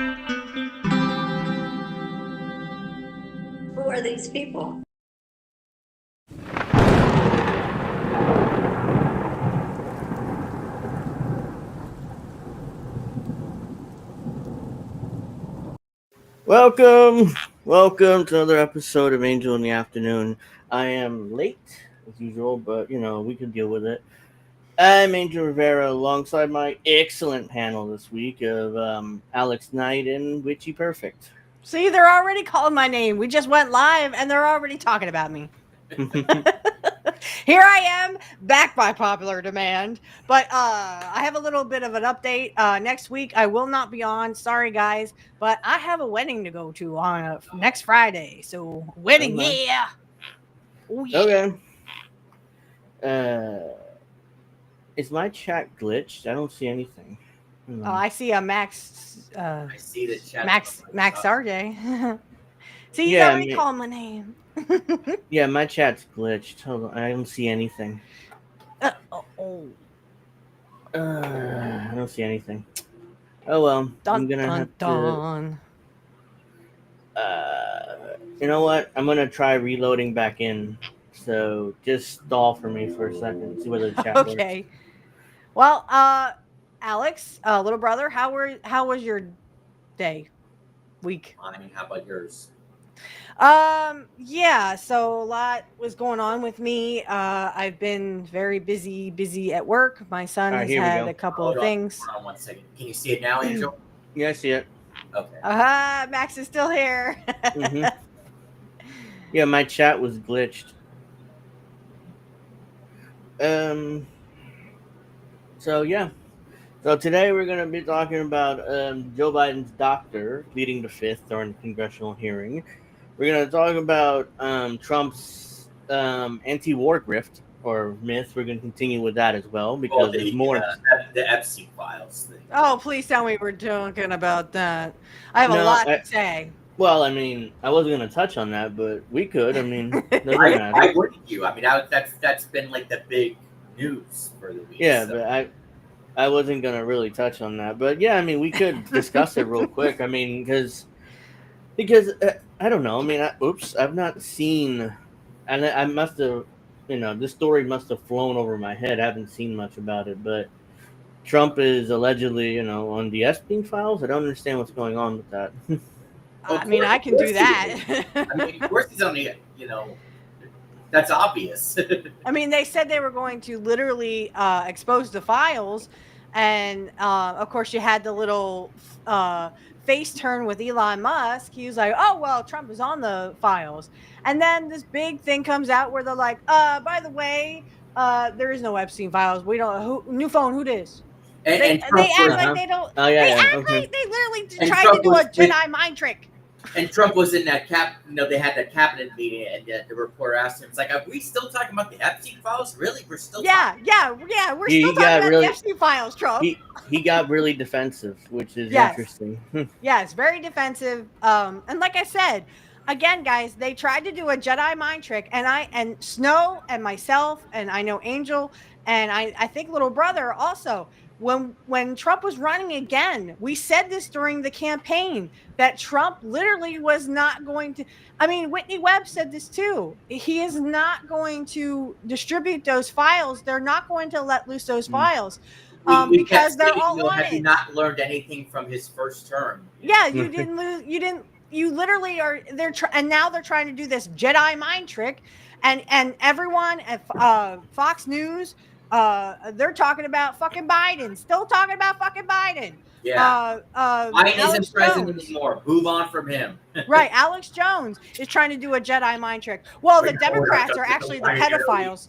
Who are these people? Welcome to another episode of Angel in the Afternoon. I am late, as usual, but, we can deal with it. I'm Angel Rivera alongside my excellent panel this week of Alex Knight and Witchy Perfect. See, they're already calling my name. We just went live, and they're already talking about me. Here I am, back by popular demand. But I have a little bit of an update. Next week, I will not be on. Sorry, guys. But I have a wedding to go to on next Friday. So, wedding, yeah. Oh, yeah. Okay. Is my chat glitched? I don't see anything. Oh, I see a Max. I see the chat. Max RJ. See, he's Yeah, already calling my name. Yeah, my chat's glitched. Hold on, I don't see anything. I don't see anything. Oh well, I'm gonna have to. You know what? I'm gonna try reloading back in. So just stall for me for a second. See whether the chat works. Okay. Well, Alex, little brother, how was your day, week? Fine. How about yours? Yeah. So a lot was going on with me. I've been very busy at work. My son has had a couple of things. Hold on 1 second. Can you see it now, Angel? Yeah, I see it. Okay. Max is still here. Mm-hmm. Yeah, my chat was glitched. So today we're going to be talking about Joe Biden's doctor pleading the fifth during the congressional hearing. We're going to talk about Trump's anti-war grift or myth. We're going to continue with that as well because there's more. The Epstein files thing. Oh, please tell me we're talking about that. I have a lot to say. Well, I mean, I wasn't going to touch on that, but we could. I mean, why wouldn't you? I mean, that's been like the big news for the week. Yeah, so. But I wasn't going to really touch on that. But yeah, I mean, we could discuss it real quick. I mean, because I don't know. I mean, I've not seen, and I must have, this story must have flown over my head. I haven't seen much about it, but Trump is allegedly, on the Epstein files. I don't understand what's going on with that. I mean, I can do that. I mean, of course he's only, that's obvious. I mean, they said they were going to literally expose the files. And, of course, you had the little face turn with Elon Musk. He was like, oh, well, Trump is on the files. And then this big thing comes out where they're like, by the way, there is no Epstein files. We don't, new phone, who this? They act like they don't. Oh, yeah, they act like they literally tried to do a Jedi mind trick. And Trump was in that they had that cabinet meeting, and the reporter asked him, "It's like, are we still talking about the Epstein files? Really? We're still we're still talking about the Epstein files, Trump." He got really defensive, which is interesting. Yes, very defensive. And like I said, again, guys, they tried to do a Jedi mind trick, and Snow and myself, and I know Angel, and I think little brother also. When Trump was running again, we said this during the campaign that Trump literally was not going to. I mean, Whitney Webb said this too. He is not going to distribute those files. They're not going to let loose those files because they're all wanted. Have you not learned anything from his first term? Yeah, you didn't lose. You didn't. You literally are. And now they're trying to do this Jedi mind trick, and everyone at Fox News. They're talking about fucking Biden. Still talking about fucking Biden. Yeah. Biden isn't president anymore. Move on from him. Right. Alex Jones is trying to do a Jedi mind trick. Well, the Democrats are actually the pedophiles.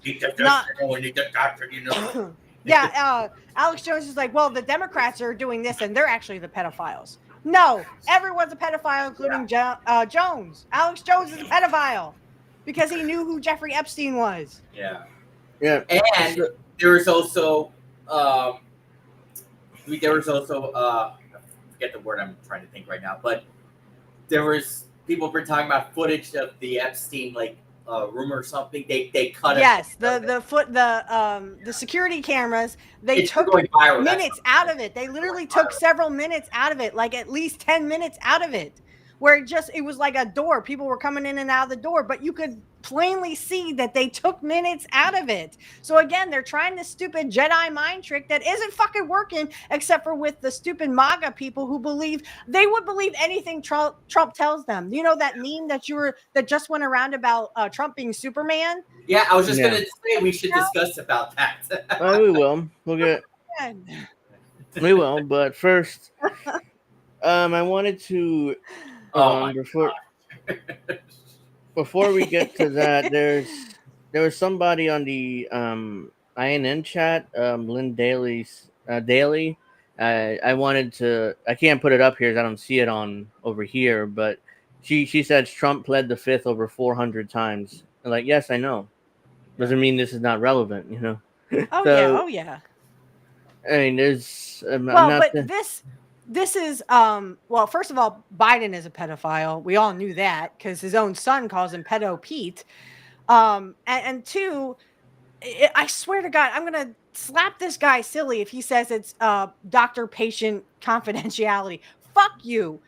Yeah. Alex Jones is like, well, the Democrats are doing this, and they're actually the pedophiles. No, everyone's a pedophile, including Jones. Alex Jones is a pedophile because he knew who Jeffrey Epstein was. Yeah. Yeah. And there was also I forget the word I'm trying to think right now, but there was people were talking about footage of the Epstein rumor or something. They cut Yes, it. the security cameras, they It's took going viral. minutes out of it. They literally took several minutes out of it, like at least 10 minutes out of it, where it was like a door. People were coming in and out of the door, but you could plainly see that they took minutes out of it. So again, they're trying this stupid Jedi mind trick that isn't fucking working, except for with the stupid MAGA people who they would believe anything Trump tells them. You know that meme that just went around about Trump being Superman? Yeah, I was just gonna say we should discuss about that. We will. We will. But first, I wanted to before we get to that, there was somebody on the INN chat, Lynn Daly. I wanted to. I can't put it up here, as I don't see it on over here. But she said Trump pled the fifth over 400 times. I'm like, yes, I know. Doesn't mean this is not relevant, you know. Oh yeah. I mean, there's this is well, first of all, Biden is a pedophile. We all knew that because his own son calls him pedo Pete. And two, I swear to God, I'm gonna slap this guy silly if he says it's doctor-patient confidentiality. Fuck you.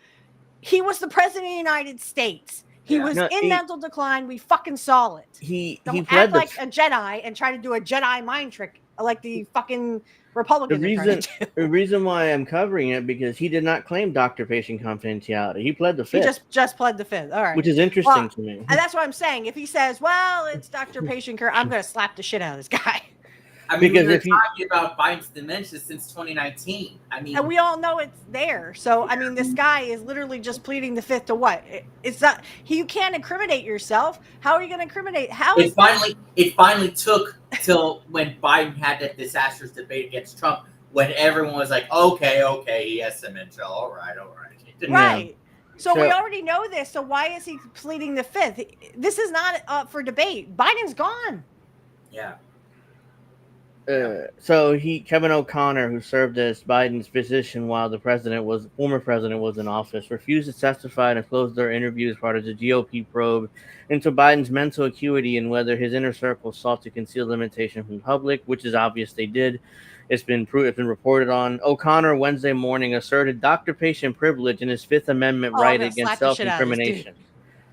He was the president of the United States. He was in mental decline. We fucking saw it. Don't act like a Jedi and try to do a Jedi mind trick like the fucking Republicans are trying to do. The reason why I'm covering it, because he did not claim doctor-patient confidentiality. He pled the fifth. He just pled the fifth. All right. Which is interesting to me. And that's what I'm saying. If he says, well, it's doctor-patient care, I'm going to slap the shit out of this guy. I mean, because we've been talking about Biden's dementia since 2019. I mean, and we all know it's there. So, I mean, this guy is literally just pleading the fifth to what? It's not. You can't incriminate yourself. How are you going to incriminate? It finally took till when Biden had that disastrous debate against Trump, when everyone was like, okay, he has dementia. All right. Right. So we already know this. So why is he pleading the fifth? This is not up for debate. Biden's gone. Yeah. So Kevin O'Connor, who served as Biden's physician while the former president was in office, refused to testify and closed their interview as part of the GOP probe into Biden's mental acuity and whether his inner circle sought to conceal limitation from the public, which is obvious they did. It's been reported on. O'Connor Wednesday morning asserted doctor-patient privilege in his Fifth Amendment right against self-incrimination.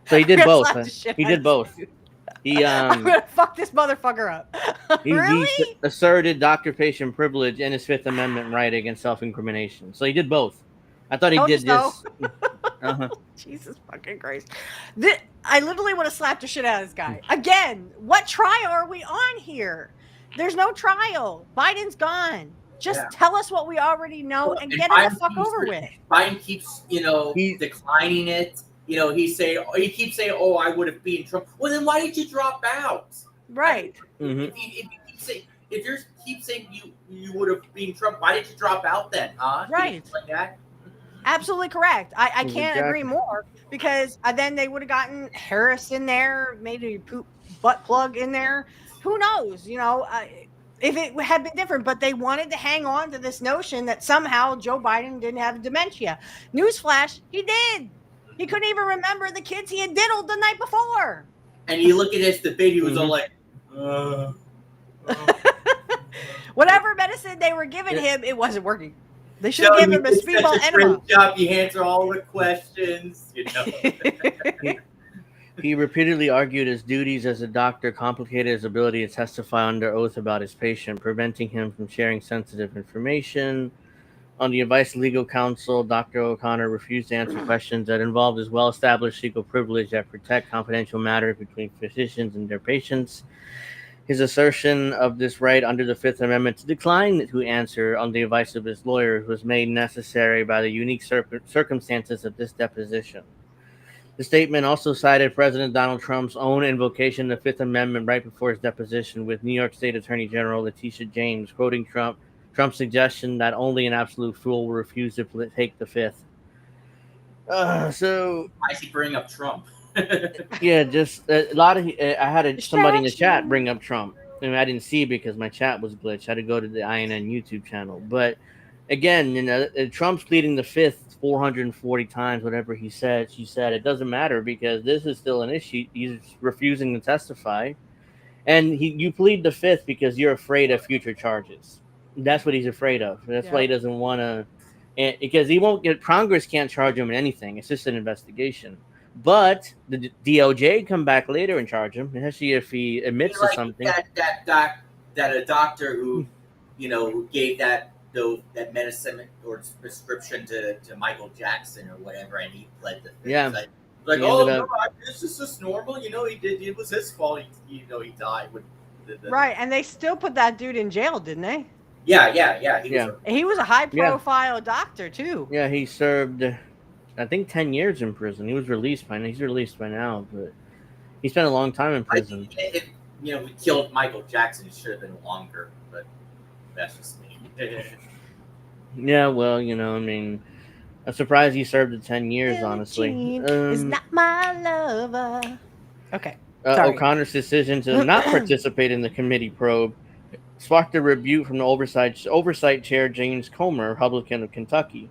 So he did both. He did both. I'm gonna fuck this motherfucker up. Really? He asserted doctor-patient privilege and his Fifth Amendment right against self-incrimination. So he did both. I thought he did this. Jesus fucking Christ! I literally want to slap the shit out of this guy again. What trial are we on here? There's no trial. Biden's gone. Just tell us what we already know and get it the fuck over with. Biden keeps, declining it. He keeps saying, "Oh, I would have beaten Trump." Well, then why did you drop out? Right. If you keep saying you would have beaten Trump, why did you drop out then? Huh? Right. Like that. Absolutely correct. I can't agree more, because then they would have gotten Harris in there, maybe poop butt plug in there. Who knows? If it had been different, but they wanted to hang on to this notion that somehow Joe Biden didn't have dementia. Newsflash, he did. He couldn't even remember the kids he had diddled the night before. And you look at his debate, he was all like, whatever medicine they were giving him, it wasn't working. They should have given him a speedball enema. Job. You answer all the questions. He repeatedly argued his duties as a doctor complicated his ability to testify under oath about his patient, preventing him from sharing sensitive information. On the advice of legal counsel, Dr. O'Connor refused to answer questions that involved his well-established legal privilege that protect confidential matters between physicians and their patients. His assertion of this right under the Fifth Amendment to decline to answer on the advice of his lawyer was made necessary by the unique circumstances of this deposition. The statement also cited President Donald Trump's own invocation of the Fifth Amendment right before his deposition with New York State Attorney General Letitia James, quoting Trump's suggestion that only an absolute fool will refuse to take the fifth. So why is he bring up Trump? Yeah, just a lot of. I had somebody in the chat bring up Trump. I mean, I didn't see it because my chat was glitched. I had to go to the INN YouTube channel, but again, Trump's pleading the fifth 440 times, whatever he said. She said it doesn't matter because this is still an issue. He's refusing to testify, and you plead the fifth because you're afraid of future charges. That's what he's afraid of. That's why he Yep. doesn't want to, because he won't get Congress can't charge him in anything. It's just an investigation. But the DOJ come back later and charge him, especially if he admits to Like something. that a doctor who, who gave that medicine or prescription to Michael Jackson or whatever, and he pled the fifth. Yeah. Like He oh ended no, up- it's just normal. He did. It was his fault. He died. With Right, and they still put that dude in jail, didn't they? Yeah. Yeah. He was a high Yeah. profile doctor too. Yeah, he served, I think, 10 years in prison. He was released by now. He's released by now, but he spent a long time in I prison. think if we killed Michael Jackson, it should have been longer. But that's just me. Yeah, well, I mean, I'm surprised he served the 10 years, honestly. Jean is not my lover. Okay. Sorry. O'Connor's decision to not participate in the committee probe sparked a rebuke from the oversight chair, James Comer, Republican of Kentucky,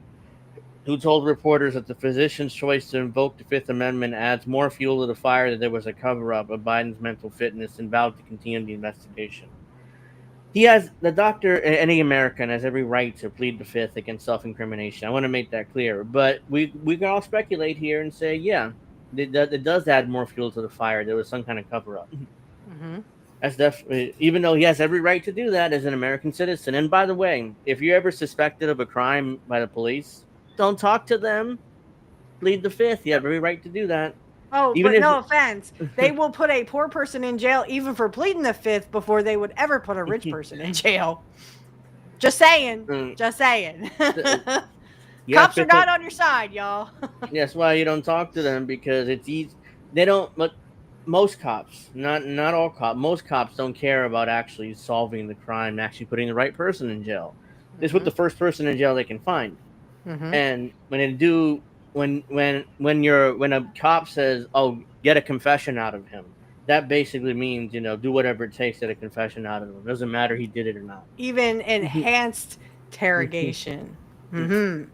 who told reporters that the physician's choice to invoke the Fifth Amendment adds more fuel to the fire that there was a cover-up of Biden's mental fitness and vowed to continue the investigation. The doctor, any American, has every right to plead the fifth against self-incrimination. I want to make that clear. But we can all speculate here and say, yeah, it does add more fuel to the fire. There was some kind of cover-up. Mm-hmm. That's definitely, even though he has every right to do that as an American citizen. And by the way, if you're ever suspected of a crime by the police, don't talk to them. Plead the fifth. You have every right to do that. Oh, Even but if- no offense. They will put a poor person in jail even for pleading the fifth before they would ever put a rich person in jail. Just saying. Mm. Just saying. You Cops have are to not on your side, y'all. That's why you don't talk to them, because it's easy. They don't. But most cops, not all cops, most cops don't care about actually solving the crime and actually putting the right person in jail. They put the first person in jail they can find. Mhm. And when they do, when a cop says, "Oh, get a confession out of him," that basically means do whatever it takes to get a confession out of him. It doesn't matter he did it or not. Even enhanced interrogation. Mm-hmm.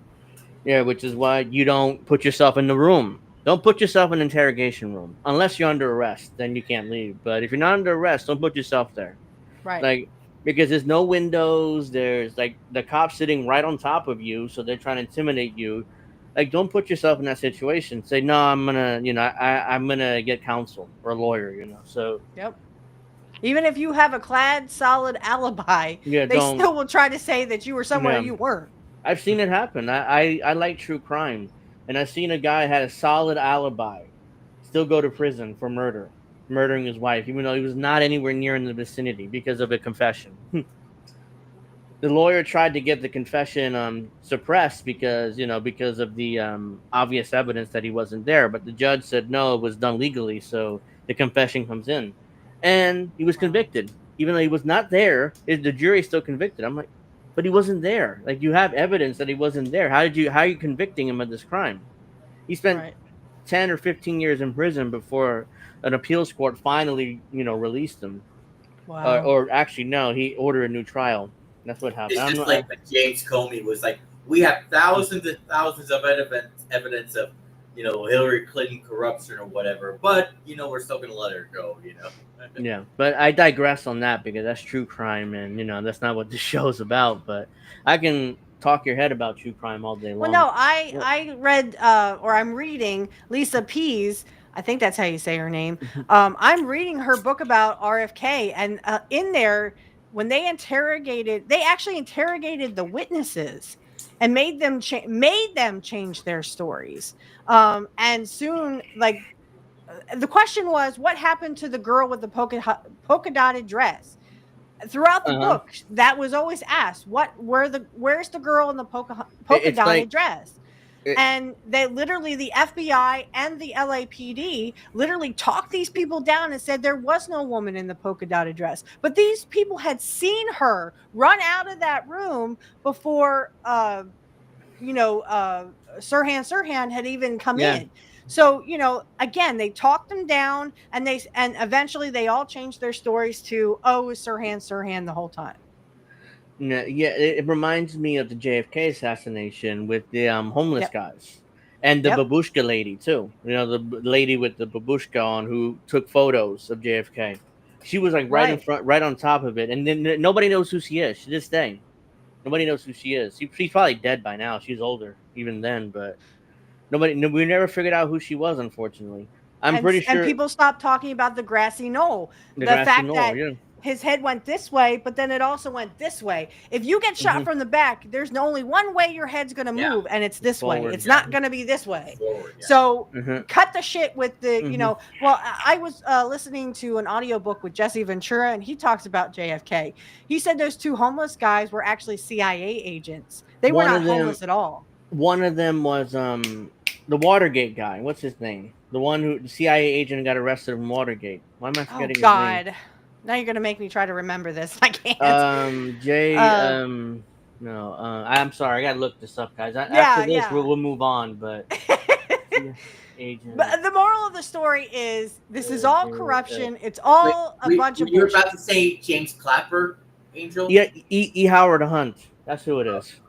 Yeah, which is why you don't put yourself in the room. Don't put yourself in an interrogation room unless you're under arrest. Then you can't leave. But if you're not under arrest, don't put yourself there. Right. Because there's no windows. There's the cops sitting right on top of you, so they're trying to intimidate you. Don't put yourself in that situation. Say, no, I'm gonna, I'm gonna get counsel or a lawyer. So Yep. Even if you have a solid alibi, Yeah, they don't- still will try to say that you were somewhere Yeah. you weren't. I've seen it happen. I like true crime, and I've seen a guy had a solid alibi, still go to prison for murdering his wife, even though he was not anywhere near in the vicinity because of a confession. The lawyer tried to get the confession suppressed because of the obvious evidence that he wasn't there, but the judge said no, it was done legally, so the confession comes in, and he was convicted, even though he was not there. The jury still convicted. I'm like, but he wasn't there. You have evidence that he wasn't there. How are you convicting him of this crime? He spent Right. 10 or 15 years in prison before an appeals court finally, released him. Wow. Or actually, no, he ordered a new trial. That's what happened. It's just like when James Comey was like, we have thousands and thousands of evidence of, Hillary Clinton corruption or whatever, but we're still gonna let her go. Yeah, but I digress on that because that's true crime, and that's not what this show's about. But I can talk your head about true crime all day long. Well, no, I read or I'm reading Lisa Pease. I think that's how you say her name. I'm reading her book about RFK, and in there, when they actually interrogated the witnesses and made them change their stories. And soon, the question was, what happened to the girl with the polka dotted dress? Throughout the book, that was always asked. Where's the girl in the polka dotted dress? And they literally, the FBI and the LAPD literally talked these people down and said there was no woman in the polka dotted dress. But these people had seen her run out of that room before, Sirhan had even come in. So, again, they talked them down, and eventually they all changed their stories to, oh, it was Sirhan the whole time. No, yeah, it reminds me of the JFK assassination with the homeless Yep. guys and the Yep. babushka lady too. You know, the lady with the babushka on who took photos of JFK. She was like right in Right. front, right on top of it, and then nobody knows who she is to this day. Nobody knows who she is. She's probably dead by now. She's older even then, but we never figured out who she was. Unfortunately, I'm pretty And sure people stopped talking about the grassy knoll. the The grassy fact knoll. that Yeah. his head went this way, but then it also went this way. If you get shot Hmm. from the back, there's only one way your head's going to Yeah. move, and it's this way. Forward. It's Yeah. not going to be this way. Forward. Yeah. So Hmm. cut the shit with the, Hmm. well, I was listening to an audiobook with Jesse Ventura, and he talks about JFK. He said those two homeless guys were actually CIA agents. They were One not of them. homeless at all. One of them was the Watergate guy. What's his name? The one who the CIA agent got arrested in Watergate. Why am I Oh, forgetting his name? God. Now you're going to make me try to remember this. I can't. Jay. Uh, No. I'm sorry. I gotta look this up, guys. After yeah, this, yeah. we'll move on. But CIA agent. But the moral of the story is this is all corruption. It's all a Wait, bunch of you were bullshit. about to say James Clapper, Angel? Yeah, E. Howard Hunt. That's who it is.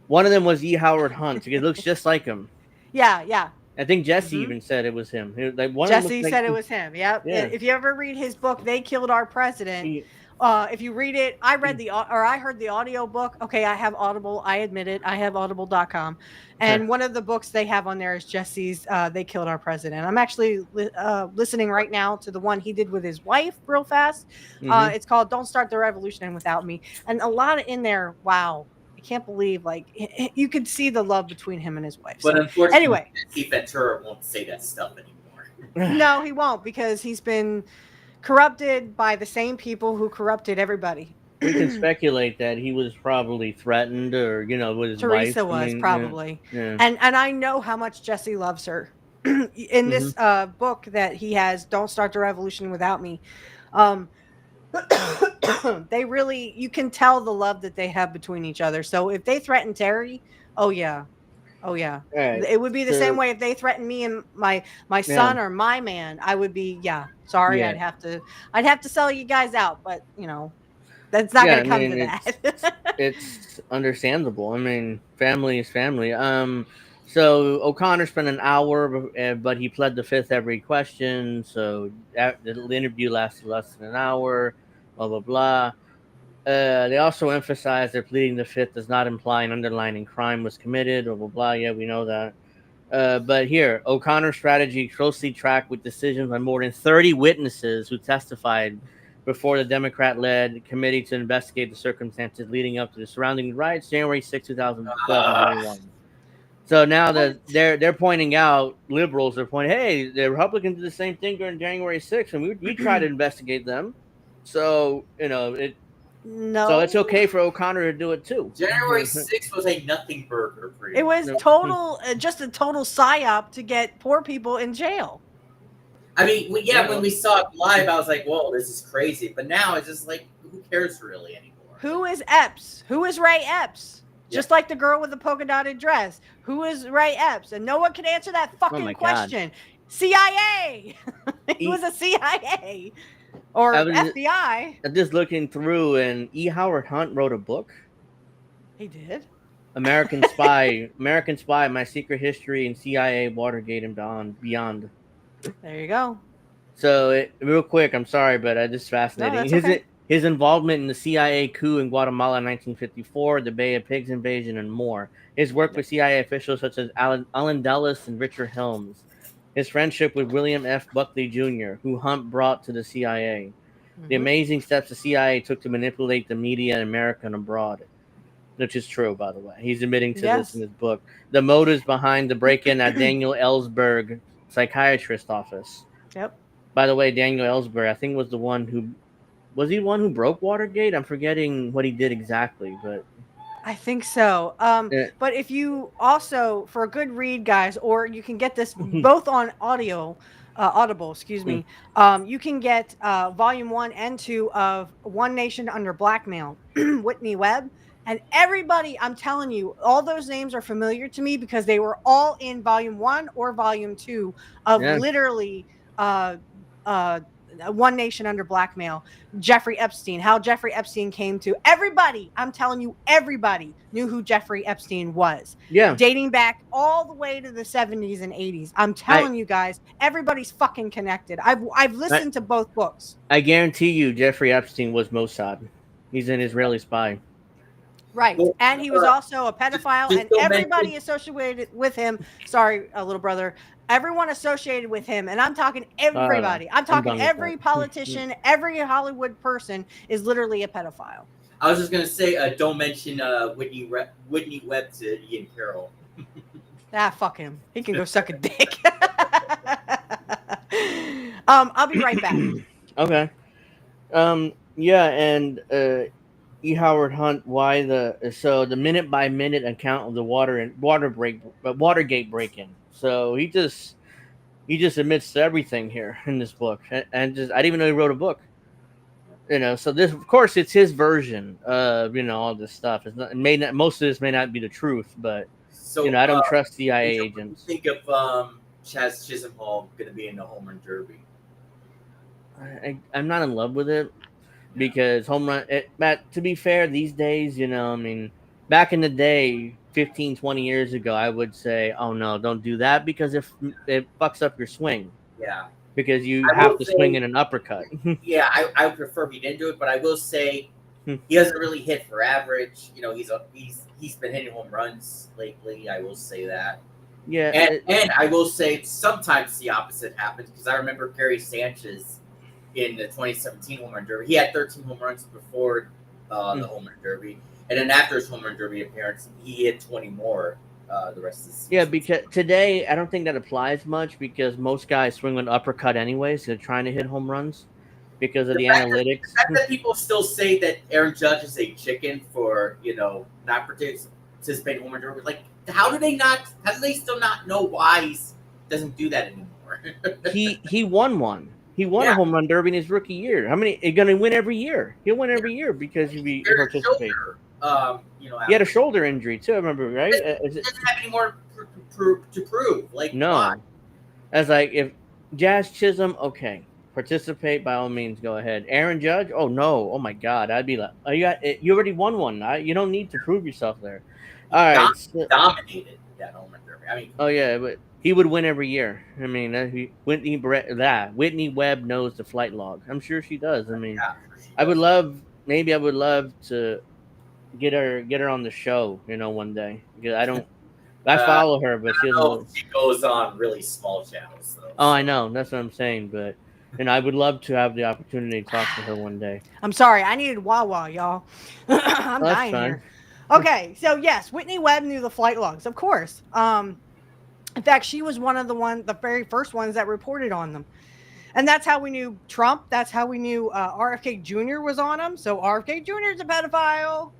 One of them was E. Howard Hunt. It looks just like him. Yeah, yeah. I think Jesse Mhm. even said it was him. Like one Jesse of them said it was him. Yep. Yeah. If you ever read his book, They Killed Our President. If you read it, I heard the audio book. Okay, I have Audible. I admit it. I have audible.com. And one of the books they have on there is Jesse's They Killed Our President. I'm actually listening right now to the one he did with his wife real fast. Mhm. It's called Don't Start the Revolution Without Me. And a lot in there, wow. I can't believe, like, you could see the love between him and his wife. But So, unfortunately, anyway. Jesse Ventura won't say that stuff anymore. No, he won't, because he's been corrupted by the same people who corrupted everybody. We can speculate that he was probably threatened, or with his Teresa wife. was probably, Yeah. and I know how much Jesse loves her. In this book that he has, Don't Start the Revolution Without Me, they really, you can tell the love that they have between each other. So if they threaten Terry, oh yeah, Right. it would be the same way if they threatened me and my son or my man. I would be, sorry, Yeah. I'd have to sell you guys out, but that's not going to come to that. It's understandable. I mean, family is family. So O'Connor spent an hour, but he pled the fifth every question. So the interview lasted less than an hour. Blah blah blah. They also emphasized that pleading the fifth does not imply an underlying crime was committed. Blah blah blah. Yeah, we know that. But here, O'Connor's strategy closely tracked with decisions by more than 30 witnesses who testified before the Democrat-led committee to investigate the circumstances leading up to the surrounding riots, January 6, 2021. So now that they're pointing out, liberals are pointing, hey, the Republicans did the same thing during January 6th, and we tried to investigate them. So No. So it's okay for O'Connor to do it too. January 6th was a nothing burger. It was just a total psyop to get poor people in jail. I mean, when we saw it live, I was like, whoa, this is crazy. But now it's just like, who cares really anymore? Who is Epps? Who is Ray Epps? Just like the girl with the polka dotted dress. Who is Ray Epps? And no one can answer that fucking question. God. CIA. He was a CIA. Or FBI. I'm just looking through, and E. Howard Hunt wrote a book. He did? American Spy, My Secret History and CIA, Watergate and Beyond. There you go. So, real quick, I'm sorry, but this is fascinating. No, his involvement in the CIA coup in Guatemala in 1954, the Bay of Pigs invasion, and more. His work with CIA officials such as Allen Dulles and Richard Helms. His friendship with William F. Buckley Jr., who Hunt brought to the CIA. The amazing steps the CIA took to manipulate the media in America and abroad. Which is true, by the way. He's admitting to this in his book. The motives behind the break-in at Daniel Ellsberg psychiatrist office. Yep. By the way, Daniel Ellsberg, I think, was the one who broke Watergate? I'm forgetting what he did exactly, but I think so. But if you also, for a good read, guys, or you can get this both on Audible, excuse me. You can get volume 1 and 2 of One Nation Under Blackmail, Whitney Webb. And everybody, I'm telling you, all those names are familiar to me because they were all in volume 1 or volume 2 of literally One Nation Under Blackmail, Jeffrey Epstein, how Jeffrey Epstein came to everybody. I'm telling you, everybody knew who Jeffrey Epstein was. Yeah. Dating back all the way to the 70s and 80s. I'm telling you guys, everybody's fucking connected. I've listened to both books. I guarantee you, Jeffrey Epstein was Mossad. He's an Israeli spy. Right. Well, And he was also a pedophile, just and don't everybody mention- associated with him. Sorry, little brother. Everyone associated with him. And I'm talking everybody. I'm talking done with every that. politician, every Hollywood person is literally a pedophile. I was just gonna say, don't mention Whitney Webb to Ian Carroll. Ah, fuck him. He can go suck a dick. I'll be right back. Okay. Yeah, and E. Howard Hunt, why the minute by minute account of the Watergate break-in. So he just admits to everything here in this book, and just I didn't even know he wrote a book. So this, of course, it's his version of all this stuff. It's not, most of this may not be the truth, but So I don't trust CIA agents. Think of Chaz Chisholm going to be in the home run derby. I'm not in love with it because but to be fair, these days, back in the day, 15, 20 years ago, I would say, oh no, don't do that because it fucks up your swing. Yeah. Because you have to swing in an uppercut. Yeah, I would prefer he didn't do it, but I will say he doesn't really hit for average. He's been hitting home runs lately. I will say that. Yeah, and I will say sometimes the opposite happens because I remember Gary Sanchez in the 2017 home run derby. He had 13 home runs before the home run derby, and then after his home run derby appearance, he hit 20 more. The rest of the season. Yeah, because today I don't think that applies much because most guys swing an uppercut anyways. They're trying to hit home runs because of the analytics. The fact that people still say that Aaron Judge is a chicken for not participating in home run derby, like how do they still not know why he doesn't do that anymore? he won one. He won a home run derby in his rookie year. How many? He's gonna win every year. He'll win every year because he participates. He had a shoulder injury too. I remember, right? He doesn't have any more to prove. Like no, why? As like if Jazz Chisholm, okay, participate by all means, go ahead. Aaron Judge, oh no, oh my God, I'd be like, you already won one. You don't need to prove yourself there. All right, dominated that home run derby. I mean, oh yeah, but he would win every year. I mean, Whitney Webb knows the flight log. I'm sure she does. I mean, yeah, I would love to get her on the show, one day. Because I follow her, but she goes on really small channels though. Oh, I know. That's what I'm saying, but I would love to have the opportunity to talk to her one day. I'm sorry, I needed Wawa, y'all. I'm dying here. Okay, so yes, Whitney Webb knew the flight logs, of course. In fact, she was one of the very first ones that reported on them. And that's how we knew Trump. That's how we knew RFK Jr. was on them. So RFK Jr. is a pedophile.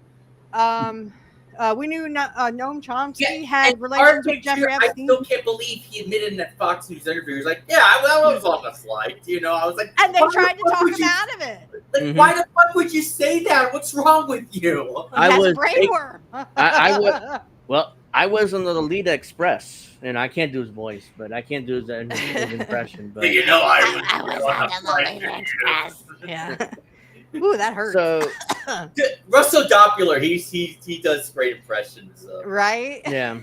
We knew Noam Chomsky had relations with Jeffrey Epstein. I still can't believe he admitted in that Fox News interview. He was like, "Yeah, I was on the flight." I was like, and they tried to talk him out of it. Like, why the fuck would you say that? What's wrong with you? I was a brainworm. I was on the Lolita Express, and I can't do his voice, but I can't do his impression. But I was on the Lolita Express. Yeah. Ooh, that hurts. So Russell Doppler, he does great impressions. Right? Yeah.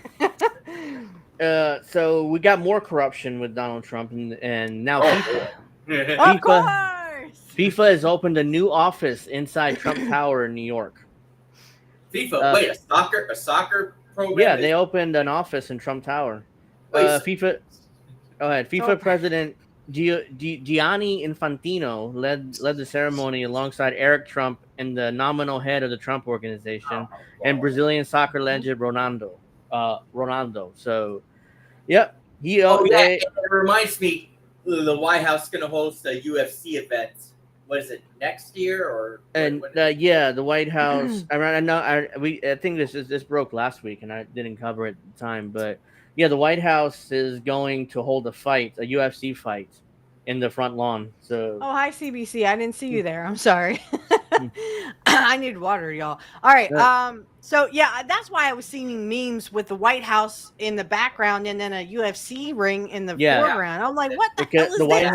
So we got more corruption with Donald Trump, and now FIFA. Of course. FIFA has opened a new office inside Trump Tower in New York. FIFA, wait, a soccer program? Yeah, they opened an office in Trump Tower. FIFA. Go ahead. FIFA president Gianni Infantino led the ceremony alongside Eric Trump and the nominal head of the Trump organization and Brazilian soccer legend Ronaldo. So, yep. It reminds me, the White House is going to host a UFC event. What is it, next year or? The White House. I think this broke last week, and I didn't cover it at the time, but. Yeah, the White House is going to hold a UFC fight in the front lawn. So Oh, hi CBC. I didn't see you there. I'm sorry. Hmm. I need water, y'all. All right. Uh, So yeah, that's why I was seeing memes with the White House in the background and then a UFC ring in the yeah, foreground. I'm like, what the because hell is the White this?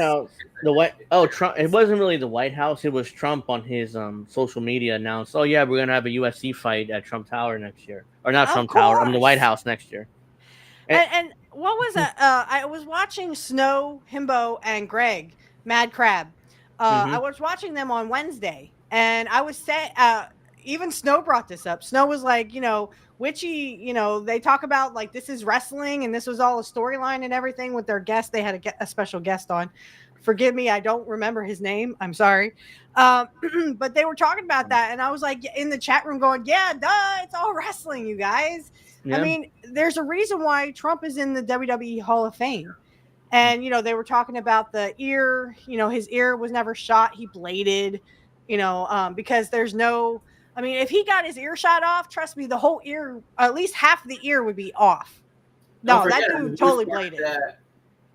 House, Trump. It wasn't really the White House. It was Trump on his social media announced, "Oh yeah, we're gonna have a UFC fight at Trump Tower next year, or not Of Trump Tower. The White course. House next year." And, And what was that? I was watching Snow, Himbo, and Greg, Mad Crab. I mhm. was watching them on Wednesday, and I was saying, even Snow brought this up. Snow was like, Witchy, they talk about like this is wrestling, and this was all a storyline and everything with their guest. They had a special guest on. Forgive me, I don't remember his name. I'm sorry. But they were talking about that, and I was like in the chat room going, "Yeah, duh, it's all wrestling, you guys." I Yeah. mean, there's a reason why Trump is in the WWE Hall of Fame. And, they were talking about the ear, his ear was never shot. He bladed, because there's no, I mean, if he got his ear shot off, trust me, the whole ear, at least half the ear would be off. Don't No, that forget, I mean, dude he was totally part of bladed.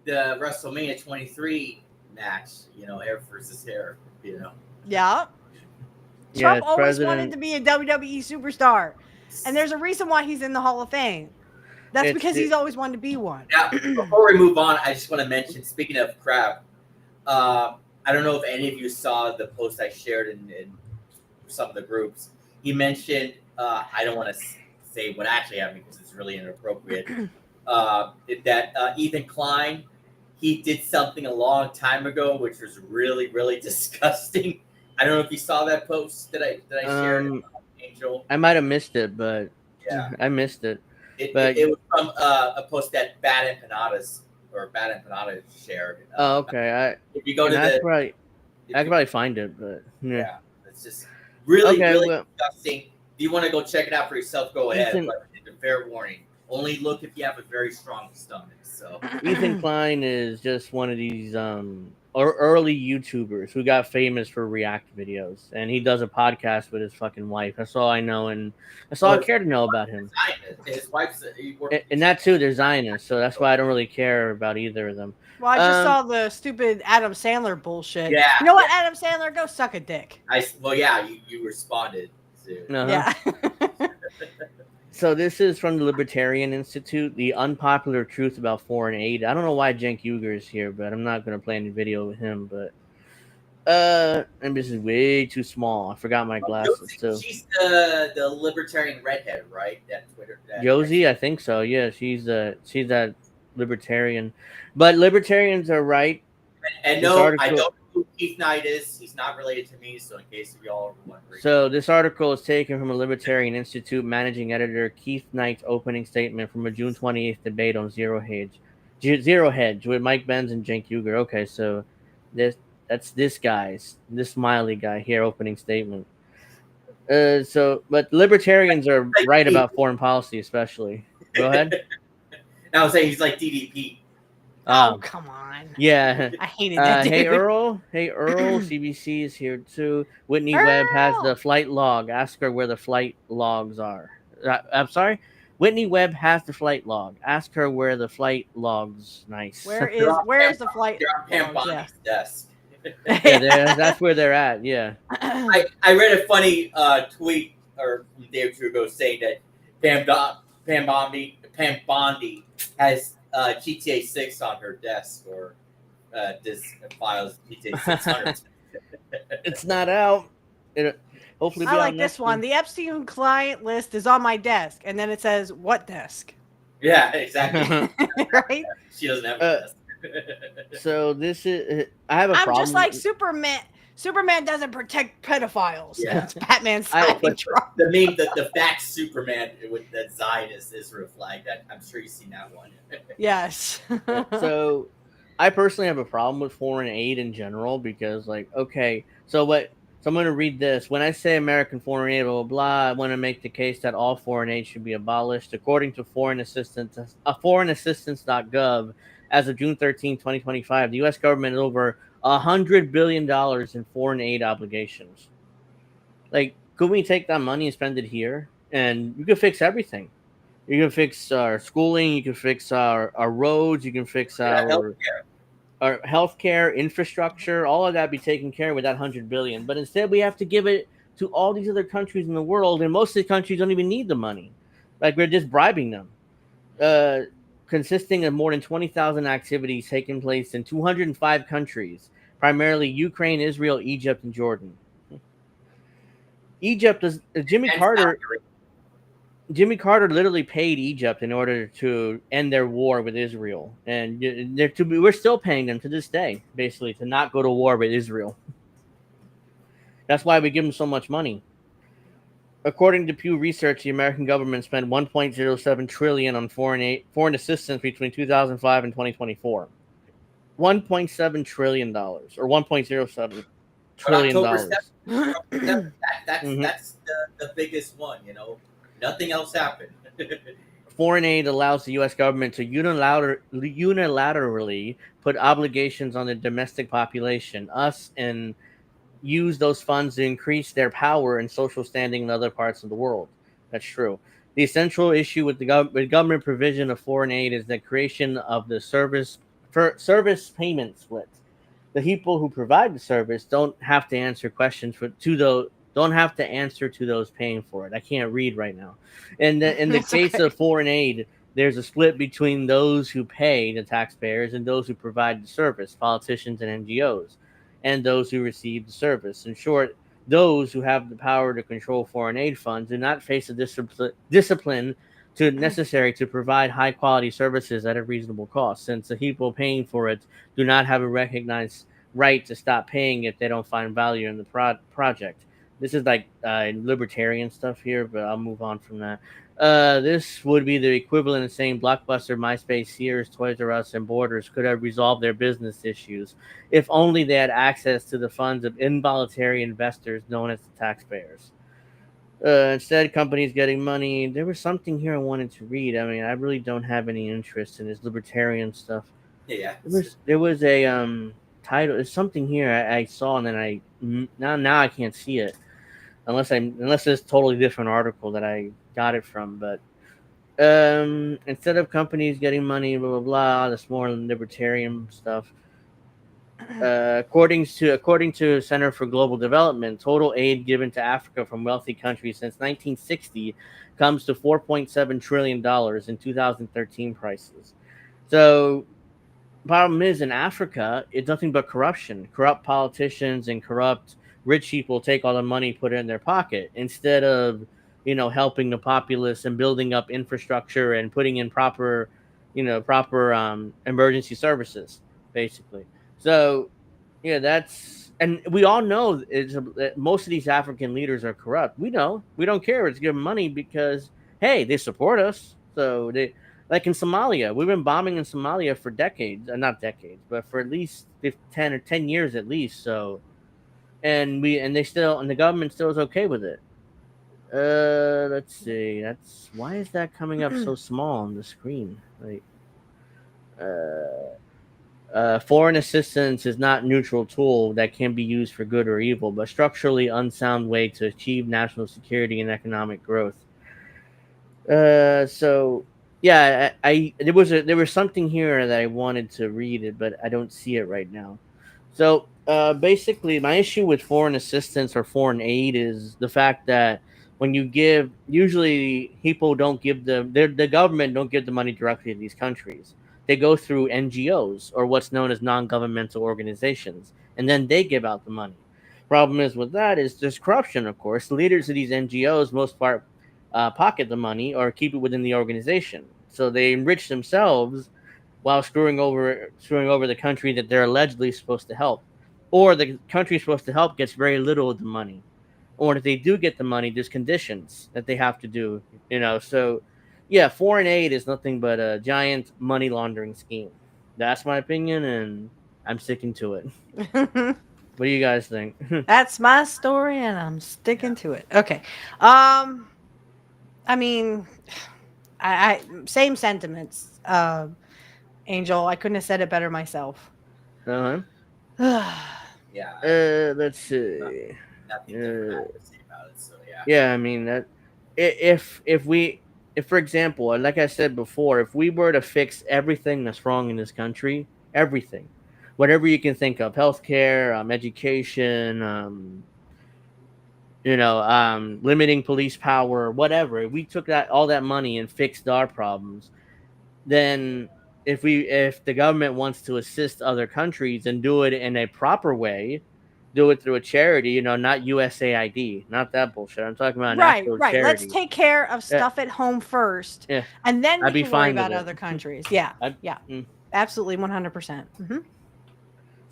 the WrestleMania 23 match. Hair versus hair. Yeah. Yeah, Trump it's always wanted President. to be a WWE superstar. And there's a reason why he's in the Hall of Fame. That's It's because the he's always wanted to be one. Now, before we move on, I just want to mention, speaking of crap, I don't know if any of you saw the post I shared in some of the groups. He mentioned, I don't want to say what actually happened because it's really inappropriate, that Ethan Klein, he did something a long time ago, which was really, really disgusting. I don't know if you saw that post that I shared, Angel. I might have missed it, but Yeah. I missed it. It was from a post that Bad Empanada shared. Oh, okay. If you go to I the, could probably find it, but yeah, it's just really, Okay, really well, disgusting. If you want to go check it out for yourself, go ahead. Ethan- But it's a fair warning. Only look if you have a very strong stomach. So Ethan Klein is just one of these early YouTubers who got famous for react videos, and he does a podcast with his fucking wife. That's all I know, and that's all I care to know about him. His wife's And that too, they're Zionists, so that's why I don't really care about either of them. Well, I just saw the stupid Adam Sandler bullshit. Yeah, you know what, Adam Sandler, go suck a dick. You responded to. Uh-huh. Yeah. So this is from the Libertarian Institute, the unpopular truth about foreign aid. I don't know why Cenk Uygur is here, but I'm not going to play any video with him. But and this is way too small. I forgot my glasses too. She's the libertarian redhead, right? That Twitter. Josie, I think so. Yeah, she's that libertarian. But libertarians are right. And This no, article- I don't know who Keith Knight is. He's not related to me, so in case you all are wondering. So this article is taken from a Libertarian Institute managing editor Keith Knight's opening statement from a June 28th debate on Zero Hedge with Mike Benz and Cenk Uygur. Okay, so that's this Smiley guy here opening statement. But libertarians are right about foreign policy, especially. Go ahead. I was saying he's like DDP. Oh, come on. Yeah. I hated that dude. Hey Earl, CBC is here too. Whitney Webb has the flight log. Ask her where the flight logs are. I'm sorry. Whitney Webb has the flight log. Ask her where the flight logs. Nice. Where is the flight? They're on Pam Bondi's desk. Yeah, that's where they're at. Yeah. I read a funny tweet or from a day or two ago saying that Pam Bondi has GTA 6 on her desk or disk files GTA 600. It's not out. Hopefully, I like this one. The Epstein client list is on my desk, and then it says what desk. Yeah, exactly. Right? She doesn't have a desk. So this is. I have a problem. I'm just like Superman. Superman doesn't protect pedophiles. Yeah. It's Batman's The meme, the fact Superman with that Zionist Israel flag. I'm sure you've seen that one. Yes. So, I personally have a problem with foreign aid in general because, like, okay, so I'm going to read this. When I say American foreign aid, blah, blah, blah, I want to make the case that all foreign aid should be abolished. According to foreignassistance.gov, as of June 13, 2025, the U.S. government is over $100 billion in foreign aid obligations. Like, could we take that money and spend it here? And you could fix everything. You can fix our schooling. You can fix our roads. You can fix our our healthcare, infrastructure, all of that be taken care of with that 100 billion. But instead, we have to give it to all these other countries in the world, and most of the countries don't even need the money. Like we're just bribing them. Uh, Consisting of more than 20,000 activities taking place in 205 countries, primarily Ukraine, Israel, Egypt, and Jordan. Egypt is And Saudi Arabia. Jimmy Carter literally paid Egypt in order to end their war with Israel, and we're still paying them to this day, basically, to not go to war with Israel. That's why we give them so much money. According to Pew Research, the American government spent 1.07 trillion on foreign assistance between 2005 and 2024. 1.7 trillion dollars, or 1.07 But trillion October dollars. 7th, that's Mhm. that's the biggest one. Nothing else happened. Foreign aid allows the U.S. government to unilaterally put obligations on the domestic population, us, and use those funds to increase their power and social standing in other parts of the world. That's true. The essential issue with with government provision of foreign aid is the creation of the service payment split. The people who provide the service don't have to answer questions to those don't have to answer to those paying for it. I can't read right now. In the It's case okay. of foreign aid, there's a split between those who pay the taxpayers and those who provide the service, politicians and NGOs, and those who receive the service. In short, those who have the power to control foreign aid funds do not face the discipline necessary to provide high quality services at a reasonable cost, since the people paying for it do not have a recognized right to stop paying if they don't find value in the project. This is like libertarian stuff here, but I'll move on from that. This would be the equivalent of saying Blockbuster, MySpace, Sears, Toys R Us, and Borders could have resolved their business issues if only they had access to the funds of involuntary investors known as the taxpayers. Instead, companies getting money. There was something here I wanted to read. I mean, I really don't have any interest in this libertarian stuff. Yeah. There was a title. There's something here I saw, and then now I can't see it unless it's a totally different article that I got it from. But instead of companies getting money, blah blah blah, this more libertarian stuff. According to Center for Global Development, total aid given to Africa from wealthy countries since 1960 comes to $4.7 trillion in 2013 prices. So problem is in Africa, it's nothing but corruption. Corrupt politicians and corrupt rich people take all the money, put it in their pocket instead of helping the populace and building up infrastructure and putting in proper emergency services, basically. So yeah, and we all know that most of these African leaders are corrupt. We know. We don't care. It's giving money because hey, they support us. So they like in Somalia, we've been bombing in Somalia for decades, not decades, but for at least 10 or 10 years at least. So, and the government still is okay with it. Let's see. Why is that coming up so small on the screen? Like, foreign assistance is not a neutral tool that can be used for good or evil, but structurally unsound way to achieve national security and economic growth. So yeah, there was something here that I wanted to read it, but I don't see it right now. So basically, my issue with foreign assistance or foreign aid is the fact that when you give, usually people don't give the government don't give the money directly to these countries. They go through NGOs or what's known as non-governmental organizations, and then they give out the money. Problem is with that is there's corruption, of course. The leaders of these NGOs, most part, pocket the money or keep it within the organization. So they enrich themselves while screwing over the country that they're allegedly supposed to help, or the country supposed to help gets very little of the money, or if they do get the money, there's conditions that they have to do. So yeah, foreign aid is nothing but a giant money laundering scheme. That's my opinion, and I'm sticking to it. What do you guys think? That's my story, and I'm sticking to it. Okay. I mean, I same sentiments. Angel, I couldn't have said it better myself. uh-huh. Yeah. Let's see. Nothing different I have to say about it. So yeah. Yeah, I mean that if for example, like I said before, if we were to fix everything that's wrong in this country, everything, whatever you can think of, healthcare, education, limiting police power, whatever. We took that all that money and fixed our problems. Then if the government wants to assist other countries and do it in a proper way, do it through a charity, not USAID, not that bullshit. I'm talking about an Right, actual right. Let's charity. take care of Yeah, stuff at home first, yeah, and then I'd we be can worry fine with about it. other countries. Yeah, I'd, yeah, mm. absolutely, 100%.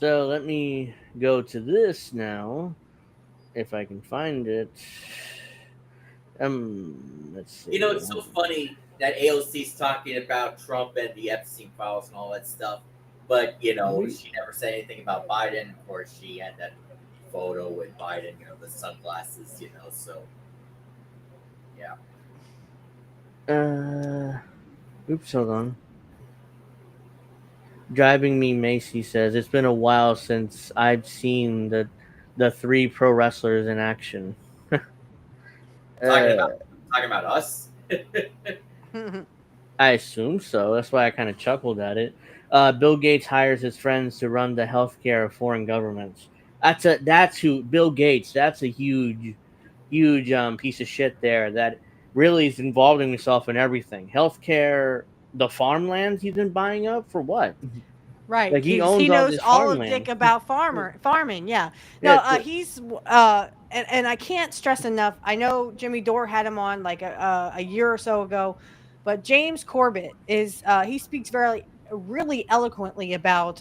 So let me go to this now, if I can find it. Let's see. You know, it's so funny that AOC's talking about Trump and the Epstein files and all that stuff, but she never said anything about Biden. Of course, she had that photo with Biden, the sunglasses, so yeah. Oops, hold on. Driving Me Macy says it's been a while since I've seen the three pro wrestlers in action. Talking about us. I assume so. That's why I kind of chuckled at it. Bill Gates hires his friends to run the healthcare of foreign governments. That's who Bill Gates. That's a huge piece of shit there. That really is involving himself in everything. Healthcare, the farmlands he's been buying up for what? Right, Like he because owns he all knows this all of dick farmland. about farming. Yeah, no, Yeah, he's and I can't stress enough. I know Jimmy Dore had him on like a year or so ago, but James Corbett is he speaks very really eloquently about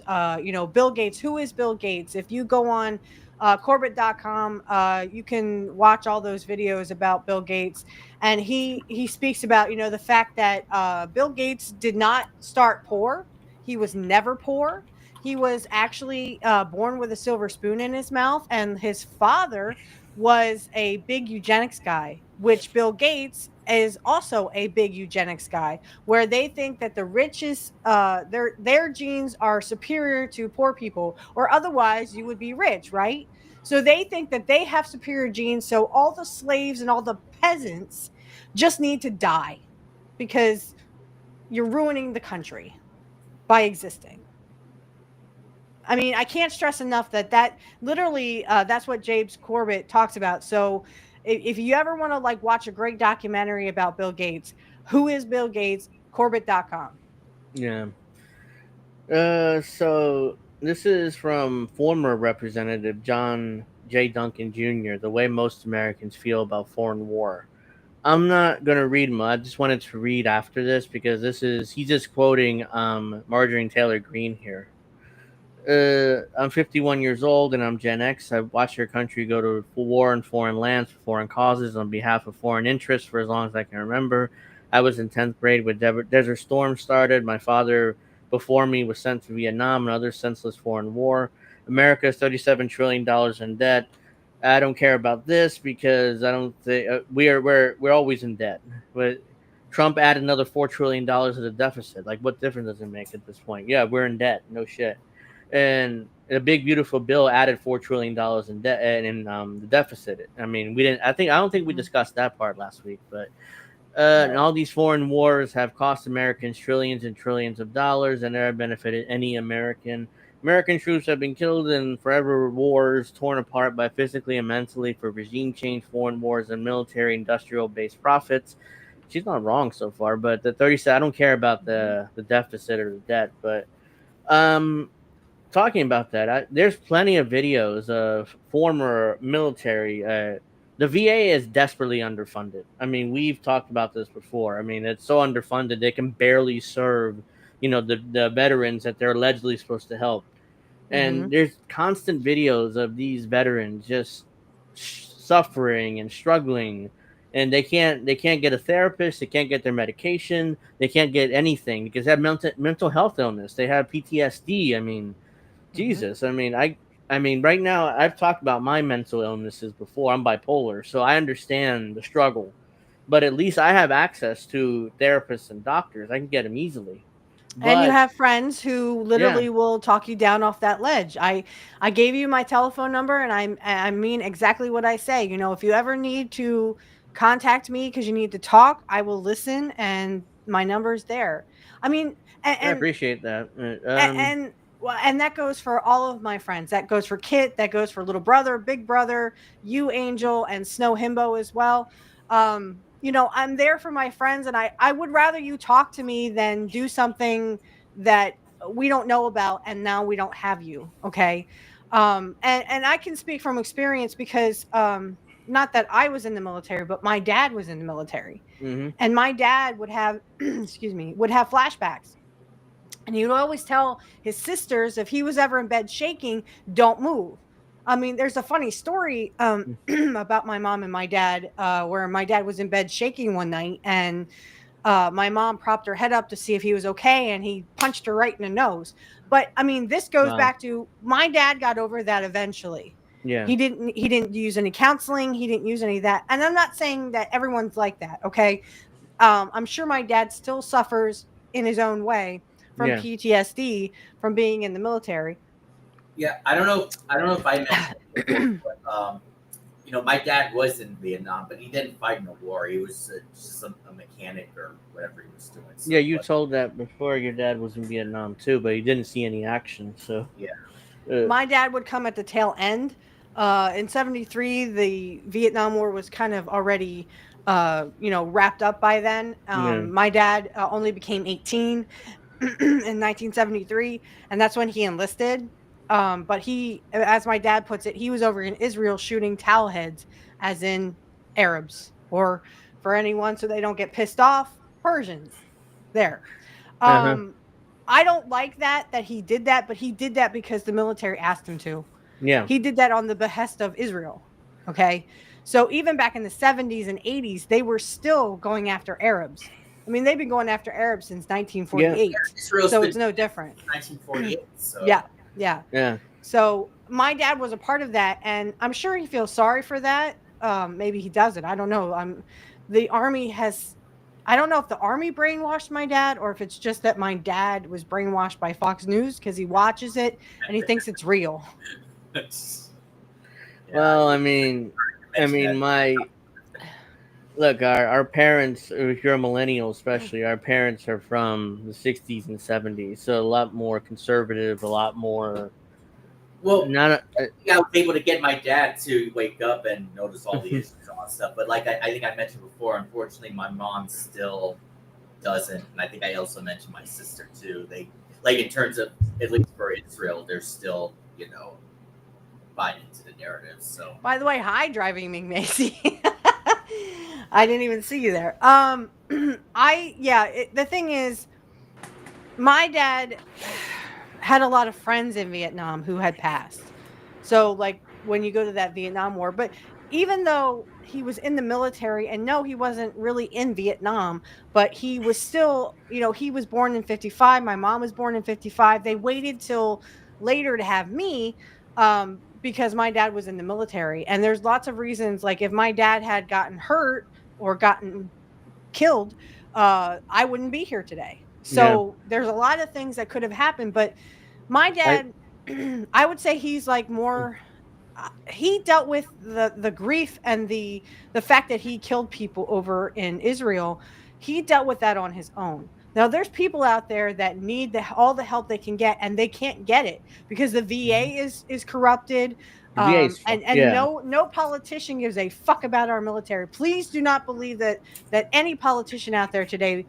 Bill Gates. Who is Bill Gates? If you go on Corbett.com, you can watch all those videos about Bill Gates, and he speaks about the fact that Bill Gates did not start poor. He was never poor. He was actually born with a silver spoon in his mouth, and his father was a big eugenics guy, which Bill Gates is also a big eugenics guy, where they think that the richest, their genes are superior to poor people, or otherwise you would be rich, right? So they think that they have superior genes, so all the slaves and all the peasants just need to die because you're ruining the country by existing. I mean, I can't stress enough that literally that's what James Corbett talks about. So if you ever want to like watch a great documentary about Bill Gates, who is Bill Gates? Corbett.com. yeah. So this is from former Representative John J. Duncan Jr. The way most Americans feel about foreign war. I'm not gonna read much. I just wanted to read after this because he's just quoting Marjorie Taylor Greene here. I'm 51 years old and I'm Gen X. I watched your country go to war in foreign lands for foreign causes on behalf of foreign interests for as long as I can remember. I was in 10th grade when Desert Storm started. My father, before me, was sent to Vietnam and other senseless foreign war. America is $37 trillion in debt. I don't care about this because I don't think we're always in debt. But Trump added another $4 trillion to the deficit. Like, what difference does it make at this point? Yeah, we're in debt. No shit. And a big beautiful bill added $4 trillion in debt and in the deficit. I mean, we didn't. I don't think we discussed that part last week, but and all these foreign wars have cost Americans trillions and trillions of dollars and never benefited any American. American troops have been killed in forever wars, torn apart by physically and mentally for regime change, foreign wars, and military industrial based profits. She's not wrong so far, but the 30. I don't care about the deficit or the debt, but talking about that, there's plenty of videos of former military. The VA is desperately underfunded. I mean, we've talked about this before. I mean, it's so underfunded they can barely serve, the veterans that they're allegedly supposed to help. And there's constant videos of these veterans just suffering and struggling, and they can't get a therapist, they can't get their medication, they can't get anything because they have mental health illness, they have PTSD. I mean, Jesus. I mean, right now I've talked about my mental illnesses before. I'm bipolar, so I understand the struggle. But at least I have access to therapists and doctors. I can get them easily. And you But have friends who yeah, literally will talk you down off that ledge. I gave you my telephone number, and I mean exactly what I say. If you ever need to contact me because you need to talk, I will listen, and my number's there. I mean, I and appreciate that. and well, and that goes for all of my friends. That goes for Kit. That goes for little brother, big brother, you, Angel, and Snow Himbo as well. I'm there for my friends, and I would rather you talk to me than do something that we don't know about, and now we don't have you. Okay. And I can speak from experience because not that I was in the military, but my dad was in the military, Mm-hmm. and my dad would have, excuse me, would have flashbacks. And he would always tell his sisters if he was ever in bed shaking, don't move. I mean, there's a funny story about my mom and my dad, where my dad was in bed shaking one night, and my mom propped her head up to see if he was okay, and he punched her right in the nose. But I mean, this goes Wow. back to my dad got over that eventually. Yeah. He didn't use any counseling. He didn't use any of that. And I'm not saying that everyone's like that. Okay. I'm sure my dad still suffers in his own way from Yeah. PTSD from being in the military. Yeah, I don't know if I mentioned it before, but my dad was in Vietnam, but he didn't fight in the war. He was just a mechanic or whatever he was doing. So, Yeah, you told that before your dad was in Vietnam too, but he didn't see any action. So yeah. My dad would come at the tail end. In 73, the Vietnam War was kind of already, wrapped up by then. Yeah. My dad only became 18 in 1973, and that's when he enlisted. But he, as my dad puts it, he was over in Israel shooting towel heads, as in Arabs, or for anyone so they don't get pissed off, Persians. There. Uh-huh. I don't like that he did that, but he did that because the military asked him to. Yeah. He did that on the behest of Israel. Okay. So even back in the 70s and 80s, they were still going after Arabs. I mean, they've been going after Arabs since 1948. Israel's So been it's no different. 1948. So Yeah. Yeah. So my dad was a part of that, and I'm sure he feels sorry for that. Maybe he doesn't. I don't know. The army has. I don't know if the army brainwashed my dad or if it's just that my dad was brainwashed by Fox News because he watches it and he thinks it's real. Well, I mean, my look, our parents, if you're a millennial especially, our parents are from the 60s and 70s, so a lot more conservative, a lot more. Well, not I was able to get my dad to wake up and notice all the issues and all that stuff. But like I think I mentioned before, unfortunately, my mom still doesn't, and I think I also mentioned my sister too. They like in terms of at least for Israel, they're still buying into the narrative. So By the way, hi, Driving Ming Macy. I didn't even see you there. The thing is, my dad had a lot of friends in Vietnam who had passed. So, like, when you go to that Vietnam War, but even though he was in the military, and no, he wasn't really in Vietnam, but he was still, he was born in 55. My mom was born in 55. They waited till later to have me because my dad was in the military. And there's lots of reasons. Like, if my dad had gotten hurt or gotten killed, I wouldn't be here today. So there's a lot of things that could have happened, but my dad, I would say he's like more. He dealt with the grief and the fact that he killed people over in Israel. He dealt with that on his own. Now there's people out there that need all the help they can get, and they can't get it because the VA is corrupted. And no politician gives a fuck about our military. Please do not believe that any politician out there today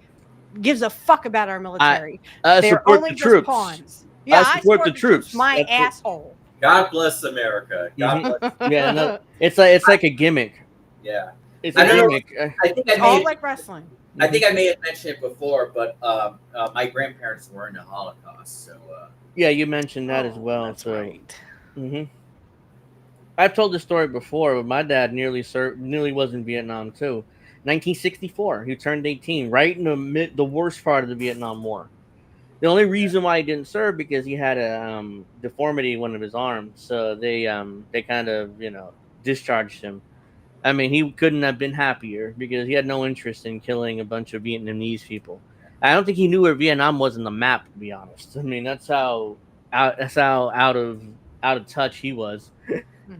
gives a fuck about our military. They're only just troops. pawns. Yeah, I support the troops. My asshole. God bless America. God bless. Yeah, no, it's like a gimmick. Yeah, it's a gimmick. I think I all like wrestling. I think I may have mentioned it before, but my grandparents were in the Holocaust, so yeah, you mentioned that as well. That's so, right. I've told this story before, but my dad nearly was in Vietnam too. 1964, he turned 18, right in the worst part of the Vietnam War. The only reason why he didn't serve because he had a deformity in one of his arms, so they kind of discharged him. I mean, he couldn't have been happier because he had no interest in killing a bunch of Vietnamese people. I don't think he knew where Vietnam was on the map, to be honest. I mean, that's how out of touch he was.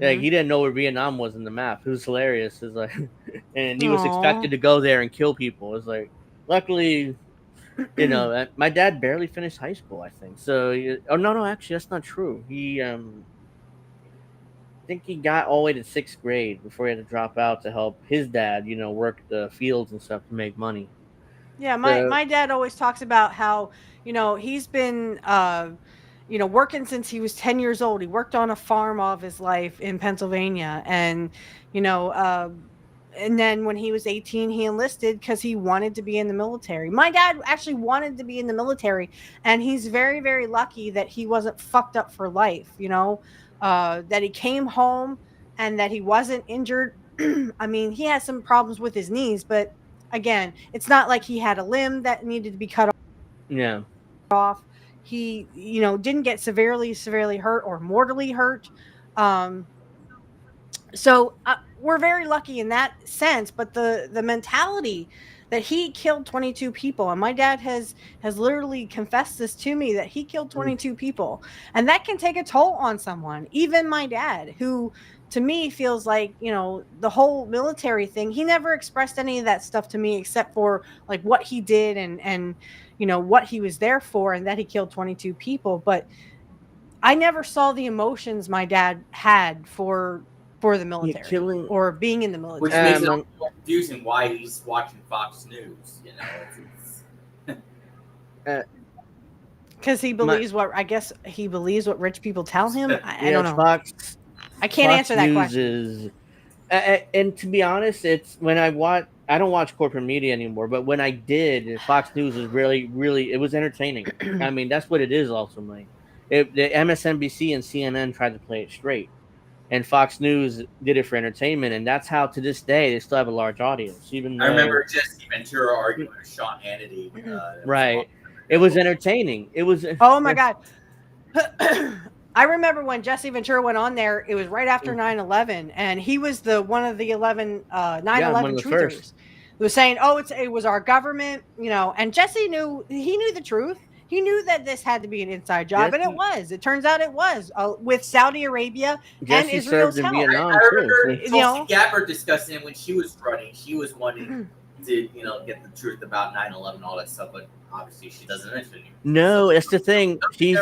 Like, he didn't know where Vietnam was in the map. It was hilarious. It's like, and he was expected to go there and kill people. It's like, luckily, You know, my dad barely finished high school, I think. So, oh no, actually, that's not true. I think he got all the way to 6th grade before he had to drop out to help his dad, work the fields and stuff to make money. Yeah, my So, my dad always talks about how, he's been working since he was 10 years old. He worked on a farm all of his life in Pennsylvania, and you know, and then when he was 18, he enlisted because he wanted to be in the military. My dad actually wanted to be in the military, and he's very, very lucky that he wasn't fucked up for life, that he came home and that he wasn't injured. I mean, he has some problems with his knees, but again, it's not like he had a limb that needed to be cut yeah. off. He, didn't get severely hurt or mortally hurt. Um, so we're very lucky in that sense, but the mentality that he killed 22 people, and my dad has literally confessed this to me, that he killed 22 people, and that can take a toll on someone. Even my dad, who to me feels like, the whole military thing, he never expressed any of that stuff to me except for like what he did, and what he was there for, and that he killed 22 people. But I never saw the emotions my dad had for the military killing. or being in the Which military. makes it a little confusing why he's watching Fox News. Because he believes he believes what rich people tell him. I don't know. Fox. I can't Fox answer that News question. and to be honest, it's when I don't watch corporate media anymore, but when I did, Fox News was really, it was entertaining. I mean, that's what it is ultimately. The MSNBC and CNN tried to play it straight, and Fox News did it for entertainment, and that's how to this day they still have a large audience. Even though, I remember Jesse Ventura arguing with Sean Hannity. Right, it was entertaining. It was. Oh my god. I remember when Jesse Ventura went on there, it was right after 9/11, and he was one of the 9/11 one of the truthers. first. Who was saying, "Oh, it was our government," and Jesse knew the truth. He knew that this had to be an inside job, and it was. It turns out it was with Saudi Arabia and Jesse Israel's served in help. Vietnam I remember too. Tulsi Gabbard discussing it when she was running. She was wanting to, get the truth about 9/11 and all that stuff, but obviously she doesn't mention it. No, that's the thing. She's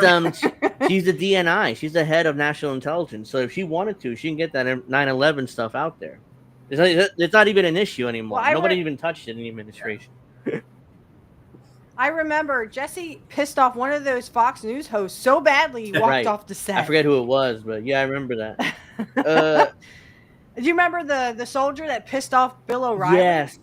she's the DNI. She's the head of national intelligence. So if she wanted to, she can get that 9/11 stuff out there. It's not even an issue anymore. Well, Nobody even touched it in the administration. I remember Jesse pissed off one of those Fox News hosts so badly he walked Right. off the set. I forget who it was, but yeah, I remember that. Do you remember the soldier that pissed off Bill O'Reilly? Yes.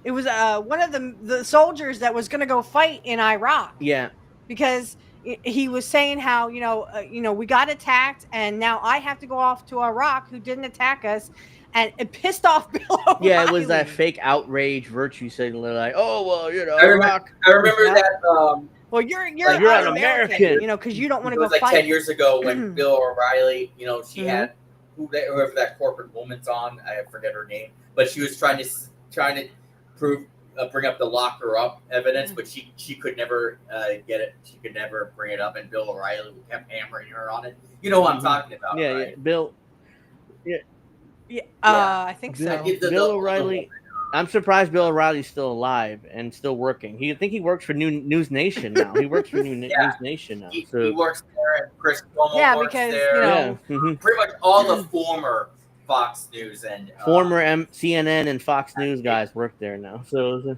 It was one of the soldiers that was going to go fight in Iraq. Yeah. Because he was saying how we got attacked, and now I have to go off to Iraq, who didn't attack us, and it pissed off Bill O'Reilly. Yeah, it was that fake outrage virtue signaling, like, oh well, Iraq. I remember that. Well, you're an American, because you don't want to go like fight. 10 years ago when Bill O'Reilly, she had whoever that corporate woman's on, I forget her name, but she was trying to prove. Bring up the lock her up evidence, but she could never get it. She could never bring it up, and Bill O'Reilly kept hammering her on it. You know what I'm talking about, yeah, right? Yeah, Bill. Yeah, I think so. Bill O'Reilly. I'm surprised Bill O'Reilly's still alive and still working. I think he works for News Nation now. He works for News Nation now. He works there, and Chris Cuomo works because there. Pretty much all the former Fox News and former CNN and Fox News guys work there now. So,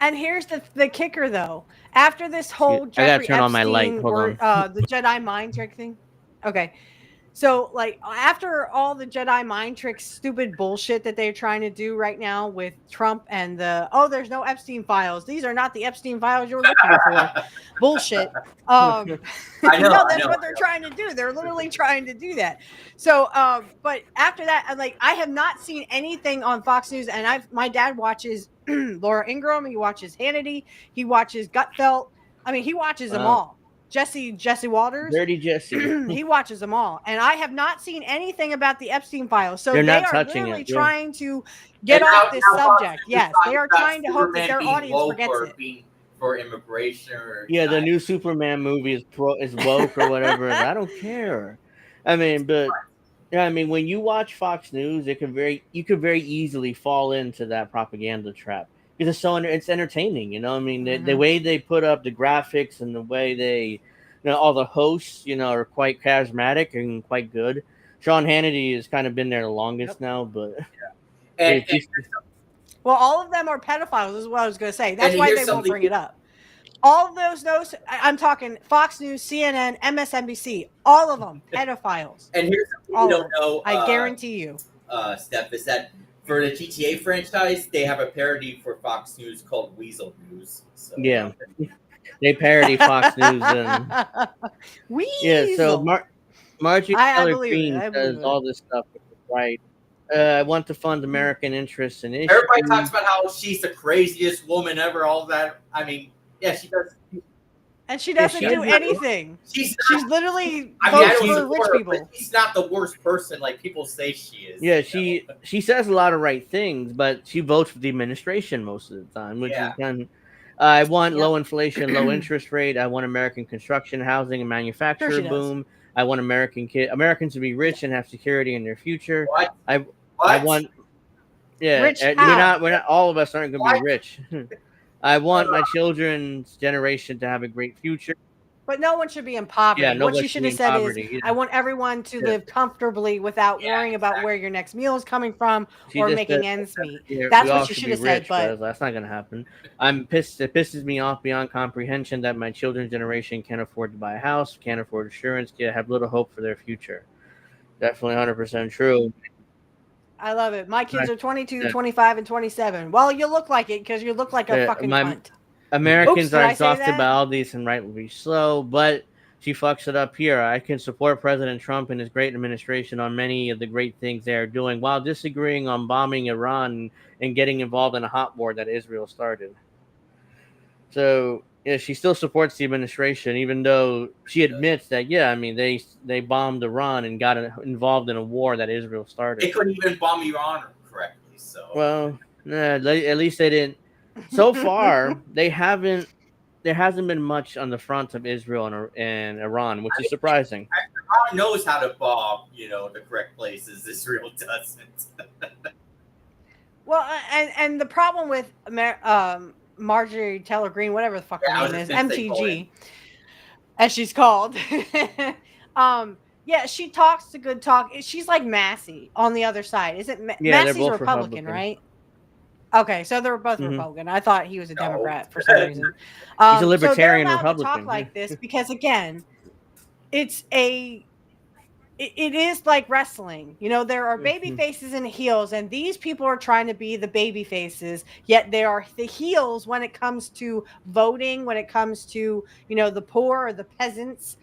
and here's the kicker, though. After this whole Jeffrey I gotta turn Epstein on my light. Hold on. The Jedi mind trick thing. Okay. So, like, after all the Jedi mind trick stupid bullshit that they're trying to do right now with Trump and there's no Epstein files. These are not the Epstein files you're looking for. Bullshit. I know, that's what they're trying to do. They're literally trying to do that. So, but after that, I have not seen anything on Fox News, and my dad watches Laura Ingraham. He watches Hannity. He watches Gutfeld. I mean, he watches them all. Jesse Walters, Dirty Jesse. He watches them all, and I have not seen anything about the Epstein files. So They're they not are touching literally it, trying to get off this subject. Yes, they are trying to hope that their audience forgets it. For immigration, or the new Superman movie is woke or whatever. I don't care. I mean, but when you watch Fox News, you could very easily fall into that propaganda trap. because it's entertaining. You know, I mean, the Mhm. way they put up the graphics and the way they, all the hosts, are quite charismatic and quite good. Sean Hannity has kind of been there the longest now, but And, if he's, Well, all of them are pedophiles, is what I was going to say. That's And why here's they won't something- bring it up. All of those, I'm talking Fox News, CNN, MSNBC, all of them pedophiles. and here's something All you of don't them. know, I guarantee you. Steph, is that for the GTA franchise, they have a parody for Fox News called Weasel News. So, yeah, they parody Fox News and Weasel. yeah. So Marjorie I Taylor believe it. Greene I does believe it. all this stuff, which is right. I want to fund American interests and issues. everybody talks about how she's the craziest woman ever. All that. I mean, yeah, she does. And she doesn't she do is- anything. She's She's literally I mean, I votes don't for support rich her, people. but she's not the worst person like people say she is. Yeah, you know? she says a lot of right things, but she votes for the administration most of the time, which Yeah. is kind of. I want Yep. low inflation, low interest rate. I want American construction, housing, and manufacturing Sure she does. boom. I want Americans to be rich and have security in their future. What? I What? want. Yeah, Rich we're how? not. All of us aren't going to be What? rich. I want my children's generation to have a great future. But no one should be in poverty. Yeah, What nobody you should should be have in said poverty, is, yeah. I want everyone to Yeah. live comfortably without Yeah, worrying about exactly. where your next meal is coming from She or just making said- ends meet. Yeah, That's we all what you should should be have said. rich, But that's not going to happen. I'm pissed. It pisses me off beyond comprehension that my children's generation can't afford to buy a house, can't afford insurance, have little hope for their future. Definitely 100% true. I love it. My kids are 22, Yeah. 25, and 27. Well, you look like it because you look like a fucking cunt. Americans did are I say exhausted that? by all these and rightly so, but she fucks it up here. I can support President Trump and his great administration on many of the great things they are doing while disagreeing on bombing Iran and getting involved in a hot war that Israel started. So yeah, she still supports the administration, even though she admits that they bombed Iran and got involved in a war that Israel started. They couldn't even bomb Iran correctly. So Well, at least they didn't. So far, there hasn't been much on the front of Israel and Iran, which is surprising. Iran knows how to bomb, the correct places. Israel doesn't. Well, and the problem with Marjorie Taylor Greene, whatever the fuck Yeah, I her was name is, just gonna say MTG, as she's called. Yeah, she talks a good talk. She's like Massey on the other side. Isn't Yeah, they're Massey's both Republican, Republican. right? Okay, so they're both Mhm. Republican. I thought he was a No. Democrat for some reason. He's a So libertarian they're allowed to Republican. talk like this because, again, it is like wrestling. There are baby Mhm. faces and heels, and these people are trying to be the baby faces, yet they are the heels when it comes to voting, when it comes to, the poor or the peasants.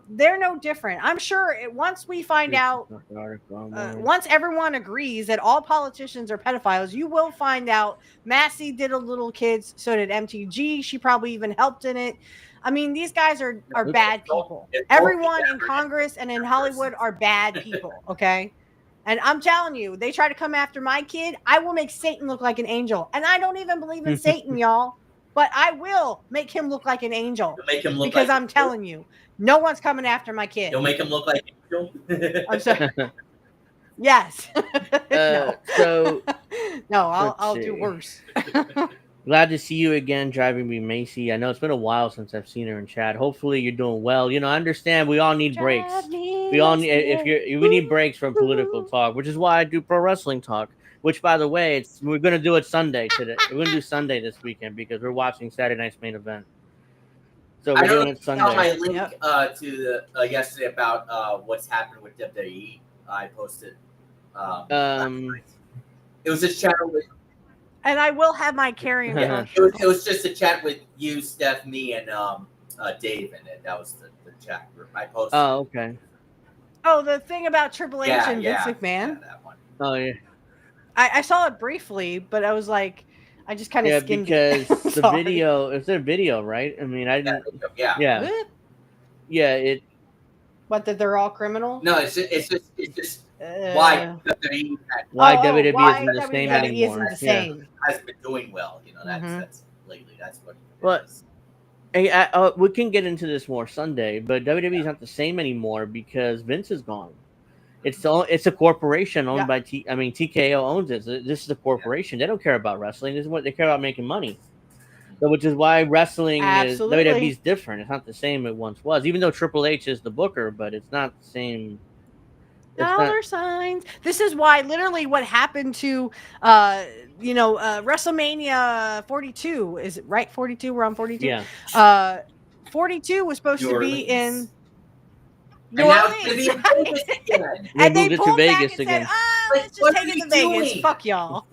They're no different. I'm sure once we find out, once everyone agrees that all politicians are pedophiles, you will find out Massey did a little kids, so did MTG. She probably even helped in it. I mean, these guys are bad people. Everyone in Congress and in Hollywood are bad people, okay? And I'm telling you, they try to come after my kid, I will make Satan look like an angel. And I don't even believe in Satan, y'all, but I will make him look like an angel. You'll make him look Because like I'm telling you, no one's coming after my kid. You'll make him look like Angel. I'm sorry. Yes. No. So No, let's I'll do see. worse. Glad to see you again, driving me Macy. I know it's been a while since I've seen her in chat. Hopefully you're doing well. I understand we all need breaks. We all need we need breaks from political talk, which is why I do pro wrestling talk. Which, by the way, we're gonna do it Sunday today. We're gonna do Sunday this weekend because we're watching Saturday night's main event. So we're doing it Sunday. I my link to the yesterday about what's happened with WWE. I posted. It was just chat with. And I will have my carrying. Yeah, it was just a chat with you, Steph, me, and Dave, and that was the chat group I posted. Oh, okay. Oh, the thing about Triple H and Vince McMahon. Yeah, that one. Oh yeah. I saw it briefly, but I was like, I just kind of skimmed because it. the video, it's a video, right? I mean, I didn't. Yeah. It. What? That they're all criminal? No, it's just why WWE WWE isn't the same anymore. Isn't the same. Hasn't been doing well. That's lately. That's what. But we can get into this more Sunday, but WWE is not the same anymore because Vince is gone. It's a corporation owned Yeah. by TKO owns it. This is a corporation. They don't care about wrestling. This is what they care about, making money. So, which is why wrestling is WWE is different. It's not the same it once was. Even though Triple H is the booker, but it's not the same. Dollar signs. This is why literally what happened to WrestleMania 42, is it right? 42, we're on 42. Yeah. 42 was supposed to be in New And now Orleans, it's gonna be in Vegas again. and they moved it to pulled back Vegas and again. said, Like, let's just what take are it you to Vegas. doing? Fuck y'all.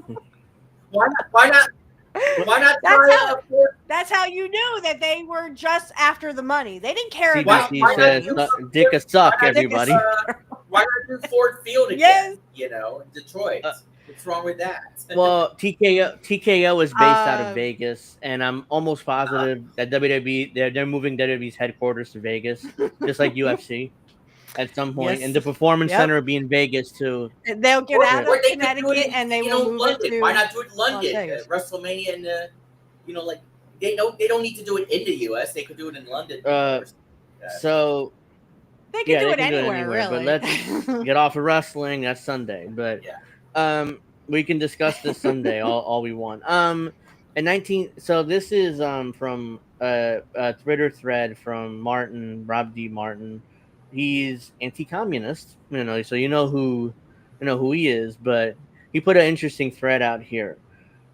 Why not That's try how- Ford? That's how you knew that they were just after the money. They didn't care CBC about why says, not "Dick a suck, why not everybody." Why not do Ford Field again? Yes. You know, in Detroit. What's wrong with that? Well, TKO is based out of Vegas, and I'm almost positive that WWE they're moving WWE's headquarters to Vegas, just like UFC, at some point. Yes. And the Performance Yep. Center will be in Vegas too. They'll get out Or of they could do it Connecticut in, and they you will know, move London. it to Why not do it in London? Vegas. WrestleMania and you know, like they don't need to do it in the US. They could do it in London. So They can do it can anywhere, really. But let's get off of wrestling. That's Sunday, but we can discuss this Sunday all we want. So this is from a Twitter thread from Rob D. Martin. He's anti-communist, so you know who he is, but he put an interesting thread out here.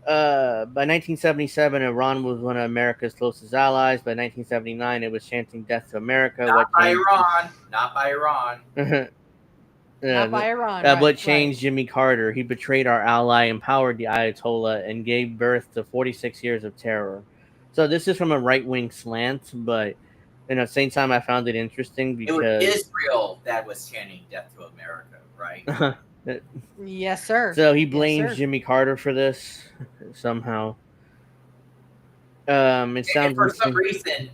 By 1977, Iran was one of America's closest allies. By 1979, it was chanting "Death to America." Not by Iran. Not by Iran. Not by Iran. What changed Jimmy Carter? He betrayed our ally, empowered the Ayatollah, and gave birth to 46 years of terror. So this is from a right-wing slant, but at the same time, I found it interesting because it was Israel that was chanting "Death to America," right? Yes, sir. So he blames Jimmy Carter for this somehow. It sounds and for some reason,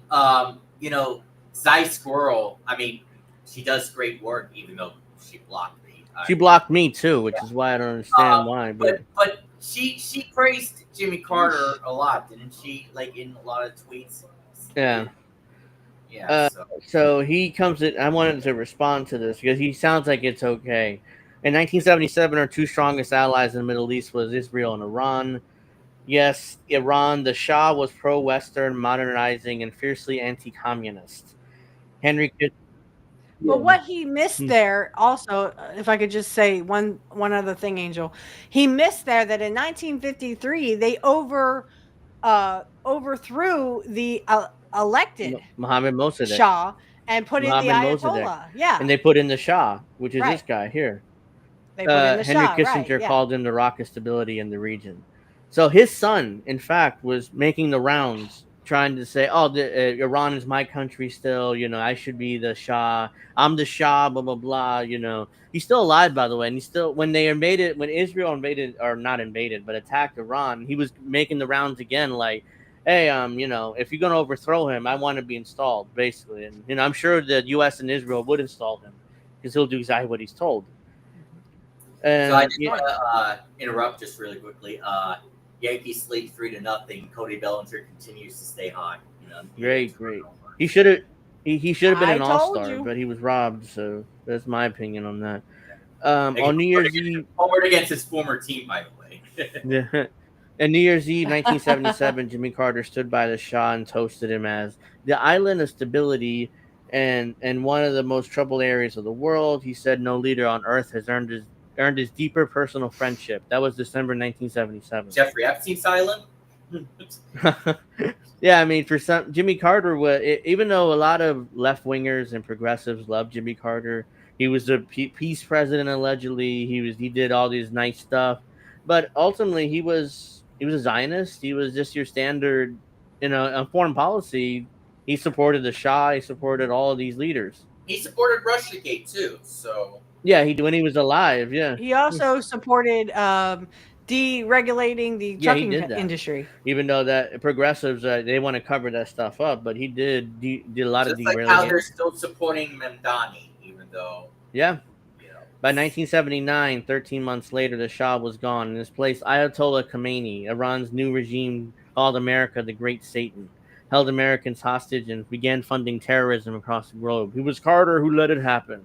Zai Squirrel. I mean, she does great work, even though she blocked me. She blocked me too, which is why I don't understand why. But she praised Jimmy Carter a lot, didn't she? Like in a lot of tweets. Yeah. Yeah. So he comes in. I wanted to respond to this because he sounds like it's okay. In 1977, our two strongest allies in the Middle East was Israel and Iran. Yes, Iran, the Shah was pro-Western, modernizing, and fiercely anti-communist. Henry. But what he missed there also, if I could just say one other thing, Angel, he missed there that in 1953 they overthrew the elected Mohammed Mossadegh Shah and put in the Ayatollah. Yeah, and they put in the Shah, which is this guy here. They put in the Henry Shah, Kissinger called him the rock of stability in the region. So his son, in fact, was making the rounds, trying to say, "Oh, Iran is my country still. I should be the Shah. I'm the Shah." Blah blah blah. He's still alive, by the way, and he's still when Israel invaded, or not invaded, but attacked Iran. He was making the rounds again, like, "Hey, if you're gonna overthrow him, I want to be installed," basically. And I'm sure the U.S. and Israel would install him because he'll do exactly what he's told. So I just want to interrupt just really quickly. Yankees lead 3-0. Cody Bellinger continues to stay hot. Great. He should have been an all-star, but he was robbed. So that's my opinion on that. On New Year's Eve, forward against his former team, by the way. Yeah. On New Year's Eve, 1977, Jimmy Carter stood by the Shah and toasted him as the island of stability and one of the most troubled areas of the world. He said, "No leader on earth has earned his deeper personal friendship." That was December 1977. Jeffrey Epstein's island. Yeah, I mean, for some, Jimmy Carter even though a lot of left wingers and progressives loved Jimmy Carter, he was a peace president allegedly. He did all these nice stuff, but ultimately he was a Zionist. He was just your standard, on foreign policy. He supported the Shah. He supported all of these leaders. He supported Russiagate too. So yeah, when he was alive. Yeah, he also supported deregulating the trucking industry. Even though that progressives they want to cover that stuff up, but he did a lot of deregulation. Like how they're still supporting Mamdani, even though. Yeah. By 1979, 13 months later, the Shah was gone. In his place, Ayatollah Khomeini, Iran's new regime, called America the Great Satan, held Americans hostage, and began funding terrorism across the globe. It was Carter who let it happen.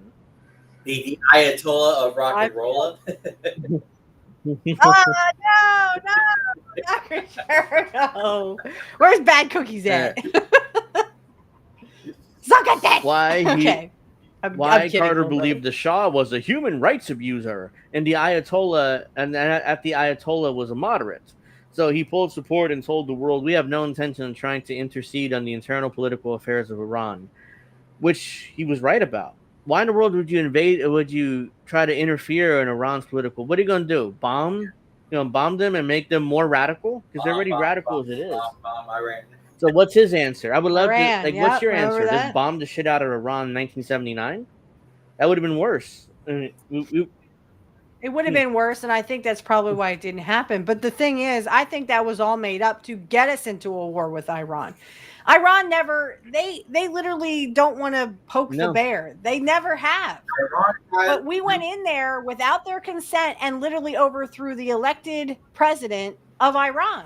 The Ayatollah of rock and roll. Oh no, Dr. Shergo. Where's Bad Cookies at? Suck at that. Why Okay. Why I'm kidding, Carter little believed brother. the Shah was a human rights abuser, and the Ayatollah, was a moderate. So he pulled support and told the world, "We have no intention of trying to intercede on the internal political affairs of Iran," which he was right about. Why in the world would you invade? Would you try to interfere in Iran's political? What are you going to do? Bomb them and make them more radical? Because they're already radical as it is. Iran. So what's his answer? I would love Iran, to. What's your remember answer? that? Just bomb the shit out of Iran in 1979? That would have been worse. I mean, It would have been worse, and I think that's probably why it didn't happen. But the thing is, I think that was all made up to get us into a war with Iran. Iran never they literally don't want to poke the No. bear. They never have. But we went in there without their consent and literally overthrew the elected president of Iran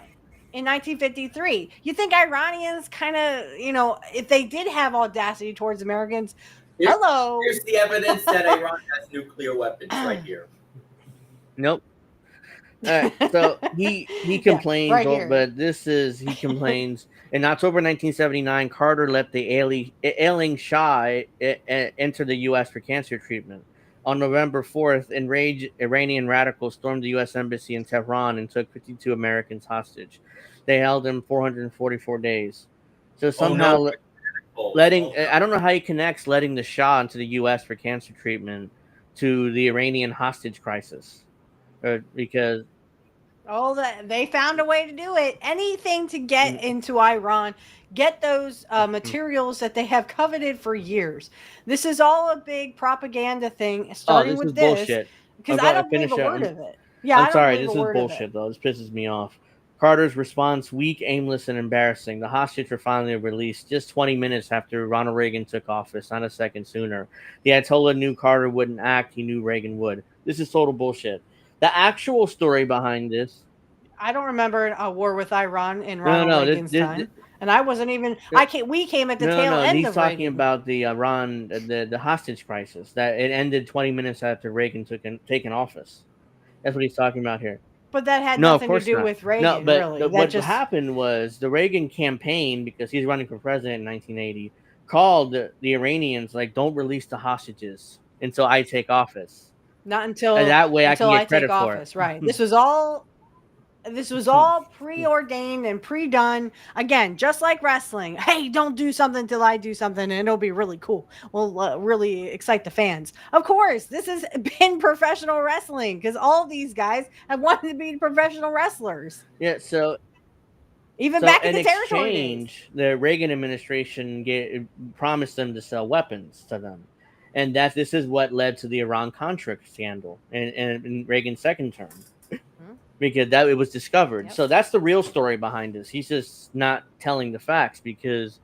in 1953. You think Iranians kind of, if they did have audacity towards Americans, hello. Here's the evidence that Iran has nuclear weapons right here. Nope. All right, so he complains, right here. but he complains. In October 1979, Carter let the ailing Shah enter the U.S. for cancer treatment. On November 4th, enraged Iranian radicals stormed the U.S. Embassy in Tehran and took 52 Americans hostage. They held them 444 days. So somehow I don't know how he connects letting the Shah into the U.S. for cancer treatment to the Iranian hostage crisis. Because they found a way to do it. Anything to get into Iran, get those materials that they have coveted for years. This is all a big propaganda thing, starting with this. Bullshit. Because I don't believe a word of it. Yeah, I'm sorry, this is bullshit though. This pisses me off. Carter's response: weak, aimless, and embarrassing. The hostages were finally released just 20 minutes after Ronald Reagan took office, not a second sooner. The Ayatollah knew Carter wouldn't act. He knew Reagan would. This is total bullshit. The actual story behind this. I don't remember a war with Iran in Ronald Reagan's time. And I wasn't even. We came at the tail end he's of talking Reagan. about the Iran, the hostage crisis that it ended 20 minutes after Reagan taken office. That's what he's talking about here. But that had nothing to do with Reagan, no, but really. What happened was the Reagan campaign, because he's running for president in 1980, called the Iranians like, "Don't release the hostages until I take office." Not until that way I can get credit for office, right? This was all preordained and pre-done. Again, just like wrestling. Hey, don't do something till I do something, and it'll be really cool. We'll really excite the fans. Of course, this has been professional wrestling because all these guys have wanted to be professional wrestlers. Yeah, so back in the territory exchange, the Reagan administration promised them to sell weapons to them. And this is what led to the Iran-Contra scandal in Reagan's second term. Because it was discovered. Yep. So that's the real story behind this. He's just not telling the facts because,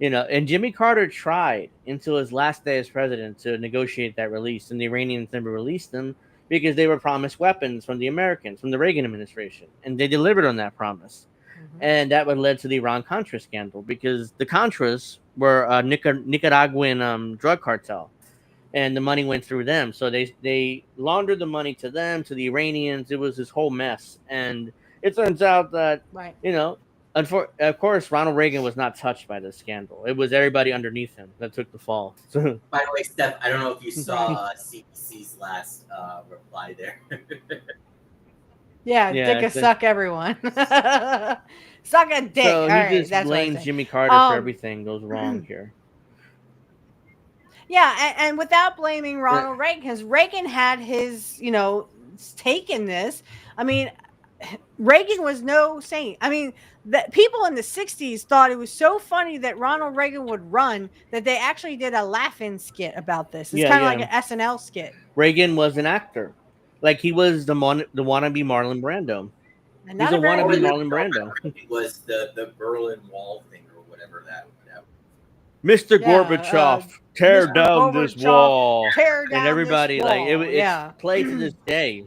and Jimmy Carter tried until his last day as president to negotiate that release, and the Iranians never released them because they were promised weapons from the Americans, from the Reagan administration, and they delivered on that promise. Mm-hmm. And that would lead to the Iran-Contra scandal because the Contras were a Nicaraguan drug cartel. And the money went through them. So they laundered the money to them, to the Iranians. It was this whole mess. And it turns out that, of course, Ronald Reagan was not touched by this scandal. It was everybody underneath him that took the fall. By the way, Steph, I don't know if you saw CBC's last reply there. Dick a suck, everyone. Suck a dick. So he just blames Jimmy Carter for everything goes wrong here. Yeah, and without blaming Ronald Reagan, because Reagan had his, take in this. I mean, Reagan was no saint. I mean, people in the 60s thought it was so funny that Ronald Reagan would run that they actually did a laugh-in skit about this. It's kind of like an SNL skit. Reagan was an actor. Like, he was the wannabe Marlon Brando. He's a wannabe Marlon Brando. It was the Berlin Wall thing or whatever that. Mr. Gorbachev, tear down this wall. And everybody, it's played to this day.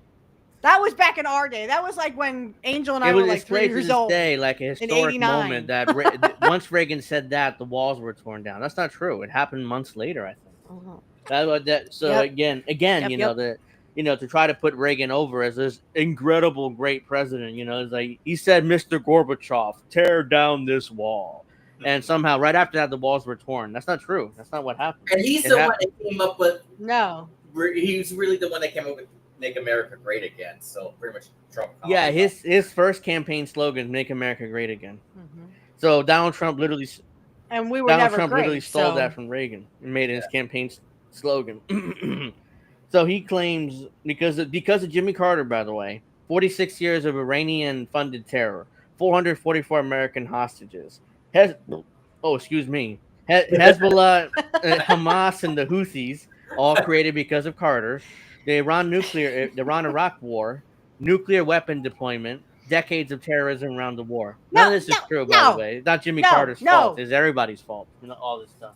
That was back in our day. That was like when Angel and I were like 3 years old. Day, like a historic moment that once Reagan said that, the walls were torn down. That's not true. It happened months later, I think. So Yep. again, Yep, you yep. know, to try to put Reagan over as this incredible great president, it's like he said, Mr. Gorbachev, tear down this wall. And somehow right after that the walls were torn. That's not true. That's not what happened. And he's It the one happened. that came up with. No. He was really the one that came up with "Make America Great Again." So pretty much Trump. Yeah, his first campaign slogan, "Make America Great Again." Mhm. So Donald Trump literally And we were never literally great. stole So that from Reagan and made it his campaign slogan. So he claims because of Jimmy Carter, by the way, 46 years of Iranian-funded terror, 444 American hostages. Excuse me. Hezbollah, Hamas, and the Houthis, all created because of Carter. The Iran-Iraq War, nuclear weapon deployment, decades of terrorism around the war. None of this is true, by the way. It's not Jimmy Carter's fault. It's everybody's fault. All this stuff.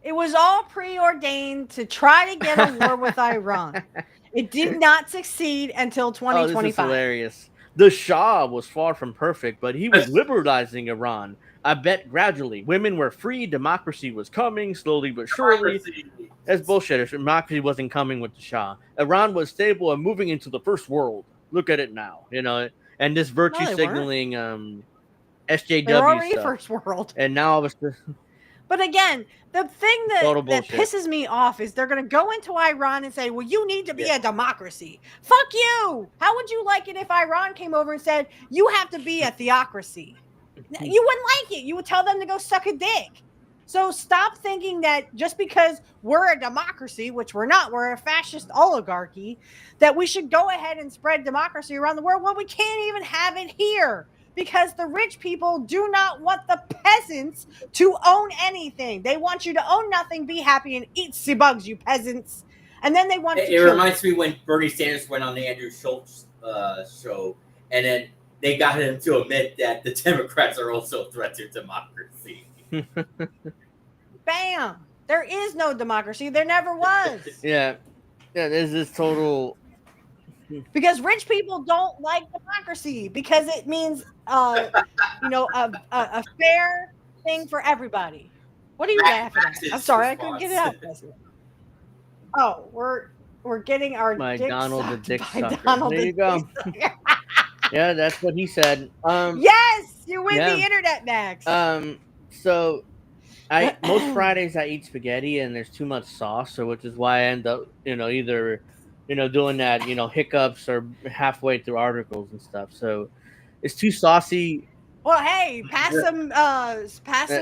It was all preordained to try to get a war with Iran. It did not succeed until 2025. Oh, this is hilarious. The Shah was far from perfect, but he was liberalizing Iran. I bet gradually. Women were free. Democracy was coming, slowly but surely. That's bullshit. Democracy wasn't coming with the Shah. Iran was stable and moving into the first world. Look at it now. And this virtue signaling SJW They're already stuff. first world. And now all of a sudden. But again, the thing that pisses me off is they're going to go into Iran and say, well, you need to be a democracy. Fuck you. How would you like it if Iran came over and said, you have to be a theocracy? You wouldn't like it. You would tell them to go suck a dick. So stop thinking that just because we're a democracy, which we're not, we're a fascist oligarchy, that we should go ahead and spread democracy around the world. Well, we can't even have it here. Because the rich people do not want the peasants to own anything. They want you to own nothing, be happy, and eat sea bugs, you peasants. And then they want to It reminds me when Bernie Sanders went on the Andrew Schultz show, and then they got him to admit that the Democrats are also a threat to democracy. Bam! There is no democracy. There never was. Yeah, there's this total... Because rich people don't like democracy because it means, a fair thing for everybody. What are you laughing at? I'm sorry, I couldn't get it out. Oh, we're getting our dick Donald sucked the dick by sucker. Donald There you go. Yeah, that's what he said. Yes, you win the internet, Max. So most Fridays I eat spaghetti and there's too much sauce, so which is why I end up, either doing that, hiccups or halfway through articles and stuff. So it's too saucy. Well, hey, pass some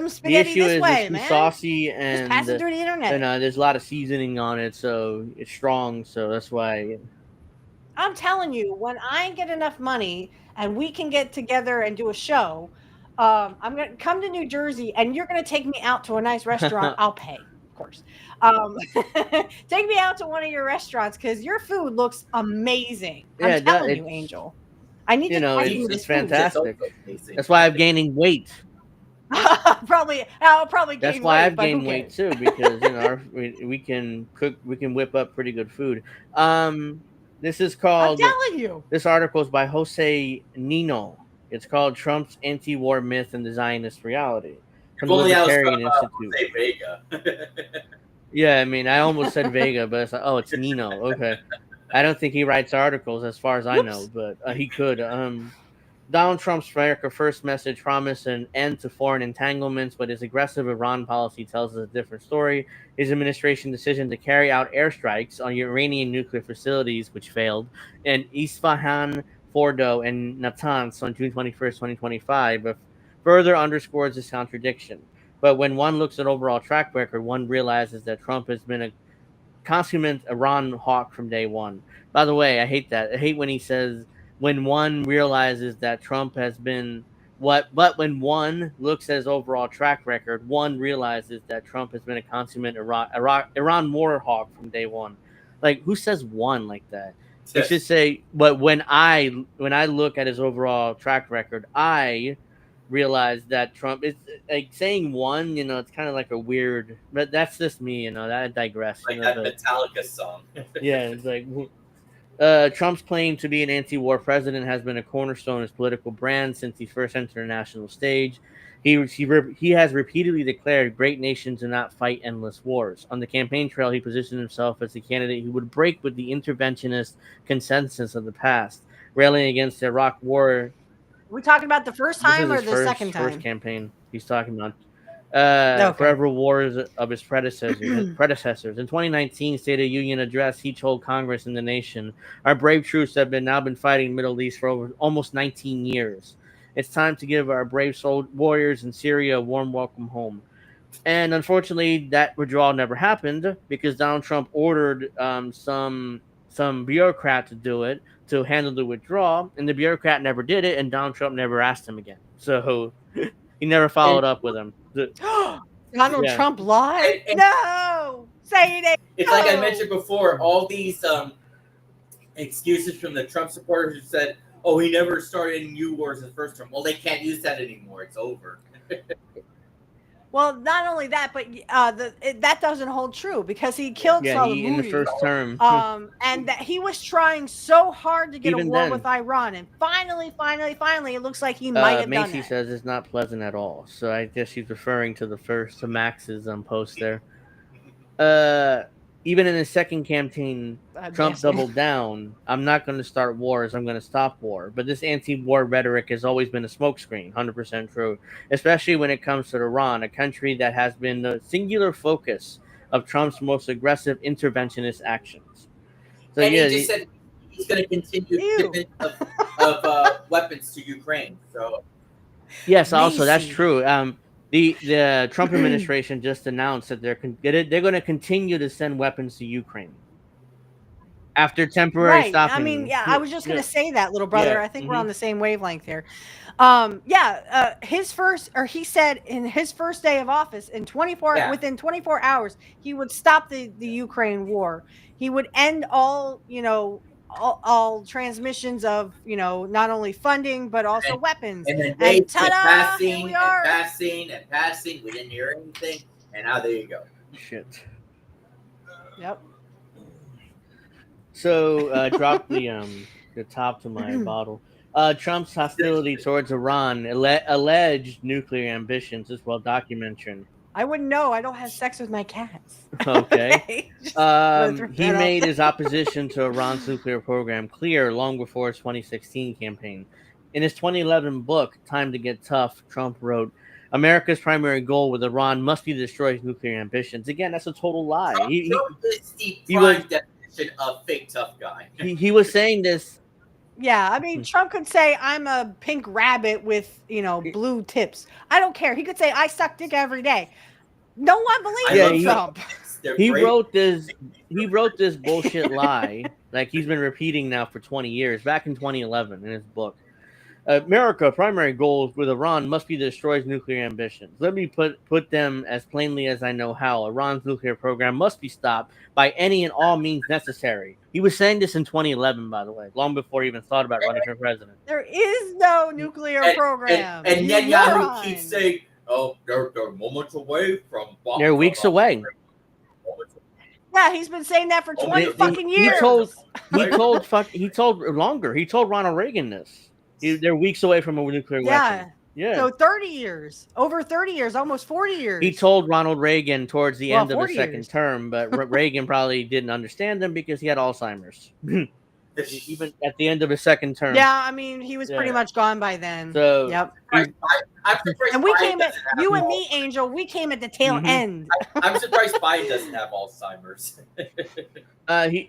spaghetti the issue this is way, it's man. Too saucy and just pass it through the internet. And there's a lot of seasoning on it, so it's strong. So that's why. I'm telling you, when I get enough money and we can get together and do a show, I'm gonna come to New Jersey and you're gonna take me out to a nice restaurant. I'll pay. Of course. Take me out to one of your restaurants because your food looks amazing. I'm telling you, Angel. I need to try it's fantastic. That's why I'm gaining weight. I'll probably gain That's why weight, I've gained weight too, because we can cook, we can whip up pretty good food. This is called. I'm telling you. This article is by Jose Nino. It's called "Trump's Anti-War Myth and the Zionist Reality" from the Libertarian Institute. Vega. Yeah, I mean, I almost said Vega, but it's like, it's Nino. Okay, I don't think he writes articles, as far as I know, but he could. Donald Trump's America First message promised an end to foreign entanglements, but his aggressive Iran policy tells us a different story. His administration's decision to carry out airstrikes on Iranian nuclear facilities, which failed, in Isfahan, Fordo, and Natanz on June 21st, 2025, further underscores this contradiction. But when one looks at overall track record, one realizes that Trump has been a consummate Iran hawk from day one. By the way, I hate that. I hate when he says, when one realizes that Trump has been but when one looks at his overall track record, one realizes that Trump has been a consummate Iran war hawk from day one. Like, who says one like that? You should say, but when I look at his overall track record, I realize that Trump is like saying one, it's kind of like a weird, but that's just me, that I digress. Like that Metallica song. Yeah, it's like Trump's claim to be an anti-war president has been a cornerstone of his political brand since he first entered the national stage. He has repeatedly declared great nations do not fight endless wars. On the campaign trail, he positioned himself as a candidate who would break with the interventionist consensus of the past, railing against the Iraq War. We talking about the first This is time or his the second first time? campaign he's talking about. Okay. Forever wars of his predecessors. In 2019 State of Union address, he told Congress and the nation, "Our brave troops have now been fighting the Middle East for over almost 19 years. It's time to give our brave warriors in Syria a warm welcome home." And unfortunately, that withdrawal never happened because Donald Trump ordered some bureaucrat to do it, to handle the withdrawal, and the bureaucrat never did it, and Donald Trump never asked him again. So he never followed up with him. Donald Yeah. Trump lied? And- No! Say it ain't. It's like I No. mentioned before, all these excuses from the Trump supporters who said, "Oh, he never started any new wars in the first term." Well, they can't use that anymore. It's over. Well, not only that, but that doesn't hold true because he killed Yeah, Saddam in the Hussein, first term. and that he was trying so hard to get Even a war then. with Iran, and finally, it looks like he might have done Macy that. says it's not pleasant at all. So I guess she's referring to Max's post there. Even in his second campaign, I'm Trump guessing. doubled down. "I'm not going to start wars. I'm going to stop war." But this anti-war rhetoric has always been a smokescreen. 100% true, especially when it comes to Iran, a country that has been the singular focus of Trump's most aggressive interventionist actions. So And yeah, he just said he's going to continue Ew. shipment of weapons to Ukraine. So yes, also that's Macy. true. The Trump administration just announced that they're going to continue to send weapons to Ukraine after temporary Right. stopping. I mean, yeah, I was just going to say that, little brother. Yeah, I think we're on the same wavelength here. He said in his first day of office, within 24 hours, he would stop the Ukraine war. He would end all all transmissions of not only funding but also weapons. and then they kept ta-da, passing here we and are. passing and passing. We didn't hear anything, and now there you go. Shit. Yep. So drop the top to my bottle. Trump's hostility towards Iran, alleged nuclear ambitions, is well documented. I wouldn't know. I don't have sex with my cats. Okay. Just wanna throw He that out made there. his opposition to Iran's nuclear program clear long before his 2016 campaign. In his 2011 book, Time to Get Tough, Trump wrote, "America's primary goal with Iran must be to destroy his nuclear ambitions." Again, that's a total lie. Trump is the he prime was- definition of fake tough guy. He was saying this. Yeah, I mean, Trump could say I'm a pink rabbit with, blue tips. I don't care. He could say I suck dick every day. No one believes Trump. He wrote this bullshit lie like he's been repeating now for 20 years, back in 2011 in his book. America's primary goal with Iran must be to destroy his nuclear ambitions. Let me put them as plainly as I know how. Iran's nuclear program must be stopped by any and all means necessary. He was saying this in 2011, by the way, long before he even thought about running for president. There is no nuclear program. And Netanyahu keeps saying, "Oh, they're moments away from." They're weeks away. Yeah, he's been saying that for 20 fucking years. He told longer. He told Ronald Reagan this. They're weeks away from a nuclear weapon. Yeah. So 30 years, over 30 years, almost 40 years. He told Ronald Reagan towards the end of his 40 second years. term, but Reagan probably didn't understand him because he had Alzheimer's. Even at the end of his second term. Yeah, I mean, he was pretty much gone by then. So, yep. I'm And we came at you and me, Angel. We came at the tail end. I'm surprised Biden doesn't have Alzheimer's.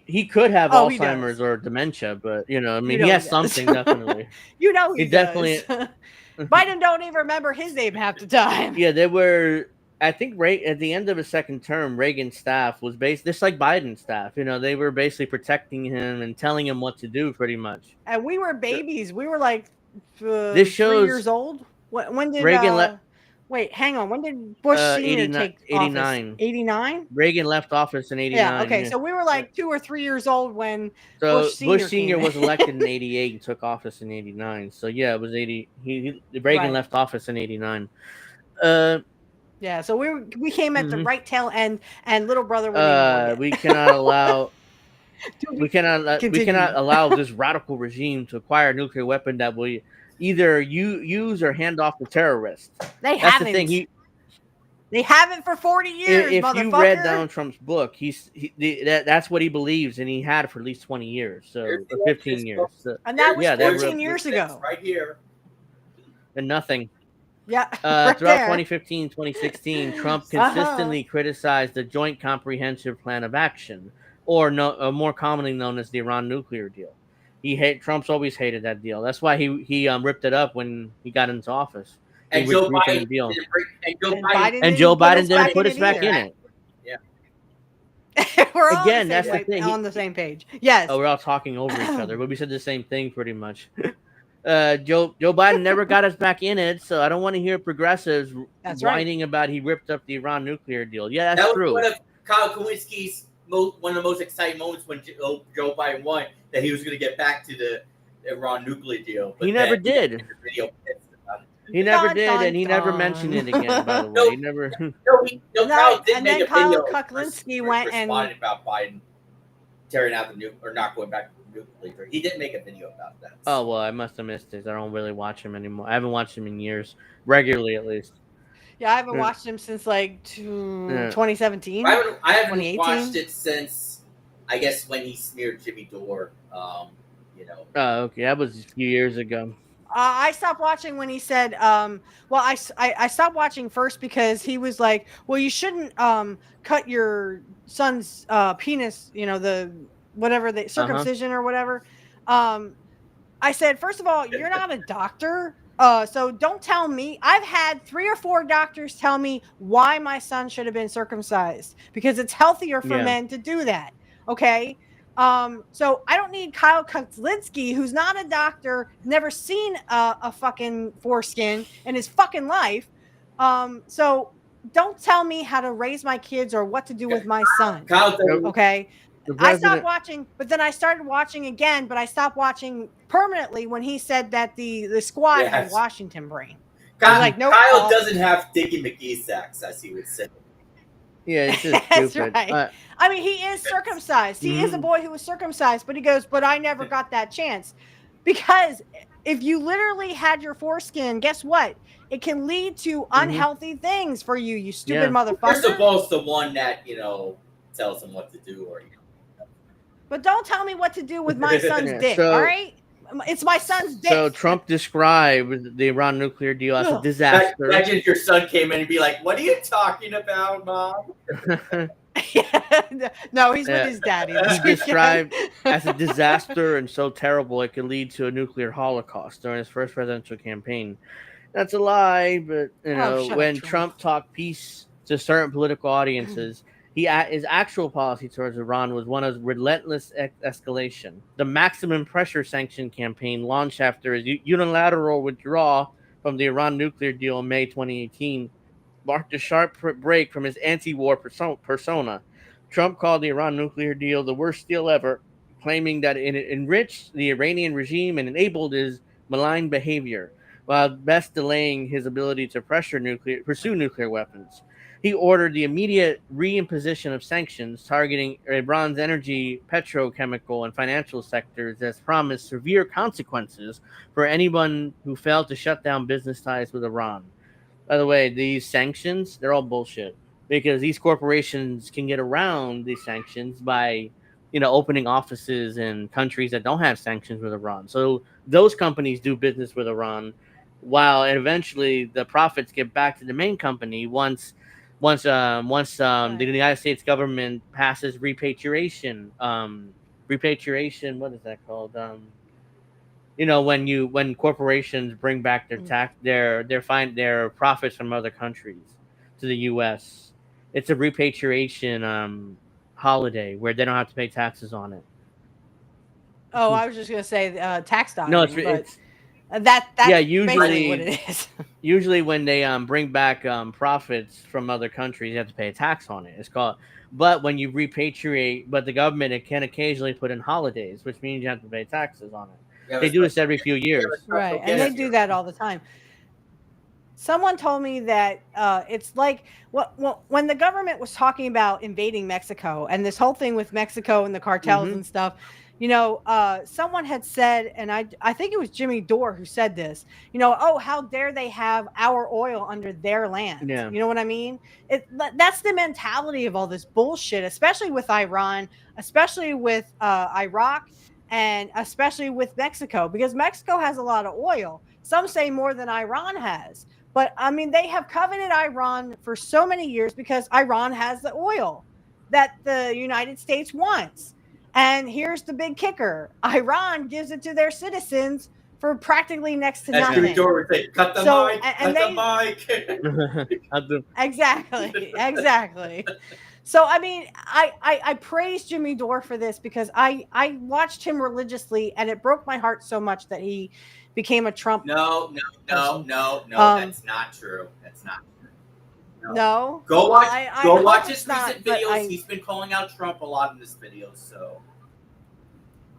He could have He Alzheimer's does. or dementia, but I mean, You know he has he does. something definitely. He He definitely. does. Biden don't even remember his name half the time. Yeah, they were. I think at the end of his second term, Reagan's staff was just like Biden's staff. They were basically protecting him and telling him what to do, pretty much. And we were babies. We were like this shows 3 years old. When did Reagan wait, hang on. When did Bush Sr. take 89. office? 89? Reagan left office in 89. Yeah, okay. So we were like 2 or 3 years old when Bush Sr. Sr. was elected in 88 and took office in 89. So yeah, it was 80. Reagan left office in 89. Yeah, so we came at the right tail end, and little brother. We cannot allow. We cannot allow this radical regime to acquire a nuclear weapon that will either you use or hand off to terrorists. They That's haven't. the thing. They haven't for 40 years, If motherfucker. you read Donald Trump's book, that's what he believes, and he had it for at least 20 years, or 15 years. So, and that was yeah, 14 years ago. Right here. And nothing. Yeah, Throughout there. 2015, 2016, Trump consistently criticized the Joint Comprehensive Plan of Action, or more commonly known as the Iran nuclear deal. Trump's always hated that deal. That's why he ripped it up when he got into office. And Joe Biden Joe Biden didn't put us back in it. Yeah. We're all Again, that's the thing. On the same page. Yes. Oh, we're all talking over each other, but we said the same thing pretty much. Joe Biden never got us back in it, so I don't want to hear progressives whining about he ripped up the Iran nuclear deal. Yeah, that's true. That was one of Kyle Kowinski's one of the most exciting moments when Joe Biden won, that he was going to get back to the Iran nuclear deal. But he never did. He never did, and he never mentioned it again. By the way, he never. Kyle did make a video. Kuklinski went and about Biden tearing out the nuke or not going back to the nuclear. He did make a video about that. Oh well, I must have missed it. I don't really watch him anymore. I haven't watched him in years, regularly at least. Yeah, I haven't watched him since like 2017. I haven't watched it since, I guess, when he smeared Jimmy Dore. Oh, okay, that was a few years ago. I stopped watching when he said, I stopped watching first because he was like, well, you shouldn't cut your son's penis, the whatever, the circumcision or whatever. I said, first of all, you're not a doctor. So don't tell me. I've had 3 or 4 doctors tell me why my son should have been circumcised, because it's healthier for men to do that. Okay. So I don't need Kyle Kuklinski, who's not a doctor, never seen a fucking foreskin in his fucking life. So don't tell me how to raise my kids or what to do with my son. Okay. I stopped watching, but then I started watching again, but I stopped watching permanently when he said that the squad had Washington brain. Kyle doesn't have Dickie McGee sex, as he would say. Yeah, it's just That's stupid. right. I mean, he is circumcised. He is a boy who was circumcised, but he goes, but I never got that chance. Because if you literally had your foreskin, guess what? It can lead to unhealthy things for you, you stupid motherfucker. You're supposed to one that, tells him what to do. But don't tell me what to do with my son's dick, all right? It's my son's dick. So Trump described the Iran nuclear deal as a disaster. Imagine if your son came in and be like, what are you talking about, Mom? No, he's with his daddy. He described as a disaster and so terrible it could lead to a nuclear holocaust during his first presidential campaign. That's a lie, but when Trump talked peace to certain political audiences, his actual policy towards Iran was one of relentless escalation. The maximum pressure sanction campaign launched after his unilateral withdrawal from the Iran nuclear deal in May 2018 marked a sharp break from his anti-war persona. Trump called the Iran nuclear deal the worst deal ever, claiming that it enriched the Iranian regime and enabled his malign behavior, while best delaying his ability to pursue nuclear weapons. He ordered the immediate reimposition of sanctions targeting Iran's energy, petrochemical, and financial sectors, as promised severe consequences for anyone who failed to shut down business ties with Iran. By the way, these sanctions, they're all bullshit, because these corporations can get around these sanctions by, opening offices in countries that don't have sanctions with Iran. So those companies do business with Iran, while eventually the profits get back to the main company once the United States government passes repatriation, what is that called? When corporations bring back their profits from other countries to the U.S., it's a repatriation holiday where they don't have to pay taxes on it. Oh, I was just gonna say tax dodging. No, it's that's usually what it is. Usually, when they bring back profits from other countries, you have to pay a tax on it. It's called. But when you repatriate, the government can occasionally put in holidays, which means you have to pay taxes on it. Yeah, they do this every few years, right? And they do that all the time. Someone told me that it's like when the government was talking about invading Mexico and this whole thing with Mexico and the cartels and stuff. Someone had said, and I think it was Jimmy Dore who said this, oh, how dare they have our oil under their land? Yeah. You know what I mean? That's the mentality of all this bullshit, especially with Iran, especially with Iraq, and especially with Mexico, because Mexico has a lot of oil. Some say more than Iran has. But I mean, they have coveted Iran for so many years because Iran has the oil that the United States wants. And here's the big kicker: Iran gives it to their citizens for practically next to As nothing. Jimmy Dore would say, cut the mic, cut the mic. Exactly. So I mean, I praise Jimmy Dore for this because I watched him religiously, and it broke my heart so much that he became a Trump. No, person. that's not true. That's not true. No. Go Well, watch. Go watch his not, recent videos. He's been calling out Trump a lot in his videos. So.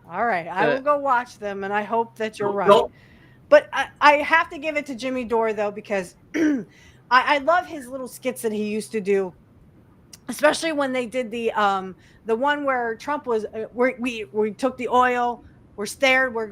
All right, I will go watch them, and I hope that you're right. Don't. But I have to give it to Jimmy Dore though, because I love his little skits that he used to do, especially when they did the one where Trump was we took the oil, we're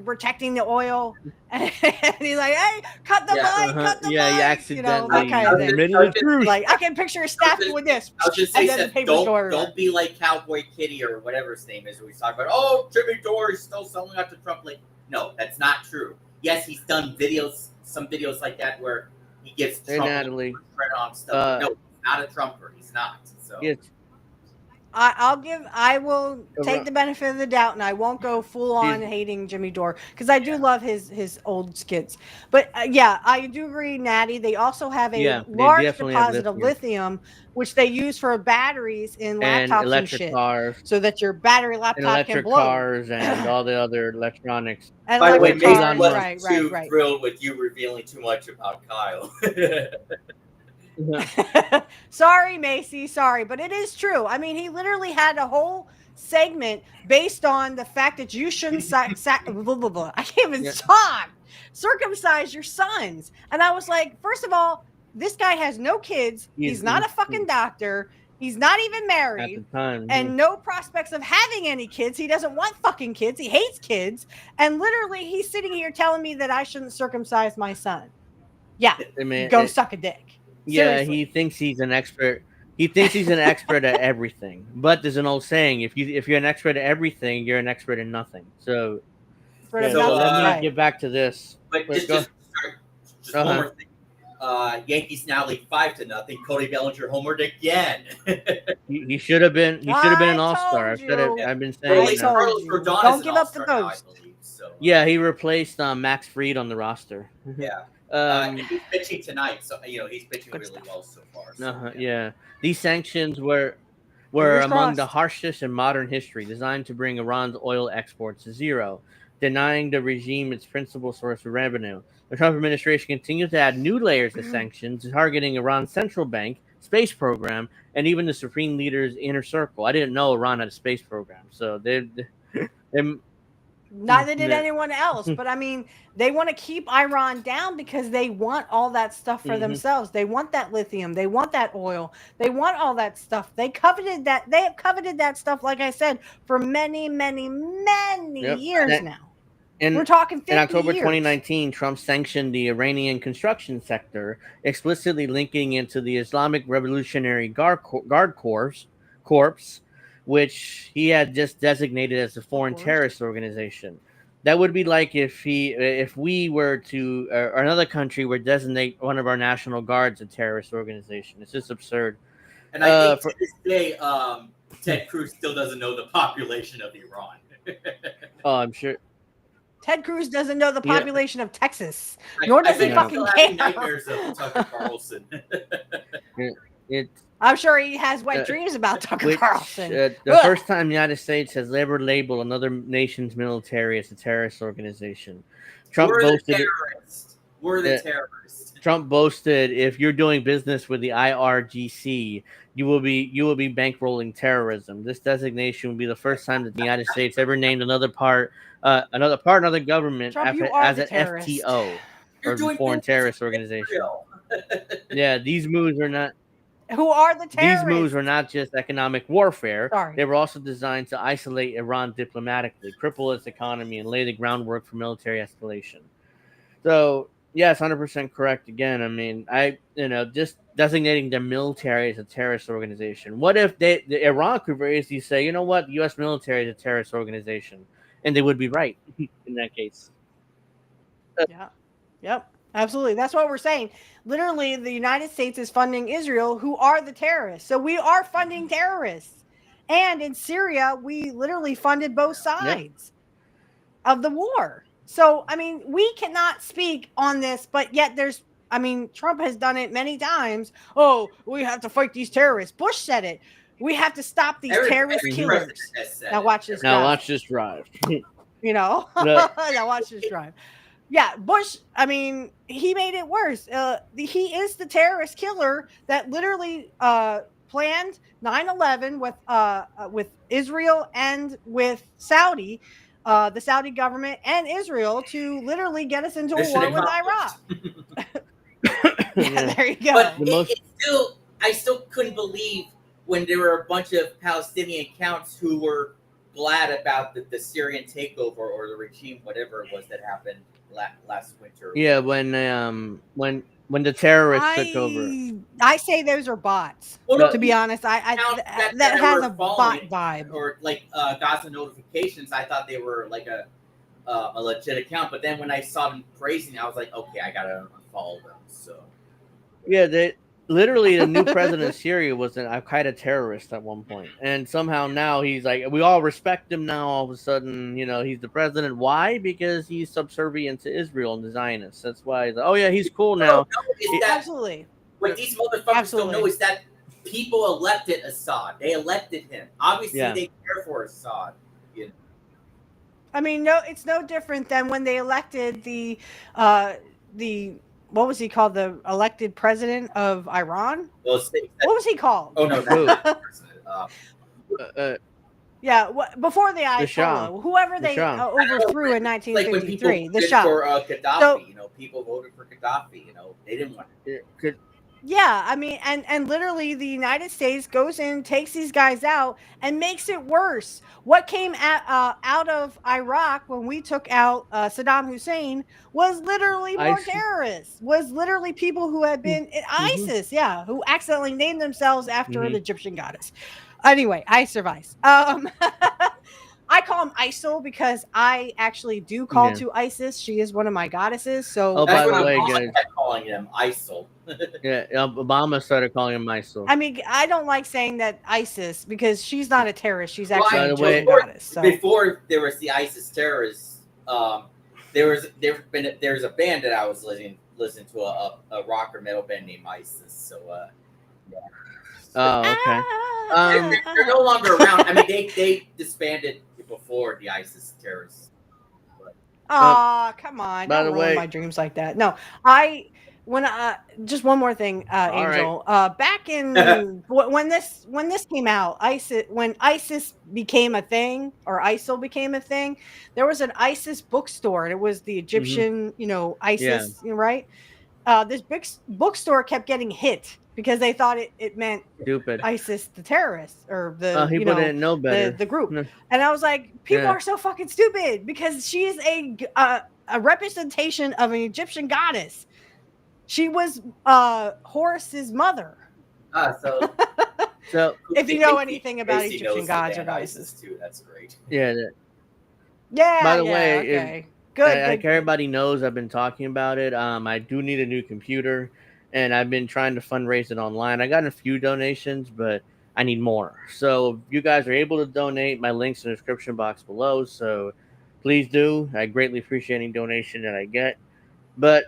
protecting the oil, and he's like, hey, cut the mic, cut the mic. He accidentally that kind of thing. admitted the truth. Like, I can picture a staff doing this. I was just saying, don't don't be like Cowboy Kitty or whatever his name is. We talk about, oh, Jimmy Dore is still selling out to Trump. Like, no, that's not true. Yes, he's done some videos like that where he gives Trump credit on stuff. No, he's not a Trumper. He's not. So. Yes. I will take the benefit of the doubt, and I won't go full on hating Jimmy Dore, because I do love his old skits. But yeah, I do agree, Natty. They also have a large deposit of lithium, which they use for batteries in laptops and electric shit, cars, so that your battery laptop can blow. Cars and all the other electronics. And by the way, Mason wasn't right. thrilled with you revealing too much about Kyle. Sorry, Macy. Sorry, but it is true. I mean, he literally had a whole segment based on the fact that you shouldn't I can't even talk. Circumcise your sons. And I was like, first of all, this guy has no kids. He's not a fucking doctor. He's not even married. At the time, and no prospects of having any kids. He doesn't want fucking kids. He hates kids. And literally, he's sitting here telling me that I shouldn't circumcise my son. Yeah, go suck a dick. Yeah, Seriously. he thinks he's an expert. He thinks he's an expert at everything. But there's an old saying: if you're an expert at everything, you're an expert in nothing. So, let me get back to this. But just one more thing. Yankees now lead 5-0. Cody Bellinger homered again. he should have been. He should have been an all-star. I've been saying. Don't give up the ghost. Yeah, he replaced Max Fried on the roster. Yeah. And he's pitching tonight, so he's pitching really well so far. So, yeah. These sanctions were among the harshest in modern history, designed to bring Iran's oil exports to zero, denying the regime its principal source of revenue. The Trump administration continues to add new layers of sanctions, targeting Iran's central bank, space program, and even the supreme leader's inner circle. I didn't know Iran had a space program, so they neither did anyone else. But I mean, they want to keep Iran down because they want all that stuff for themselves. They want that lithium. They want that oil. They want all that stuff. They coveted that. They have coveted that stuff, like I said, for many, many, many years now. We're talking 50 In October years. 2019, Trump sanctioned the Iranian construction sector, explicitly linking it to the Islamic Revolutionary Guard Corps, which he had just designated as a foreign terrorist organization. That would be like if we were to, or another country were to designate one of our national guards a terrorist organization. It's just absurd. And I think to this day, Ted Cruz still doesn't know the population of Iran. Oh, I'm sure. Ted Cruz doesn't know the population of Texas, nor does he fucking care. Nightmares of Tucker Carlson. I'm sure he has wet dreams about Tucker Carlson. The first time the United States has ever labeled another nation's military as a terrorist organization. We're the terrorists. Trump boasted, if you're doing business with the IRGC, you will be bankrolling terrorism. This designation will be the first time that the United States ever named another government Trump, as an FTO, or foreign terrorist organization. Yeah, these moves are not. who are the terrorists. These moves were not just economic warfare. Sorry. They were also designed to isolate Iran diplomatically, cripple its economy, and lay the groundwork for military escalation. So, yes, 100% correct again. I mean, just designating the military as a terrorist organization. What if Iran could raise you say, you know what, the U.S. military is a terrorist organization? And they would be right in that case. Yeah. Yep. Absolutely. That's what we're saying. Literally, the United States is funding Israel, who are the terrorists. So we are funding terrorists. And in Syria, we literally funded both sides of the war. So, I mean, we cannot speak on this, but yet Trump has done it many times. Oh, we have to fight these terrorists. Bush said it. We have to stop these terrorist killers. Now watch this drive. Now watch this drive. Now watch this drive. Yeah, Bush, I mean, he made it worse. He is the terrorist killer that literally planned 9/11 with Israel and with Saudi, the Saudi government and Israel, to literally get us into a war with Iraq. There you go. But I still couldn't believe when there were a bunch of Palestinian counts who were glad about the Syrian takeover or the regime, whatever it was that happened last winter. Yeah, when the terrorists took over. I say those are bots. Well, to be honest, that has a bot vibe. Or like Gaza notifications, I thought they were like a legit account, but then when I saw them praising, I was like, okay, I gotta unfollow them. So yeah, literally the new president of Syria was an Al-Qaeda terrorist at one point, and somehow now he's like, we all respect him now. All of a sudden, he's the president. Why? Because he's subservient to Israel and the Zionists. That's why he's like, oh yeah, he's cool now. Absolutely. What these motherfuckers don't know is that people elected Assad. They elected him. Obviously, they care for Assad. I mean, no, it's no different than when they elected the what was he called? The elected president of Iran? Well, what was he called? Oh no, before the Ayatollah, whoever they overthrew in 1953, the Shah. For Gaddafi, people voted for Gaddafi. They didn't want it. Yeah, I mean, and literally the United States goes in, takes these guys out, and makes it worse. What came out of Iraq when we took out Saddam Hussein was literally more terrorists, was literally people who had been ISIS, who accidentally named themselves after an Egyptian goddess. Anyway, I survived. I call him ISIL because I actually do call to ISIS. She is one of my goddesses. So, by the way, guys, calling him ISIL. Obama started calling him ISIL. I mean, I don't like saying that ISIS because she's not a terrorist. She's actually a goddess. So. Before there was the ISIS terrorists, there's a band that I was listening to a rock or metal band named ISIS. So, Oh, okay. They're no longer around. I mean, they disbanded before the ISIS terrorists. Come on! By the way, my dreams like that. No, just one more thing, Angel. Right. Back in when this came out, when ISIS became a thing, or ISIL became a thing, there was an ISIS bookstore, and it was the Egyptian, ISIS, right? This big bookstore kept getting hit because they thought it meant stupid ISIS, the terrorists, or the people didn't know better. The group. No. And I was like, people are so fucking stupid because she is a representation of an Egyptian goddess. She was Horus's mother. So if you know anything about Egyptian gods or goddesses too, that's great. Yeah. By the way, okay. Good. Everybody knows I've been talking about it. I do need a new computer, and I've been trying to fundraise it online. I got a few donations, but I need more. So if you guys are able to donate, my link's in the description box below. So please do. I greatly appreciate any donation that I get. But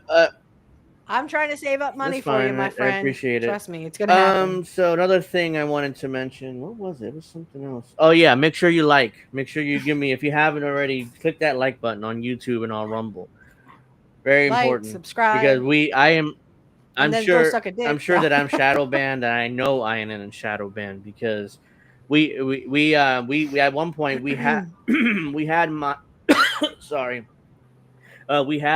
I'm trying to save up money for you, my friend. I appreciate it. Trust me, it's gonna happen. So another thing I wanted to mention, what was it? It was something else. Oh yeah, make sure you like. Make sure you give me, if you haven't already, click that like button on YouTube and on Rumble. Very important. Subscribe. Because I'm sure that I'm shadow banned, and I know I am in shadow banned because we at one point we had we had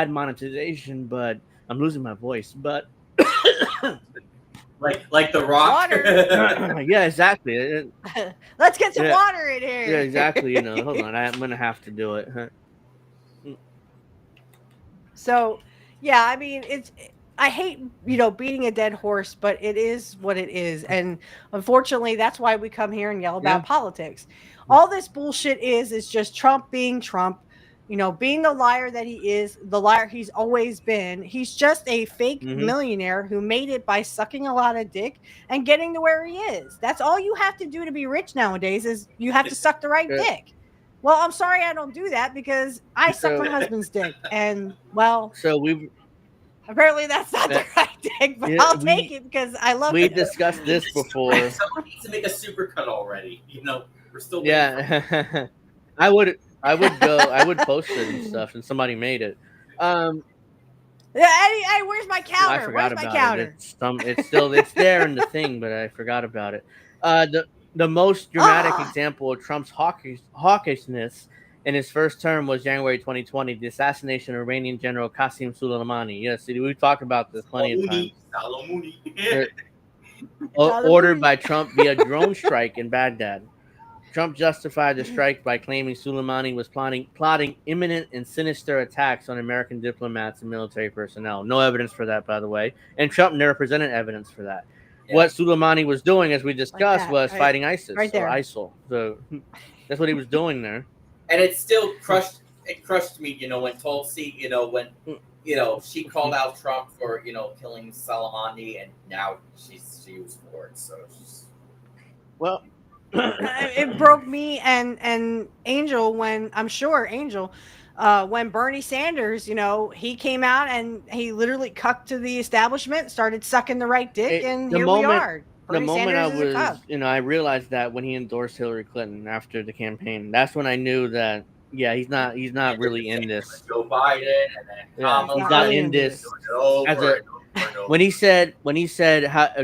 monetization, but I'm losing my voice. But like the Rock. Water. Yeah, exactly. Let's get some Yeah. water in here. Yeah, exactly. Hold on, I'm gonna have to do it. So, yeah, I mean, I hate, beating a dead horse, but it is what it is. And unfortunately, that's why we come here and yell about Yeah. politics. All this bullshit is just Trump being Trump, being the liar that he is, the liar he's always been. He's just a fake Mhm. millionaire who made it by sucking a lot of dick and getting to where he is. That's all you have to do to be rich nowadays is you have to suck the right Yeah. dick. Well, I'm sorry I don't do that because I suck my husband's dick. And, well, So we apparently that's not the right dick, but Yeah, I'll we- take it because I love we it. discussed this before. Someone needs to make a supercut already. We're still waiting for Yeah, I would go. I would post it and stuff, and somebody made it. Yeah, hey, where's my counter? I forgot Where's my about counter? it. It's there in the thing, but I forgot about it. The most dramatic example of Trump's hawkishness in his first term was January 2020, the assassination of Iranian General Qasem Soleimani. Yes, we've talked about this plenty of times. Ordered by Trump via drone strike in Baghdad. Trump justified the strike by claiming Soleimani was plotting imminent and sinister attacks on American diplomats and military personnel. No evidence for that, by the way. And Trump never presented evidence for that. Yeah. What Soleimani was doing, as we discussed, was fighting ISIS or ISIL. So that's what he was doing there. And it still crushed me, when Tulsi, when she called out Trump for, killing Soleimani, and now she was for it. So she's... Well, it broke me and Angel when Bernie Sanders, he came out and he literally cucked to the establishment, started sucking the right dick, and here we are. Bernie The moment Sanders I was, I realized that when he endorsed Hillary Clinton after the campaign, that's when I knew that, yeah, he's not really in this. Joe Biden and then Kamala. He's not in this as a. When he said,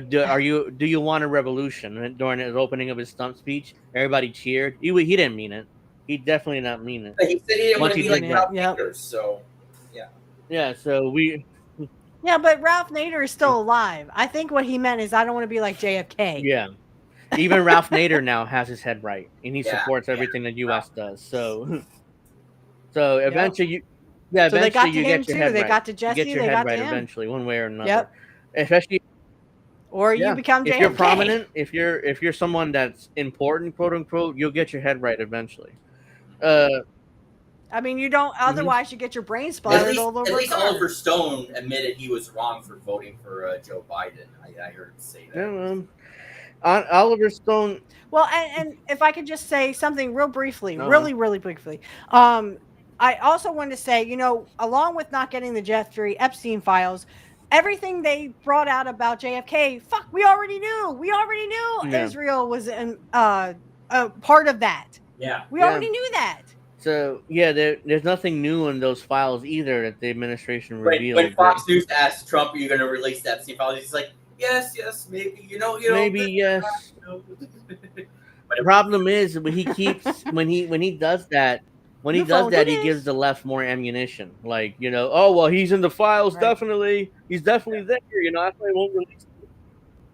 do you want a revolution? And during his opening of his stump speech, everybody cheered. He didn't mean it. He definitely not mean it. He said he didn't want to be like Ralph Nader. So, yeah. Yeah. So we. Yeah, but Ralph Nader is still alive. I think what he meant is I don't want to be like JFK. Yeah. Even Ralph Nader now has his head right, and he supports everything the U.S. does. So eventually you. Yeah, so eventually they got to you him get your too. head They right. got to Jesse. You get your they head got right to him. eventually, one way or another. Yep. Especially, or you become JFK. If you're prominent, if you're someone that's important, quote unquote, you'll get your head right eventually. I mean, you don't. Otherwise, you get your brain splattered all over. At least Oliver Stone admitted he was wrong for voting for Joe Biden. I heard him say that. Yeah, Oliver Stone. Well, and if I could just say something real briefly, really briefly. I also wanted to say, along with not getting the Jeffrey Epstein files, everything they brought out about JFK, we already knew. We already knew Israel was a part of that. Yeah. We already knew that. So, yeah, there's nothing new in those files either that the administration revealed. When Fox News asked Trump, are you going to release that Epstein files? He's like, yes, maybe, maybe, yes. The problem is when he keeps when he does that. When he does that, he gives the left more ammunition. Like, oh, well, he's in the files, definitely. He's definitely there, that's why he won't release it.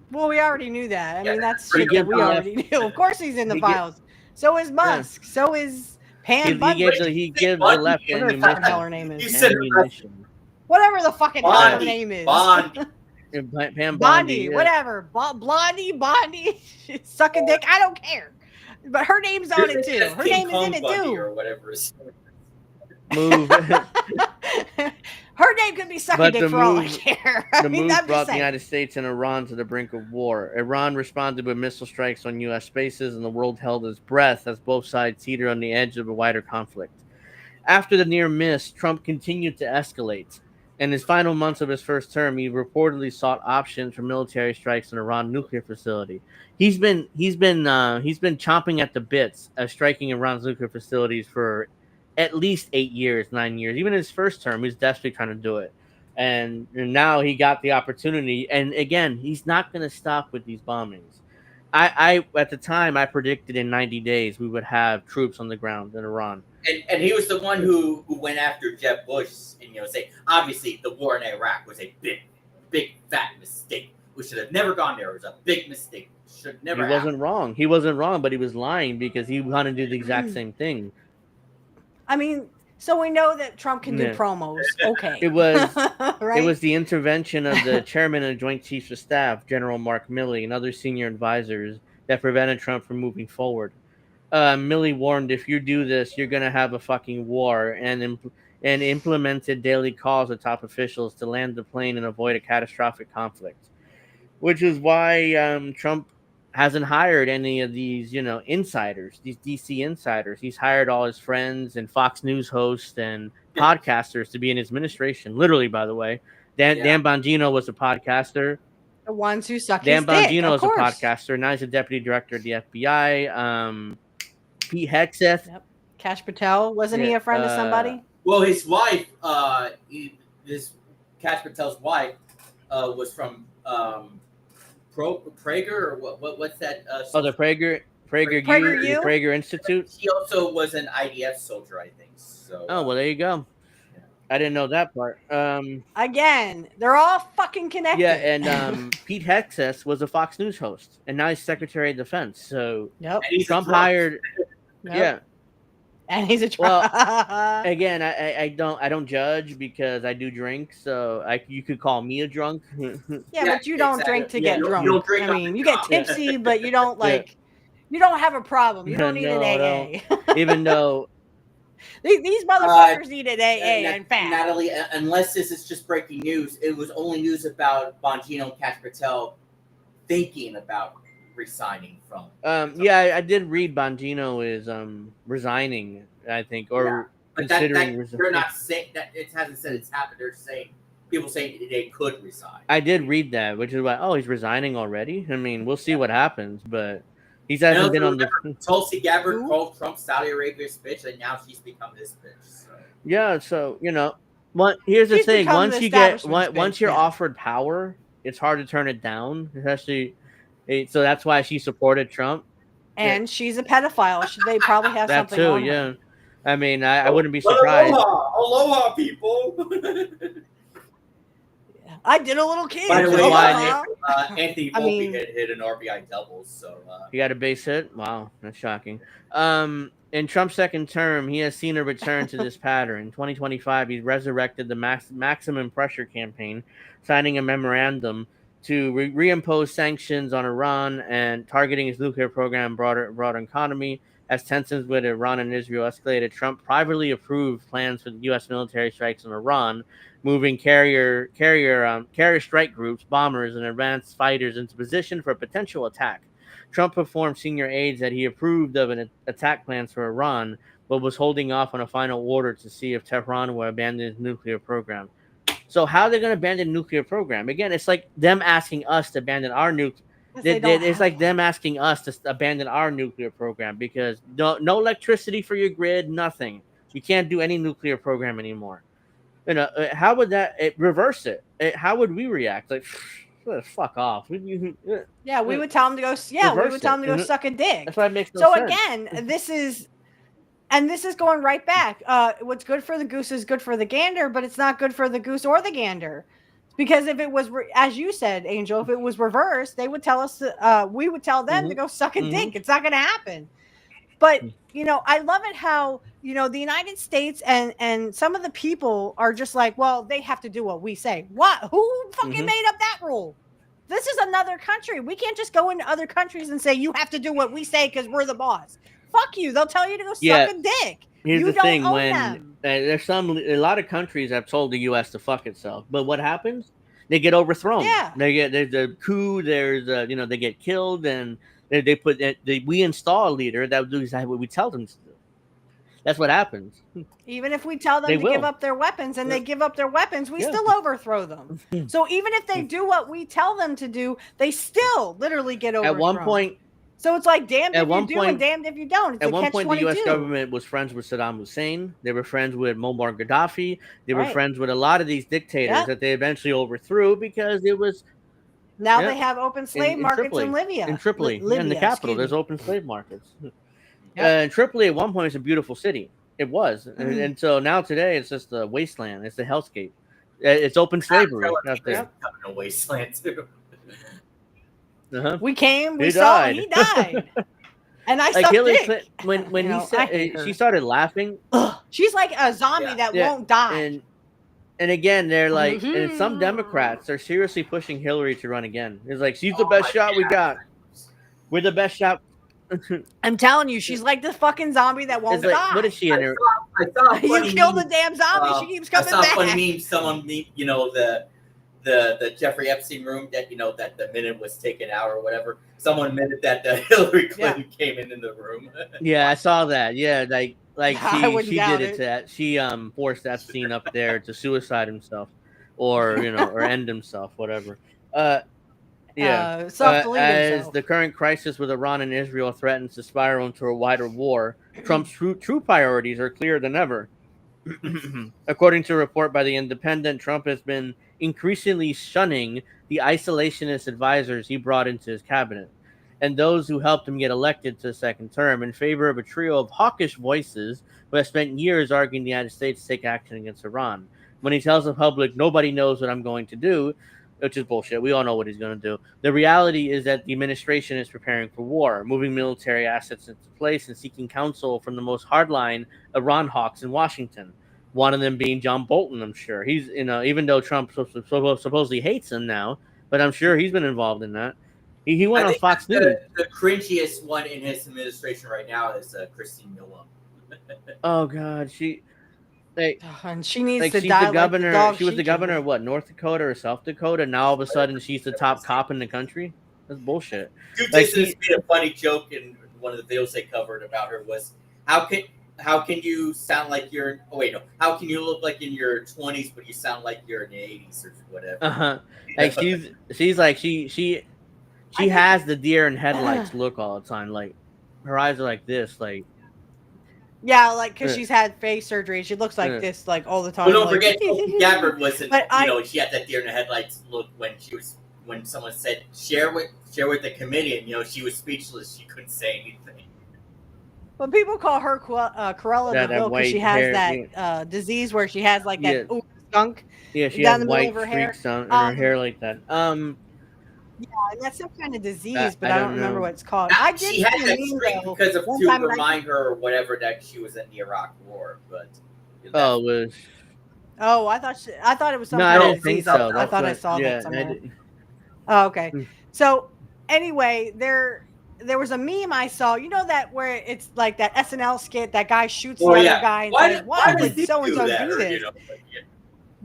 Well, we already knew that. I mean, that's shit that we already knew. Of course he's in the files. So is Musk. Yeah. So is Pam Bundy. He gives the left ammunition. Whatever the hell her name is. Whatever the fucking hell her name is. Pam Bondi, whatever. Bondi, suck a dick. I don't care. But her name's on it too. Her name is in it too. Or whatever. Move. Her name could be suck a dick for all I care. The move brought the United States and Iran to the brink of war. Iran responded with missile strikes on U.S. bases, and the world held its breath as both sides teetered on the edge of a wider conflict. After the near miss, Trump continued to escalate. In his final months of his first term, he reportedly sought options for military strikes on Iran nuclear facility. He's been chomping at the bits of striking Iran's nuclear facilities for at least 8 years, 9 years. Even in his first term, he was desperately trying to do it. And now he got the opportunity. And again, he's not going to stop with these bombings. I at the time, I predicted in 90 days we would have troops on the ground in Iran. And he was the one who went after Jeb Bush and say, obviously, the war in Iraq was a big, fat mistake. We should have never gone there. It was a big mistake. Should never. He wasn't wrong. He wasn't wrong, but he was lying because he wanted to do the exact same thing. I mean, so we know that Trump can do Yeah. promos. Okay. It was right? It was the intervention of the chairman of the Joint Chiefs of Staff, General Mark Milley, and other senior advisors that prevented Trump from moving forward. Milley warned, if you do this, you're going to have a fucking war, and implemented daily calls to top officials to land the plane and avoid a catastrophic conflict, which is why Trump hasn't hired any of these, insiders, these DC insiders. He's hired all his friends and Fox News hosts and podcasters to be in his administration. Literally, by the way, Dan Bongino was a podcaster. The ones who suck Dan his dick, Bongino of is a course. podcaster. Now he's a deputy director of the FBI. Pete Hegseth. Yep. Cash Patel, wasn't he a friend of somebody? Well, his wife, this Cash Patel's wife, was from Prager, or what's that? The Prager Institute. He also was an IDF soldier, I think. So. Oh well, there you go. Yeah. I didn't know that part. Again, they're all fucking connected. Yeah, and Pete Hegseth was a Fox News host, and now he's Secretary of Defense. So Trump hired. Yep. Yeah. And he's a Trump. Well, again, I don't judge because I do drink, so you could call me a drunk. Yeah, but you don't drink to get drunk. You don't drink, I mean, you get tipsy, but you don't you don't have a problem. You don't need an AA. Even though these motherfuckers need an AA and fat. Natalie, unless this is just breaking news, it was only news about Bongino and Cash Patel thinking about resigning from. I did read Bongino is resigning, I think, or considering resigning. They're not saying that. It hasn't said it's happened. They're saying people saying they could resign. I did read that, which is why he's resigning already. I mean, we'll see what happens, but he hasn't been on the. Tulsi Gabbard called Trump Saudi Arabia's bitch, and now she's become this bitch. So. Yeah, so here's the thing: once you're offered power, it's hard to turn it down, especially. So that's why she supported Trump. And she's a pedophile. They probably have that something too, on her. I mean, I wouldn't be surprised. Aloha, people. I did a little kid. By the way, Anthony Volpe hit an RBI double. So he got a base hit. Wow, that's shocking. In Trump's second term, he has seen a return to this pattern. In 2025, he resurrected the maximum pressure campaign, signing a memorandum to reimpose sanctions on Iran and targeting its nuclear program, broader economy. As tensions with Iran and Israel escalated, Trump privately approved plans for the U.S. military strikes on Iran, moving carrier strike groups, bombers, and advanced fighters into position for a potential attack. Trump informed senior aides that he approved of an attack plans for Iran, but was holding off on a final order to see if Tehran would abandon its nuclear program. So how are they going to abandon the nuclear program? Again, it's like them asking us to abandon our nuclear. It's like them asking us to abandon our nuclear program because no electricity for your grid, nothing. You can't do any nuclear program anymore. How would that reverse it? How would we react? Like, fuck off. Yeah, we would tell them to go. Yeah, we would tell them to go suck a dick. That's why it makes no sense. Again, this is going right back. What's good for the goose is good for the gander, but it's not good for the goose or the gander. Because if it was, as you said, Angel, if it was reversed, they would tell us, we would tell them to go suck a dick. It's not going to happen. But, I love it how, the United States and some of the people are just like, well, they have to do what we say. What? Who fucking made up that rule? This is another country. We can't just go into other countries and say, you have to do what we say because we're the boss. Fuck you. They'll tell you to go suck a dick. Here's the thing: there's a lot of countries have told the U.S. to fuck itself, but what happens? They get overthrown. Yeah. There's a coup. There's they get killed, and we install a leader that will do exactly what we tell them to do. That's what happens. Even if we tell them to give up their weapons and they give up their weapons, we still overthrow them. So even if they do what we tell them to do, they still literally get overthrown. At one point. So it's like damned if you do and damned if you don't. It's at one point, the U.S. government was friends with Saddam Hussein. They were friends with Muammar Gaddafi. They were friends with a lot of these dictators that they eventually overthrew because it was. Now they have open slave markets in Libya. In Tripoli, in the capital, there's open slave markets. Yep. Tripoli at one point was a beautiful city. It was, and so now today it's just a wasteland. It's a hellscape. It's open slavery out there. A wasteland too. Uh-huh. We came, we He saw, died. he died. And I Like sucked Hillary dick. Clinton, when You he know, I said hate her. she started laughing. Ugh. She's like a zombie Yeah. that Yeah, won't die. and again, they're like, and some Mhm. Democrats are seriously pushing Hillary to run again. It's like she's the Oh best my shot we God. got. We're the best shot. I'm telling you, she's like the fucking zombie that It's won't like, die. what is she in her? I saw a You funny killed the meme. damn zombie. She keeps I coming saw a back. funny meme. Someone, you know, the Jeffrey Epstein room that, you know, that the minute was taken out or whatever. Someone minute that Hillary Clinton came in the room. Yeah, I saw that. Yeah, like I wouldn't she doubt did it it. to that. She forced Epstein up there to suicide himself, or or end himself, whatever. Yeah. Self-delete As himself. the current crisis with Iran and Israel threatens to spiral into a wider war, Trump's true priorities are clearer than ever. According to a report by The Independent, Trump has been increasingly shunning the isolationist advisors he brought into his cabinet and those who helped him get elected to a second term in favor of a trio of hawkish voices who have spent years arguing the United States to take action against Iran. When he tells the public, nobody knows what I'm going to do, which is bullshit. We all know what he's going to do. The reality is that the administration is preparing for war, moving military assets into place and seeking counsel from the most hardline Iran hawks in Washington. One of them being John Bolton, I'm sure. He's, even though Trump supposedly hates him now, but I'm sure he's been involved in that. He went I on think Fox News. the cringiest one in his administration right now is Christine Noem. Oh God, And she needs to she's die the like the governor. dog She was the governor of what, North Dakota or South Dakota? Now all of a sudden she's the top cop in the country. That's bullshit. Dude Like Jason has made a funny joke in one of the videos they covered about her was how can you sound like you're how can you look like in your 20s but you sound like you're in the 80s or whatever. Like she's like she has the deer in headlights look all the time. Like her eyes are like this. Like yeah, like because she's had face surgery. She looks like this like all the time. Well, don't like, forget Tulsi Gabbard wasn't. But she had that deer in the headlights look when someone said share with the committee, and she was speechless. She couldn't say anything. Well, people call her Cruella de Vil because she has that disease where she has like that skunk. Yeah, she down has the white middle of her hair. streaks on her hair like that. Yeah, and that's some kind of disease, but I don't remember what it's called. She had that streak because of to remind her or whatever that she was in the Iraq War, but. Oh, it was. Oh, I thought it was some no, kind I of didn't think disease. so. I thought I saw that somewhere. Oh, okay. So anyway, there was a meme I saw. You know that where it's like that SNL skit, that guy shoots the other guy and says, "Why would so and so do this?"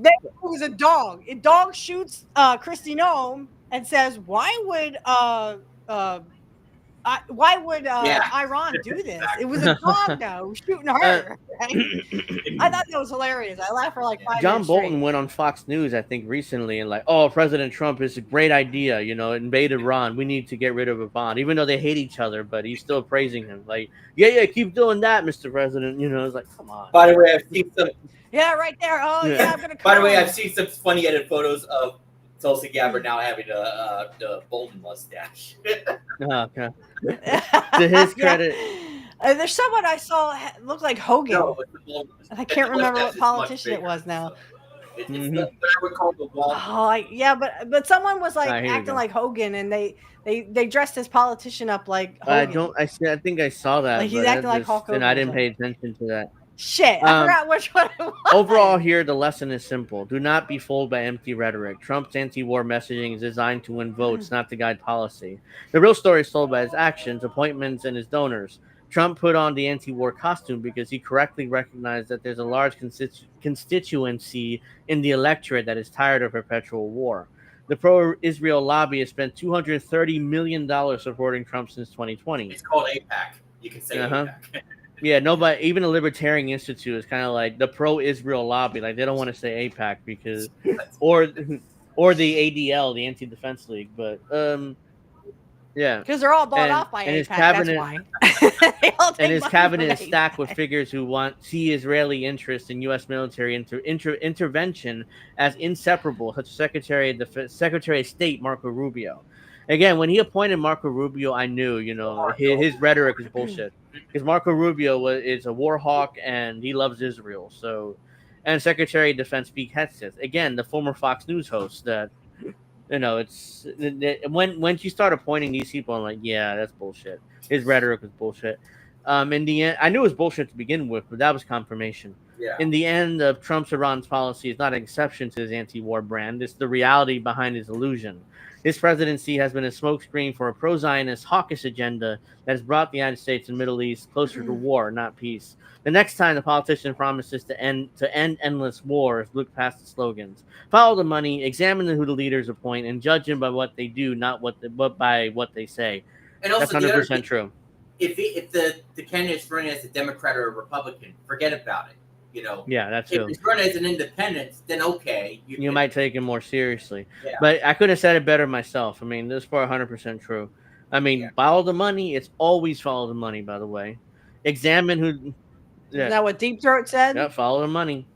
It was a dog. A dog shoots Kristi Noem and says, "Why would Iran do this?" It was a dog though shooting her. Right? I thought that was hilarious. I laughed for like 5 minutes. John Bolton went on Fox News, I think, recently, and like, "Oh, President Trump is a great idea. Invade Iran. We need to get rid of Iran, even though they hate each other." But he's still praising him, like, "Yeah, keep doing that, Mr. President." It's like, come on. By the way, I've seen some. Yeah, right there. Oh yeah, I'm gonna. By the way, I've seen some funny edit photos of Tulsi Gabbard now having the Bolton mustache. Okay. To his credit. There's someone I saw looked like Hogan. No, I can't remember what politician it was now. It's what I would call the wall. But someone was like acting like Hogan, and they dressed his politician up like Hogan. I think I saw that. Like he's acting like Hulk Hogan. And I didn't pay attention to that. Shit, I forgot which one it was. Overall, here the lesson is simple: do not be fooled by empty rhetoric. Trump's anti-war messaging is designed to win votes, not to guide policy. The real story is told by his actions, appointments, and his donors. Trump put on the anti-war costume because he correctly recognized that there's a large constituency in the electorate that is tired of perpetual war. The pro-Israel lobby has spent $230 million supporting Trump since 2020. It's called AIPAC. You can say AIPAC. Yeah, nobody, even the Libertarian Institute is kind of like the pro-Israel lobby. Like they don't want to say AIPAC because, or the ADL, the Anti-Defense League. But yeah, because they're all bought off by AIPAC. His cabinet, that's why. And his cabinet is stacked with figures who see Israeli interest in U.S. military intervention as inseparable, such as Secretary of State Marco Rubio. Again, when he appointed Marco Rubio, I knew, his rhetoric is bullshit. Because Marco Rubio is a war hawk and he loves Israel. So, and Secretary of Defense Pete Hegseth, again, the former Fox News host that it's when you start appointing these people, I'm like, yeah, that's bullshit. His rhetoric was bullshit. In the end, I knew it was bullshit to begin with, but that was confirmation. Yeah. In the end, of Trump's Iran's policy is not an exception to his anti-war brand. It's the reality behind his illusion. His presidency has been a smokescreen for a pro-Zionist, hawkish agenda that has brought the United States and Middle East closer to war, not peace. The next time the politician promises to end endless wars, look past the slogans. Follow the money, examine who the leaders appoint, and judge them by what they do, but by what they say. And also, that's 100% true. If the candidate's running as a Democrat or a Republican, forget about it. Yeah, that's if true. he's running as an independent, then okay, you might take him more seriously. Yeah. But I could have said it better myself. I mean, this is 100% true. I mean, follow the money. It's always follow the money. By the way, examine who. Yeah. Is that what Deep Throat said? Yeah, follow the money.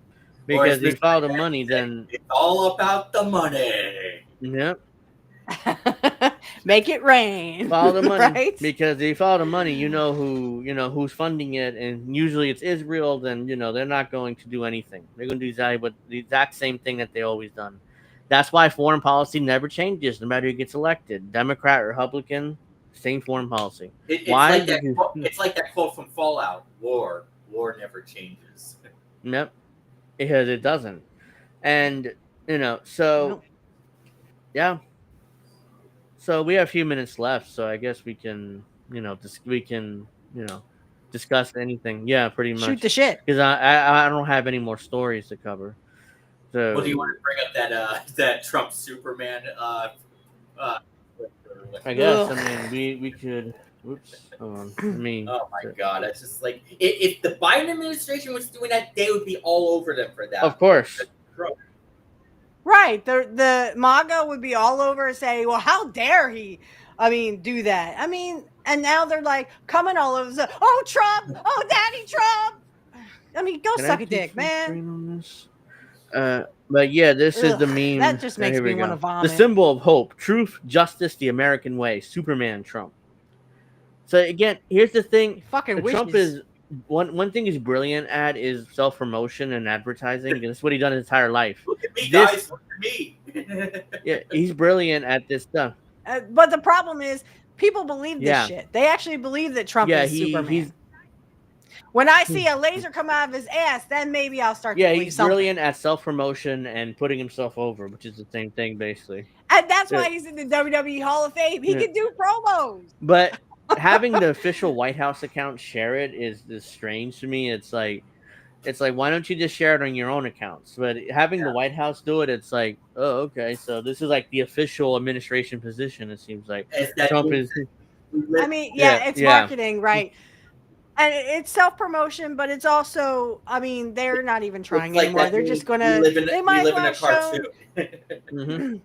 Because if you follow the money, then it's all about the money. Yep. Make it rain. Follow the money, right? Because if you follow the money, who's funding it, and usually it's Israel. Then they're not going to do anything. They're going to do the exact same thing that they always done. That's why foreign policy never changes, no matter who gets elected, Democrat, Republican, same foreign policy. Why? It's like that quote from Fallout: "War never changes." Yep, because it doesn't, and so yeah. So we have a few minutes left, so I guess we can, discuss anything. Yeah, pretty much. Shoot the shit. Because I don't have any more stories to cover. So. Well, do you want to bring up that Trump Superman? I guess. Ugh. I mean, we could. Oops. Hold on. Oh my God! It's just like if the Biden administration was doing that, they would be all over them for that. Of course. Right. The MAGA would be all over and say, well, how dare he, do that? And now they're like coming all over. Oh, Trump. Oh, Daddy Trump. Go suck a dick, man. But yeah, this is the meme. That just makes me want to vomit. The symbol of hope, truth, justice, the American way, Superman Trump. So again, here's the thing. Trump is one thing he's brilliant at is self-promotion and advertising. And that's what he's done his entire life. Look at me, guys. Look at me. Yeah, he's brilliant at this stuff. But the problem is, people believe this shit. They actually believe that Trump is Superman. When I see a laser come out of his ass, then maybe I'll start to believe something. He's brilliant at self-promotion and putting himself over, which is the same thing, basically. And that's why he's in the WWE Hall of Fame. He can do promos. But having the official White House account share it is strange to me. It's like, why don't you just share it on your own accounts? But having the White House do it, it's like, oh, okay. So this is like the official administration position. It seems like Trump is. It's marketing, right? And it's self-promotion, but it's also, they're not even trying anymore. They're just going to. They might as well have shown.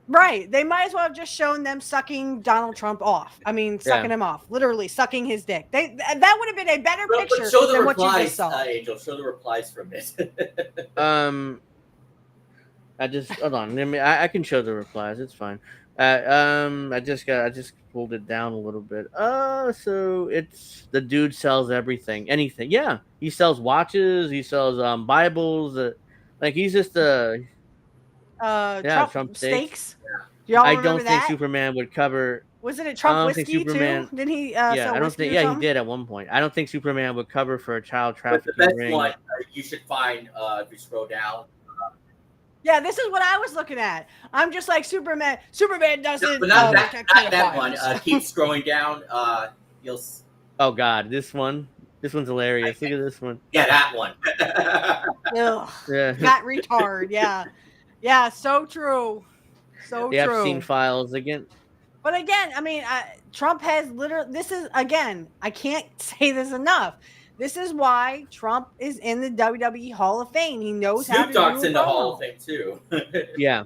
Right. They might as well have just shown them sucking Donald Trump off. Sucking him off. Literally sucking his dick. That would have been a better picture than what you just saw. Angel, show the replies from it. Hold on. I can show the replies. It's fine. I just pulled it down a little bit. So it's the dude sells everything, anything. Yeah, he sells watches. He sells Bibles. He's just Trump steaks. Yeah. I don't think Superman would cover. Was it a Trump whiskey too? Didn't he? Yeah, I don't think. Yeah, he did at one point. I don't think Superman would cover for a child trafficking ring. But the best one you should find if you scroll down. Yeah, this is what I was looking at. I'm just like Superman. Superman doesn't. But not that one. Keep scrolling down. You'll. Oh God, this one. This one's hilarious. Look at this one. Yeah, that one. Ugh, got retard. Yeah. Yeah, so true. So the true. Epstein files again. But again, Trump has literally. This is again. I can't say this enough. This is why Trump is in the WWE Hall of Fame. He knows how to do Snoop Dogg's in the Hall of Fame too. Yeah.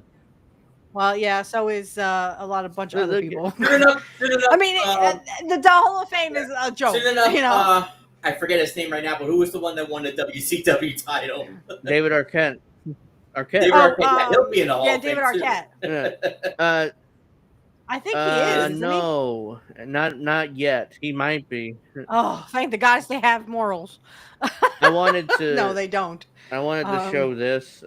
Well, yeah. So is a bunch of other people. The Hall of Fame is a joke. I forget his name right now, but who was the one that won the WCW title? David Arquette. David Arquette. He'll be in the Hall of Fame. Yeah, David Arquette. I think he is. No, not yet. He might be. Oh, thank the gods they have morals. I wanted to. No, they don't. I wanted to show this.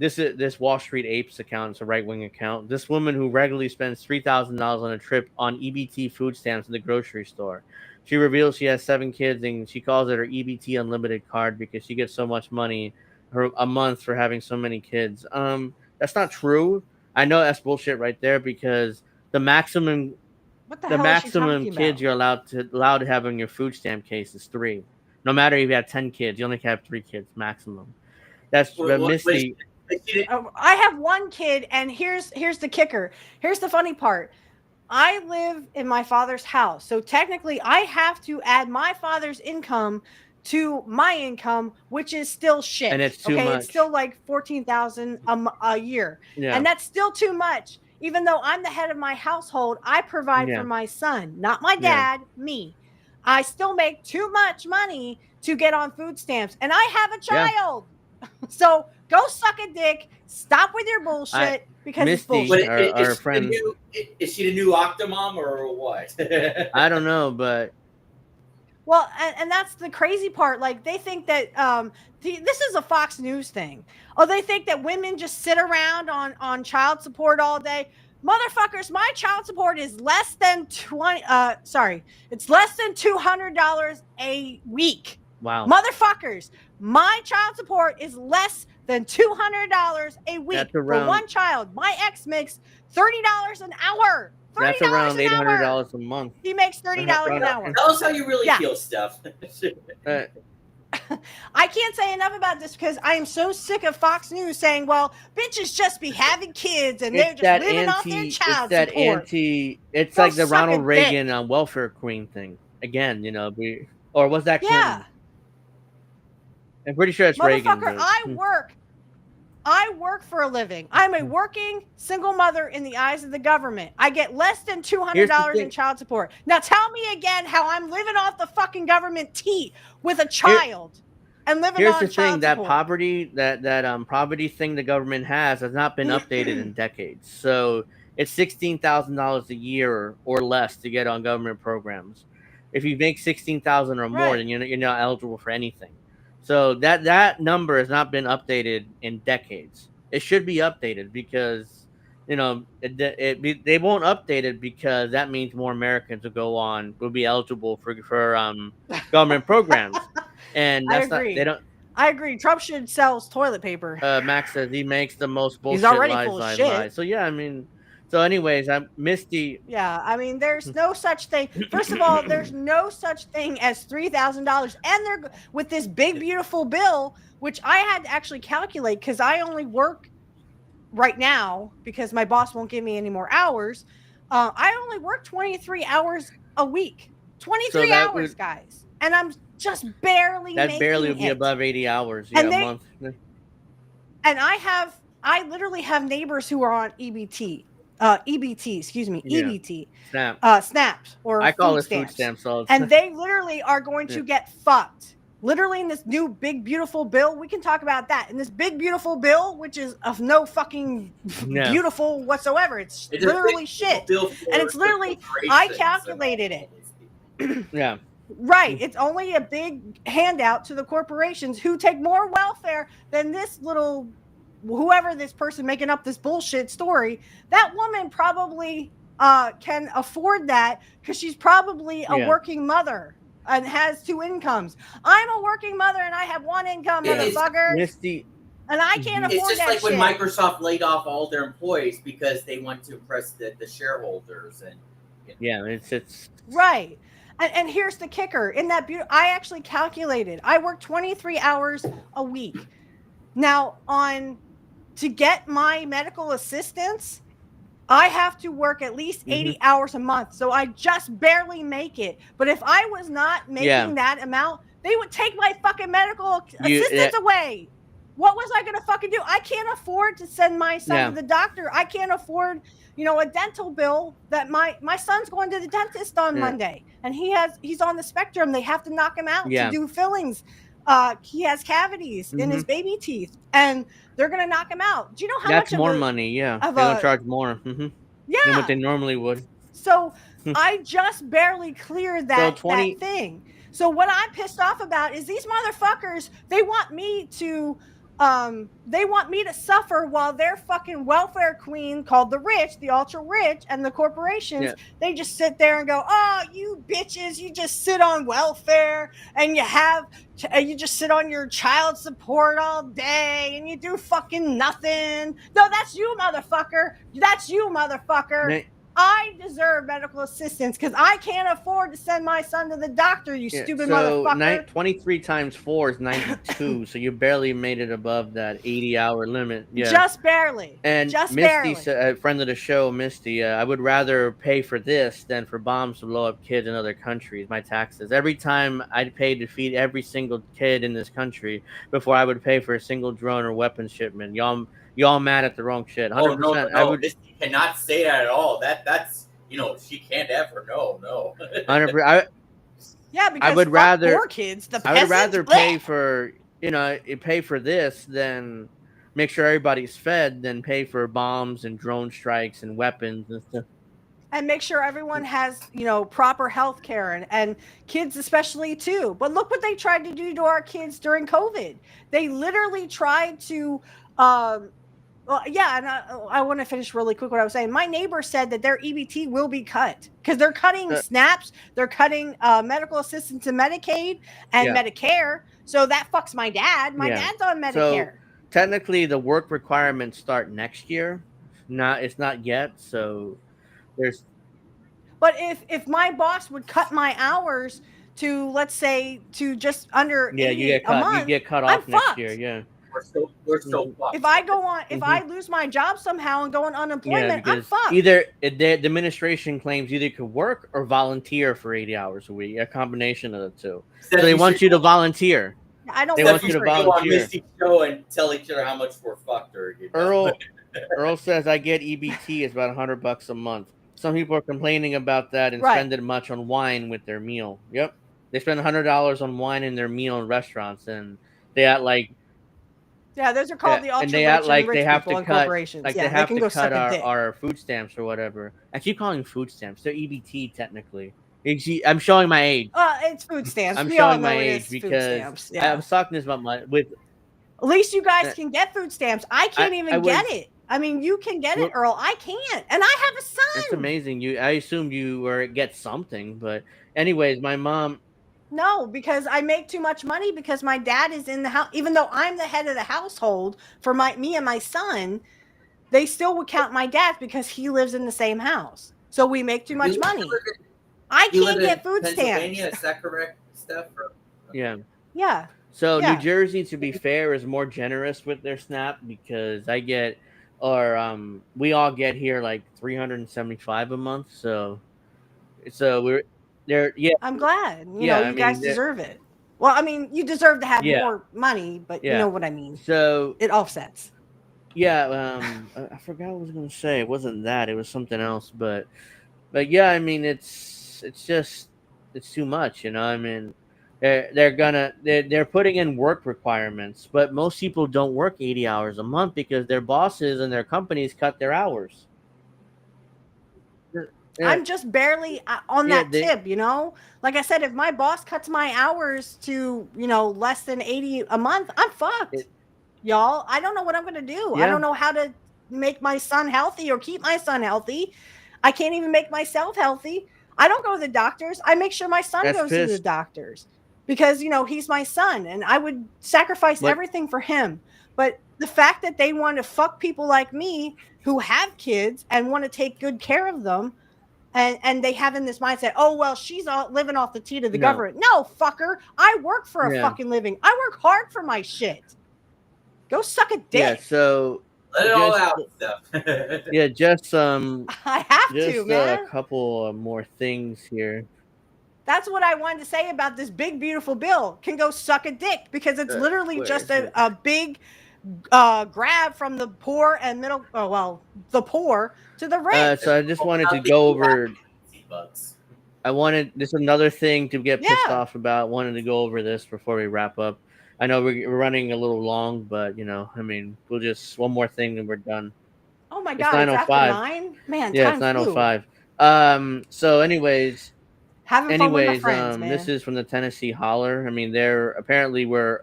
this Wall Street Apes account. It's a right wing account. This woman who regularly spends $3,000 on a trip on EBT food stamps in the grocery store. She reveals she has 7 kids and she calls it her EBT Unlimited card because she gets so much money a month for having so many kids. That's not true. I know that's bullshit right there because the maximum What the the hell is she maximum talking kids about? you're allowed to have on your food stamp case is 3. No matter if you have 10 kids, you only can have 3 kids maximum. That's Misty. I have 1 kid, and here's the kicker. Here's the funny part. I live in my father's house, so technically I have to add my father's income to my income, which is still shit. And it's too much. It's still like $14,000 a year, Yeah. and that's still too much. Even though I'm the head of my household, I provide Yeah. for my son, not my Yeah. dad, me. I still make too much money to get on food stamps, and I have a Yeah. child. So go suck a dick. Stop with your bullshit because Misty, it's bullshit. our friend. Is she the new Octomom or what? I don't know, but Well, and that's the crazy part. Like they think that this is a Fox News thing. Oh, they think that women just sit around on child support all day. Motherfuckers, my child support is less than it's less than $200 a week. wow. Motherfuckers, my child support is less than $200 a week That's for around- 1 child. My ex makes $30 an hour. That's around $800 a month. He makes $30 an hour. Tell us how you really feel, Steph. I can't say enough about this because I am so sick of Fox News saying, well, bitches just be having kids and they're just living off their child support. It's Go like the suck Ronald a Reagan welfare queen thing. Again, or was that Clinton? Yeah. I'm pretty sure it's Reagan. Motherfucker, but- I work for a living. I'm a working single mother in the eyes of the government. I get less than $200 in child support. Now tell me again how I'm living off the fucking government tea with a child and living on child support. Here's the thing, that poverty thing the government has not been updated in decades. So it's $16,000 a year or less to get on government programs. If you make $16,000 or more, then you're not eligible for anything. So that number has not been updated in decades. It should be updated because, they won't update it because that means more Americans will be eligible for government programs. And that's I agree. They don't. I agree. Trump should sell toilet paper. Max says he makes the most bullshit. He's already full of shit. So yeah, I mean. So anyways, Misty. Yeah, I mean, there's no such thing. First of all, there's no such thing as $3,000. And they're with this big, beautiful bill, which I had to actually calculate because I only work right now because my boss won't give me any more hours. I only work 23 hours a week. 23 hours, guys. And I'm just barely making it. That barely would be above 80 hours a month. And I literally have neighbors who are on EBT. EBT. Snaps or I call it stamps. food stamps. And they literally are going to get fucked. Literally in this new big beautiful bill, we can talk about that. In this big beautiful bill, which is of no fucking beautiful whatsoever. It's literally shit. And it's literally, I calculated it. Yeah. Right. It's only a big handout to the corporations who take more welfare than this little whoever this person making up this bullshit story. That woman probably can afford that because she's probably a working mother and has 2 incomes. I'm a working mother and I have 1 income, motherfucker. And I can't afford that. It's just like when Microsoft laid off all their employees because they want to impress the shareholders. And it's right. And here's the kicker. In that I actually calculated. I work 23 hours a week. Now, to get my medical assistance, I have to work at least 80 hours a month. So I just barely make it. But if I was not making that amount, they would take my fucking medical assistance away. What was I going to fucking do? I can't afford to send my son to the doctor. I can't afford, a dental bill that my son's going to the dentist on Monday. And he's on the spectrum. They have to knock him out to do fillings. He has cavities in his baby teeth, and they're gonna knock him out. Do you know how much? That's more money. Yeah, they don't charge more. Than what they normally would. So I just barely cleared that thing. So what I'm pissed off about is these motherfuckers. They want me to they want me to suffer while their fucking welfare queen called the rich, the ultra rich, and the corporations, they just sit there and go, oh, you bitches, you just sit on welfare and you just sit on your child support all day and you do fucking nothing. No, that's you, motherfucker. That's you, motherfucker. I deserve medical assistance because I can't afford to send my son to the doctor, you stupid motherfucker. 23 times 4 is 92, so you barely made it above that 80-hour limit. Yeah. Just barely. And just Misty, barely. a friend of the show, Misty, I would rather pay for this than for bombs to blow up kids in other countries, my taxes. Every time I'd pay to feed every single kid in this country before I would pay for a single drone or weapon shipment. Y'all mad at the wrong shit. 100%. No. Misty cannot say that at all. That's she can't ever. No. 100%. Yeah, because I would rather poor kids. I would rather pay for pay for this than make sure everybody's fed than pay for bombs and drone strikes and weapons and stuff. And make sure everyone has, proper health care and kids especially too. But look what they tried to do to our kids during COVID. They literally tried to, and I want to finish really quick what I was saying. My neighbor said that their EBT will be cut because they're cutting SNAPs, they're cutting medical assistance and Medicaid and Medicare. So that fucks my dad. My dad's on Medicare. So technically, the work requirements start next year. It's not yet. So there's. But if my boss would cut my hours to, let's say, to just under you get cut off next year. Yeah. We're so fucked. If I go on, if I lose my job somehow and go on unemployment, I'm fucked. Either the administration claims either you could work or volunteer for 80 hours a week, a combination of the two. So they want you to volunteer. I don't. They want you to volunteer. Go on Misty show and tell each other how much we're fucked. Earl says I get EBT is about $100 a month. Some people are complaining about that and spending much on wine with their meal. Yep, they spend $100 on wine in their meal in restaurants, and they act like. Yeah, those are called the ultra and they rich act like and rich they have people to and cut, corporations. like yeah, they have can to go cut suck our food stamps or whatever. I keep calling food stamps. They're EBT technically. I'm showing my age. It's food stamps. I'm we showing all know my it age is because yeah. I was talking this about with. At least you guys can get food stamps. I can't even get it. I mean, you can get it, Earl. I can't, and I have a son. It's amazing. I assumed you get something, but anyways, my mom. No, because I make too much money because my dad is in the house. Even though I'm the head of the household for me and my son, they still would count my dad because he lives in the same house. So we make too much money. I can't get food stamps. Is that correct, Steph? Yeah. Yeah. So New Jersey, to be fair, is more generous with their SNAP because we all get here like $375 a month. So we're there. Yeah. I'm glad. You guys deserve it. Well, I mean, you deserve to have more money, but you know what I mean. So it offsets. Yeah. I forgot what I was going to say. It wasn't that. It was something else. But yeah, I mean, it's too much. I mean. They're putting in work requirements, but most people don't work 80 hours a month because their bosses and their companies cut their hours. Yeah. I'm just barely on that tip, Like I said, if my boss cuts my hours to, less than 80 a month, I'm fucked. Y'all, I don't know what I'm going to do. Yeah. I don't know how to make my son healthy or keep my son healthy. I can't even make myself healthy. I don't go to the doctors. I make sure my son goes to the doctors. Because, he's my son and I would sacrifice everything for him. But the fact that they want to fuck people like me who have kids and want to take good care of them and they have in this mindset, oh, well, she's living off the teat of the government. No, fucker. I work for a fucking living. I work hard for my shit. Go suck a dick. Yeah, so. Let it all out, stuff. Yeah, just I have to, man. A couple more things here. That's what I wanted to say about this big, beautiful bill. Can go suck a dick because it's literally just a big grab from the poor and middle. Oh, well, the poor to the rich. So I just wanted to go over. This is another thing to get pissed off about. Wanted to go over this before we wrap up. I know we're running a little long, but I mean, we'll just one more thing and we're done. Oh my God, it's after 9? Man, yeah, it's 9:05. So anyways. Having fun with my friends, man. This is from the Tennessee Holler. I mean, we're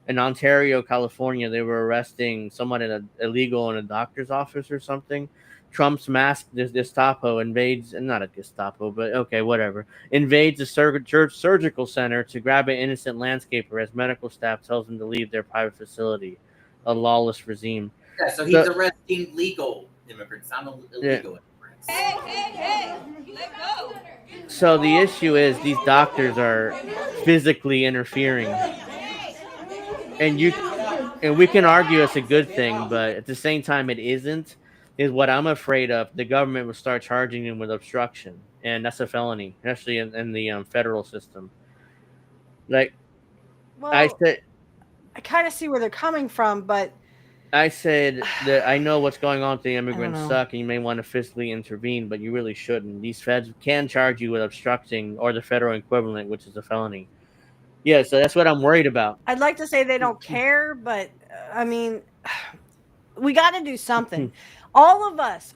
in Ontario, California, they were arresting someone illegal in a doctor's office or something. Trump's masked Gestapo invades, not a Gestapo, but okay, whatever, invades a surgical center to grab an innocent landscaper as medical staff tells them to leave their private facility. A lawless regime. Yeah, so he's arresting legal immigrants, not illegal immigrants. Hey, let go. So the issue is these doctors are physically interfering, and we can argue it's a good thing, but at the same time it isn't. Is what I'm afraid of. The government will start charging him with obstruction, and that's a felony, especially in the federal system. Like, Well, I said, I kind of see where they're coming from, but I said that I know what's going on with the immigrants know. suck, and you may want to fiscally intervene, but you really shouldn't. These feds can charge you with obstructing or the federal equivalent, which is a felony. Yeah, so that's what I'm worried about. I'd like to say they don't care, but I mean, we got to do something. All of us,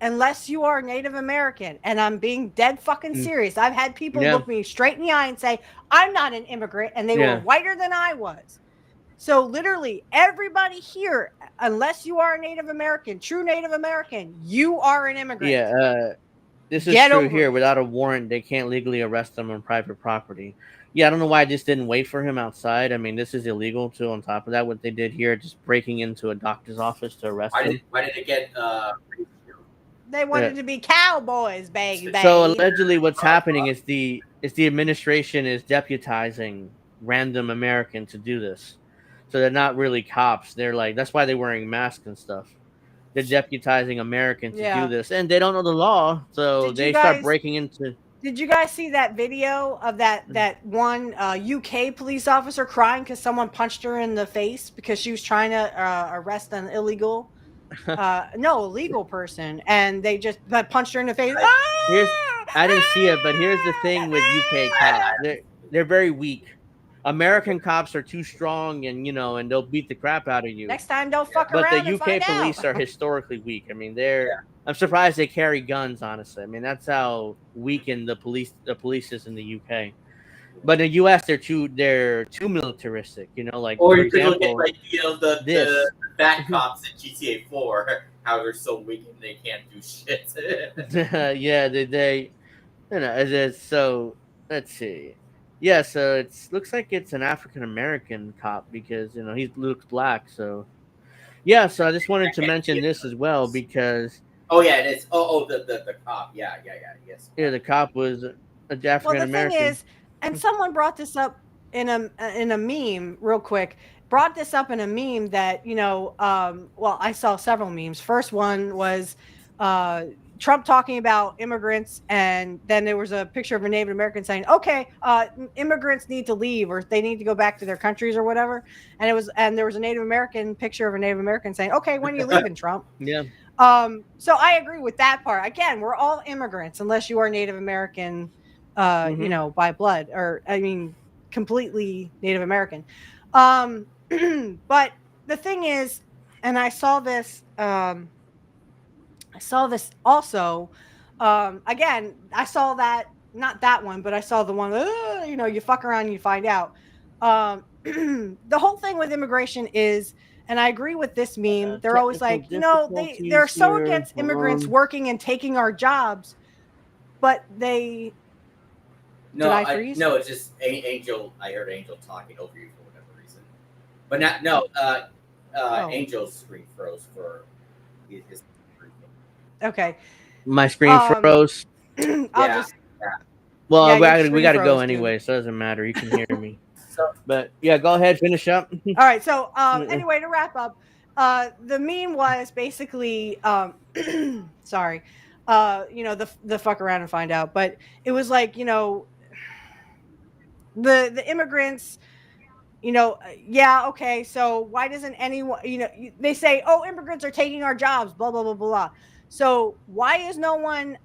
unless you are Native American, and I'm being dead fucking serious. I've had people look me straight in the eye and say, I'm not an immigrant, and they were whiter than I was. So literally everybody here, unless you are a Native American, true Native American, you are an immigrant. Yeah, this is true here. Without a warrant, they can't legally arrest them on private property. Yeah, I don't know why I just didn't wait for him outside. I mean, this is illegal too. On top of that, what they did here, just breaking into a doctor's office to arrest him. Why did it get? They wanted to be cowboys, baby. So allegedly, what's happening is the administration is deputizing random American to do this. So they're not really cops. They're like, that's why they're wearing masks and stuff. They're deputizing Americans to do this, and they don't know the law, so they start breaking into. Did you guys see that video of that one UK police officer crying because someone punched her in the face because she was trying to arrest an illegal person, and they just punched her in the face? I didn't see it, but here's the thing with UK cops: they're very weak. American cops are too strong, and and they'll beat the crap out of you. Next time, don't fuck around. But the UK police are historically weak. I mean, I'm surprised they carry guns. Honestly, I mean that's how weakened the police is in the UK. But in the US, they're too militaristic. Like or for you could example, look at the bad cops in GTA 4, how they're so weak and they can't do shit. Yeah, they so let's see. Yeah, so it looks like it's an African American cop because he looks black. So yeah, so I just wanted to mention this as well because oh yeah, it is. The cop. Yeah, yes. Yeah, the cop was an African American. Well, the thing is, and someone brought this up in a meme real quick. Brought this up in a meme that well, I saw several memes. First one was Trump talking about immigrants, and then there was a picture of a Native American saying, okay, immigrants need to leave, or they need to go back to their countries or whatever. And there was a Native American picture of a Native American saying, okay, when are you leaving, Trump? Yeah. So I agree with that part. Again, we're all immigrants unless you are Native American, by blood, or completely Native American. But the thing is, and I saw this also. Again, I saw that, not that one, but I saw the one, you fuck around and you find out. The whole thing with immigration is, and I agree with this meme, they're always like, they're so against immigrants working and taking our jobs, but they... No, it's just Angel. I heard Angel talking over you for whatever reason. But Angel's screen froze for his. Okay. My screen froze. Well, we got to go anyway, so it doesn't matter. You can hear me. But yeah, go ahead, finish up. All right. So anyway, to wrap up, the meme was basically, sorry, the fuck around and find out. But it was like, the immigrants, okay, so why doesn't anyone, they say, oh, immigrants are taking our jobs, blah, blah, blah, blah. So why is no one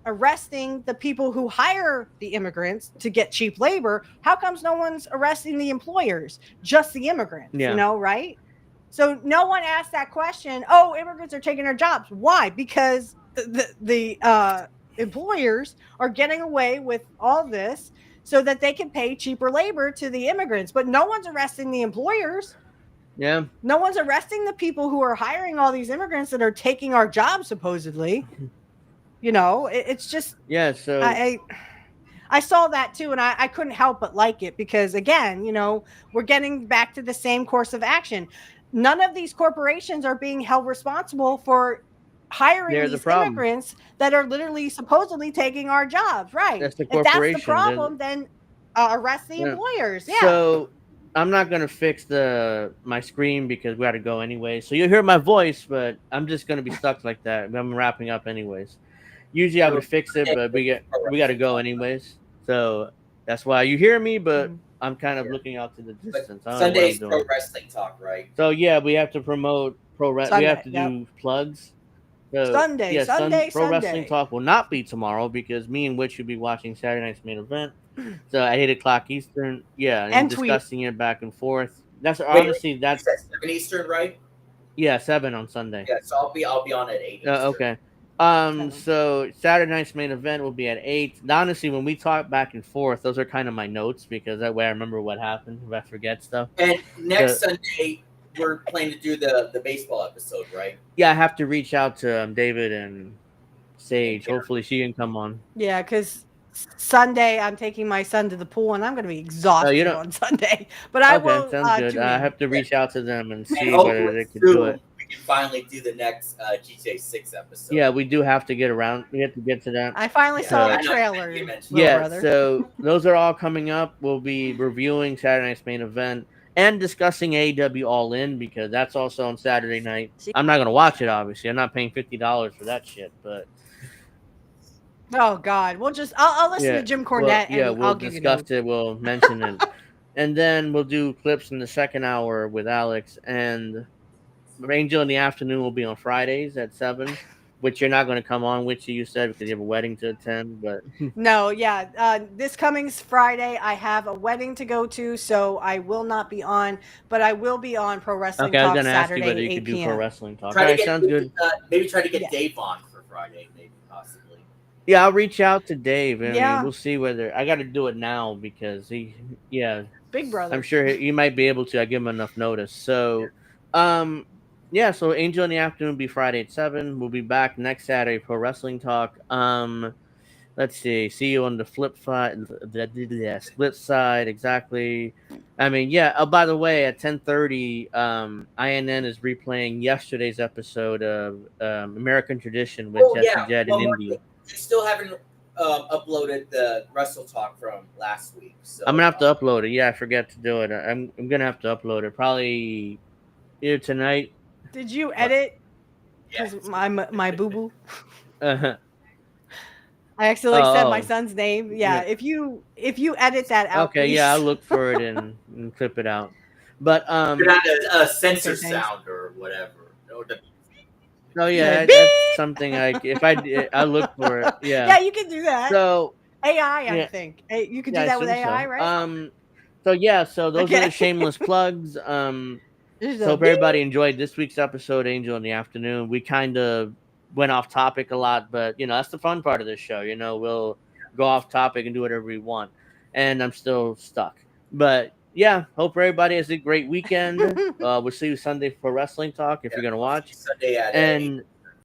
arresting the people who hire the immigrants to get cheap labor? How comes no one's arresting the employers, just the immigrants, right? So no one asked that question. Oh, immigrants are taking our jobs. Why? Because the employers are getting away with all this. so that they can pay cheaper labor to the immigrants. But no one's arresting the employers. Yeah. No one's arresting the people who are hiring all these immigrants that are taking our jobs, supposedly. It's just, Yeah. So I saw that too, and I couldn't help but like it because, again, we're getting back to the same course of action. None of these corporations are being held responsible for hiring they're the these problem. immigrants that are literally supposedly taking our jobs, right? That's the If that's the corporations. problem, then arrest the Yeah. employers. Yeah. So I'm not gonna fix my screen because we got to go anyway. So you'll hear my voice, but I'm just gonna be stuck like that. I'm wrapping up anyways. Usually I would fix it, but we got to go anyways. So that's why you hear me, but I'm kind of looking out to the distance. I don't know what I'm Sunday's doing. pro wrestling talk, right? So yeah, we have to promote pro wrestling. We have to Sunday, do plugs. So, Sunday, Pro Wrestling Sunday. Talk will not be tomorrow because me and Witch will be watching Saturday night's main event. So at 8:00 Eastern, and discussing it back and forth. That's honestly that's 7 Eastern, right? 7 on Sunday. Yeah, so I'll be on at 8 Eastern. Okay. So Saturday night's main event will be at 8. Honestly, when we talk back and forth, those are kind of my notes because that way I remember what happened if I forget stuff. And next Sunday, we're planning to do the baseball episode, right? Yeah, I have to reach out to David and Sage. Hopefully she can come on. Yeah, because Sunday I'm taking my son to the pool and I'm going to be exhausted on Sunday. But I will. Sounds good. I have to reach out to them and see And whether they could do it. We can finally do the next GTA 6 episode. Yeah, we do have to get around. We have to get to that. I finally saw the trailer. So those are all coming up. We'll be reviewing Saturday night's main event and discussing AEW All In because that's also on Saturday night. I'm not going to watch it, obviously. I'm not paying $50 for that shit, but... Oh, God. I'll listen to Jim Cornette and we'll I'll give discuss it. We'll mention it. And then we'll do clips in the second hour with Alex. And Angel in the afternoon will be on Fridays at 7, which you're not going to come on, which you said, because you have a wedding to attend. But no, this coming Friday, I have a wedding to go to, so I will not be on, but I will be on Pro Wrestling Talk. I was going to ask Saturday, you whether you could do 8 p.m. Pro Wrestling Talk. Sounds good. Maybe try to get Dave on for Friday, maybe, possibly. Yeah, I'll reach out to Dave. I mean, we'll see whether I got to do it now because big brother. I'm sure he might be able to. I give him enough notice. So, so Angel in the afternoon will be Friday at 7. We'll be back next Saturday, Pro Wrestling Talk. Let's see you on the flip side. The split side, exactly. I mean, Oh, by the way, at 10:30, INN is replaying yesterday's episode of American Tradition with Jesse Jett in India. You still haven't uploaded the Wrestle Talk from last week. So I'm gonna have to upload it. Yeah, I forgot to do it. I'm gonna have to upload it probably either tonight. Did you edit? Because my boo boo. I accidentally said my son's name. Yeah, if you edit that out. Okay, please. I'll look for it and clip it out. But not a censor sound or whatever. Oh yeah, that's something I look for it. Yeah. Yeah, you can do that. So AI, I think you can do that with AI, right? So those are the shameless plugs. So if everybody enjoyed this week's episode, Angel in the Afternoon, we kind of went off topic a lot, but that's the fun part of this show. We'll go off topic and do whatever we want, and I'm still stuck. But hope everybody has a great weekend. We'll see you Sunday for Wrestling Talk if you're gonna watch. Sunday at and